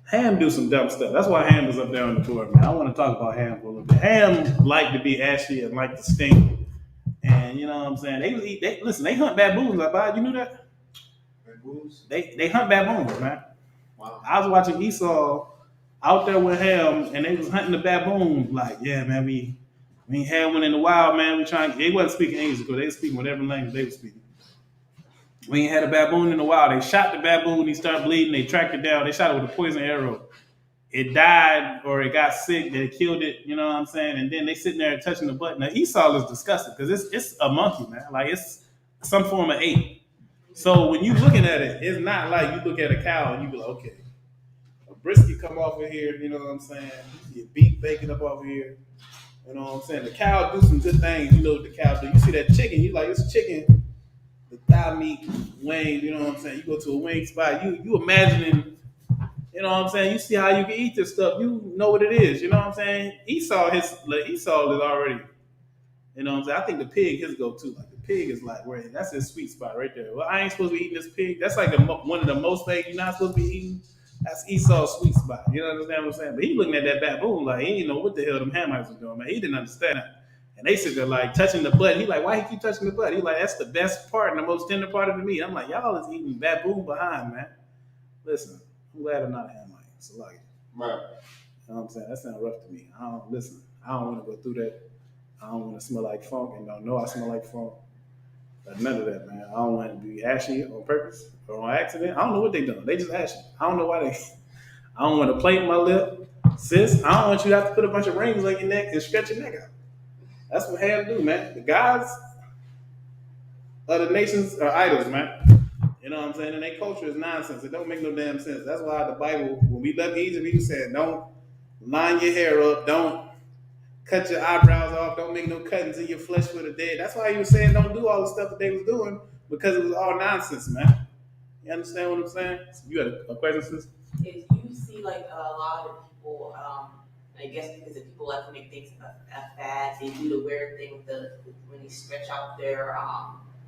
Ham do some dumb stuff. That's why Ham is up there on the board, man. I want to talk about Ham for a little bit. Ham like to be ashy and like to stink. And you know what I'm saying? They hunt baboons. You knew that? Baboons? They hunt baboons, man. Wow. I was watching Esau out there with Ham, and they was hunting the baboon. Like, yeah, man, we had one in the wild, man. They wasn't speaking English because they were speaking whatever language they were speaking. We ain't had a baboon in the wild. They shot the baboon. He started bleeding. They tracked it down. They shot it with a poison arrow. It died or it got sick. They killed it. You know what I'm saying? And then they sitting there touching the butt. Now Esau is disgusting because it's a monkey, man. Like it's some form of ape. So when you looking at it, it's not like you look at a cow and you be like, okay, a brisket come off of here. You know what I'm saying? You see beef bacon up over here. You know what I'm saying? The cow do some good things. You know what the cow do. You see that chicken, you like, it's chicken. The thigh meat, wings, you know what I'm saying? You go to a wing spot, you imagining, you know what I'm saying? You see how you can eat this stuff. You know what it is, you know what I'm saying? Esau is already, you know what I'm saying? I think the pig, his go-to. Like the pig is like, where that's his sweet spot right there. Well, I ain't supposed to be eating this pig. That's like one of the most things you're not supposed to be eating. That's Esau's sweet spot. You know what I'm saying? But he looking at that baboon like he didn't know what the hell them Hamites was doing, man. He didn't understand that. And they sit there like touching the butt. He like, why he keep touching the butt? He like, that's the best part and the most tender part of the meat. I'm like, y'all is eating baboon behind, man. Listen, I'm glad I'm not a Hamite. So like, right. You know what I'm saying? That sounds rough to me. I don't want to go through that. I don't want to smell like funk and don't know I smell like funk. But none of that, man. I don't want to be ashy on purpose or on accident. I don't know what they doing. They just ashy. I don't know why they. I don't want to plate my lip, sis. I don't want you to have to put a bunch of rings on your neck and stretch your neck out. That's what Ham do, man. The gods of the nations are idols, man. You know what I'm saying? And their culture is nonsense. It don't make no damn sense. That's why the Bible, when we left Egypt, he said, don't line your hair up, don't cut your eyebrows off, don't make no cuttings in your flesh for the dead. That's why he was saying don't do all the stuff that they was doing, because it was all nonsense, man. You understand what I'm saying? You got a question, sis? Is you see like a lot of people, I guess because the people like to make things a fad, they do the weird thing with when they stretch out their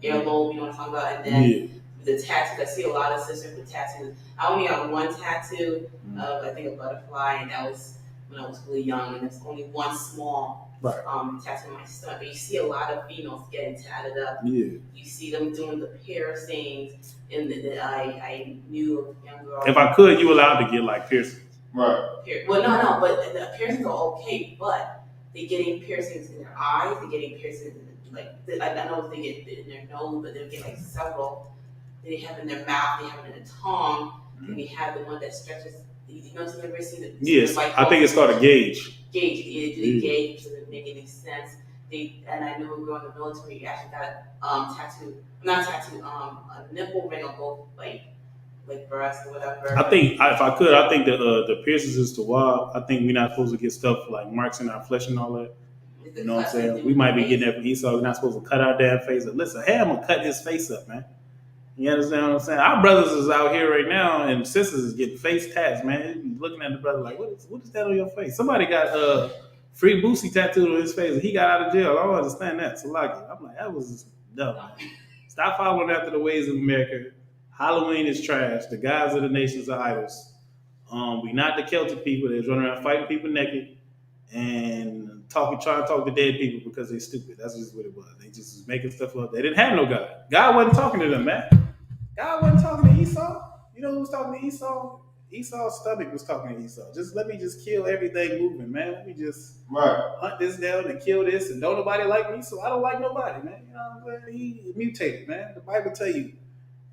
earlobe, you know what I'm talking about? And then the tattoos, I see a lot of sisters with tattoos. I only have one tattoo of, I think, a butterfly, and that was when I was really young, and there's only one small tattoo on my stomach. But you see a lot of females getting tatted up. Yeah. You see them doing the piercings, and I knew a young girl. If I could, you allowed to get like piercings. Right. Well, no, but the piercings are okay, but they're getting piercings in their eyes, they're getting piercings I don't know if they get in their nose, but they'll get like several. They have in their mouth, they have it in their tongue, and they have the one that stretches. You know what I'm saying? Yes, I think it's called a gauge. Gauge, the gauge doesn't make any sense. And I knew a girl in the military actually got a nipple ring on both like breast or whatever. I think if I could, I think the piercings is too wild. I think we're not supposed to get stuff like marks in our flesh and all that. You know what I'm saying? We might be getting that from Esau. We're not supposed to cut our damn face up. Listen, Ham will cut his face up, man. You understand what I'm saying? Our brothers is out here right now, and sisters is getting face tats, man. You looking at the brother like, what is that on your face? Somebody got free Boosie tattooed on his face, and he got out of jail. I don't understand that. So like, I'm like, that was dumb. Man. Stop following after the ways of America. Halloween is trash. The gods of the nations are idols. We not the Celtic people that's running around fighting people naked and trying to talk to dead people because they're stupid. That's just what it was. They just was making stuff up. They didn't have no God. God wasn't talking to them, man. God wasn't talking to Esau. You know who was talking to Esau? Esau's stomach was talking to Esau. Let me kill everything moving, man. Let me just hunt this down and kill this, and don't nobody like me, so I don't like nobody, man. You know what I'm saying? He mutated, man. The Bible tell you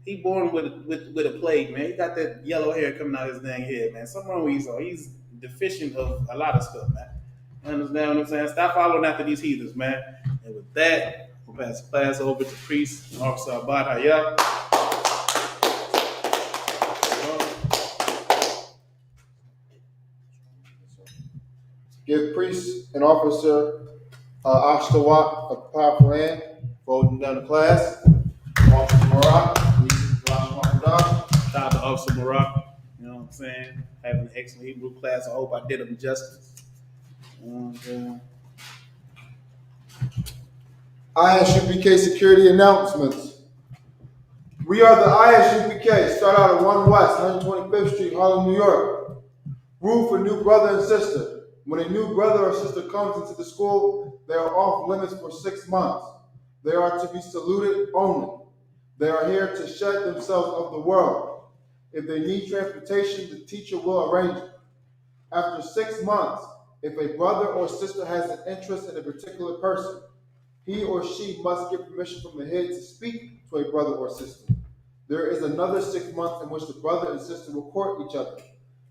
he born with a plague, man. He got that yellow hair coming out of his dang head, man. Something wrong with Esau. He's deficient of a lot of stuff, man. You understand what I'm saying? Stop following after these heathens, man. And with that, we'll pass the class over to Priest and Officer Abad Hayah. Give Priest and Officer Ashtawat a powerful hand for holding down the class. Officer Marak, Lashawan. Shout out to Officer Marak. You know what I'm saying? Having an excellent Hebrew class. I hope I did him justice. I.S.U.P.K. security announcements. We are the I.S.U.P.K. Start out at 1 West, 125th Street, Harlem, New York. Rule for new brother and sister. When a new brother or sister comes into the school, they are off limits for 6 months. They are to be saluted only. They are here to shed themselves of the world. If they need transportation, the teacher will arrange it. After 6 months, if a brother or sister has an interest in a particular person, he or she must get permission from the head to speak to a brother or sister. There is another 6 months in which the brother and sister will court each other.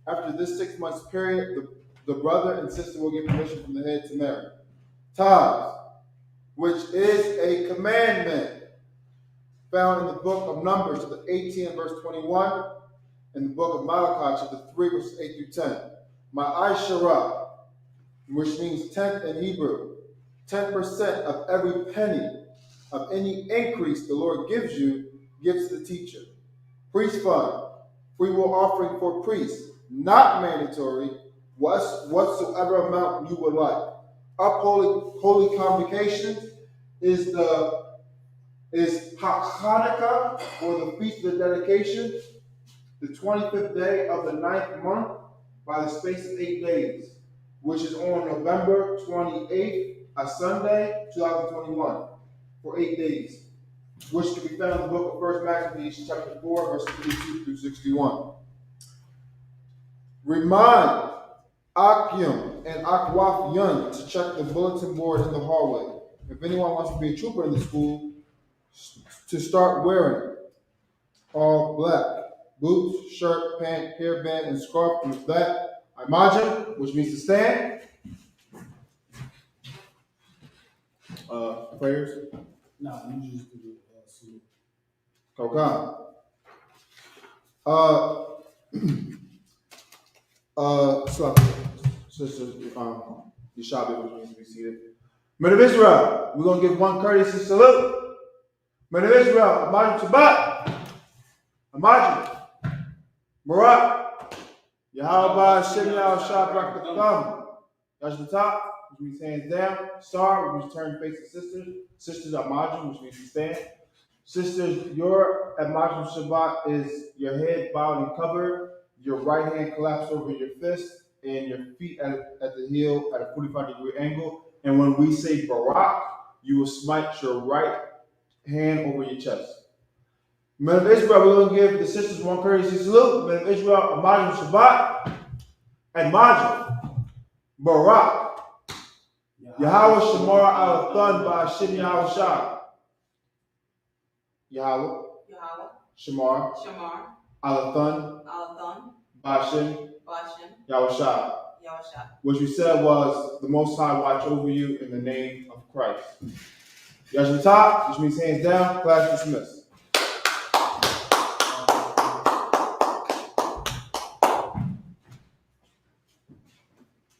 After this 6 months period, the brother and sister will get permission from the head to marry. Tithes, which is a commandment, found in the book of Numbers, chapter 18, verse 21, and the book of Malachi, chapter 3, verses 8 through 10. My I.S.U.P.K, which means tenth in Hebrew, 10% of every penny of any increase the Lord gives you, gives to the teacher. Priest fund, free will offering for priests, not mandatory, whatsoever amount you would like. Holy convocations is Hanukkah, or the feast of the dedication, the 25th day of the 9th month, by the space of 8 days, which is on November 28th, a Sunday, 2021, for 8 days, which can be found in the book of 1 Maccabees, chapter 4, verses 52 through 61. Remind Akim and Akwaf Yun to check the bulletin board in the hallway. If anyone wants to be a trooper in the school, to start wearing it. All black. Boots, shirt, pant, hairband, and scarf. With that, Imagine, which means to stand. Prayers. No, you just do the salute. Okay. So, Sister Yeshabi, which means to be seated. Men of Israel, we're going to give one courtesy salute. Men of Israel, Imagine Shabbat. Imagine. Barak. Yahweh Shem Yahweh Barak the thumb. That's the top, which means hands down. Star, which means turn face to sisters. Sisters Imagine, which means to stand. Sisters, your Imagine Shabbat is your head bowed and covered, your right hand collapsed over your fist, and your feet at the heel at a 45-degree angle. And when we say Barak, you will smite your right hand over your chest. Men of Israel, we're going to give the sisters one courtesy salute. Men of Israel, Imagine Shabbat, and Imagine Barak. Yahweh Shamar al Thun by Hashem Yahweh Shah. Yahweh Shamar al Thun by Hashem Yahweh Shah. What you said was, the Most High watch over you in the name of Christ. Yashmatah, which means hands down, class dismissed.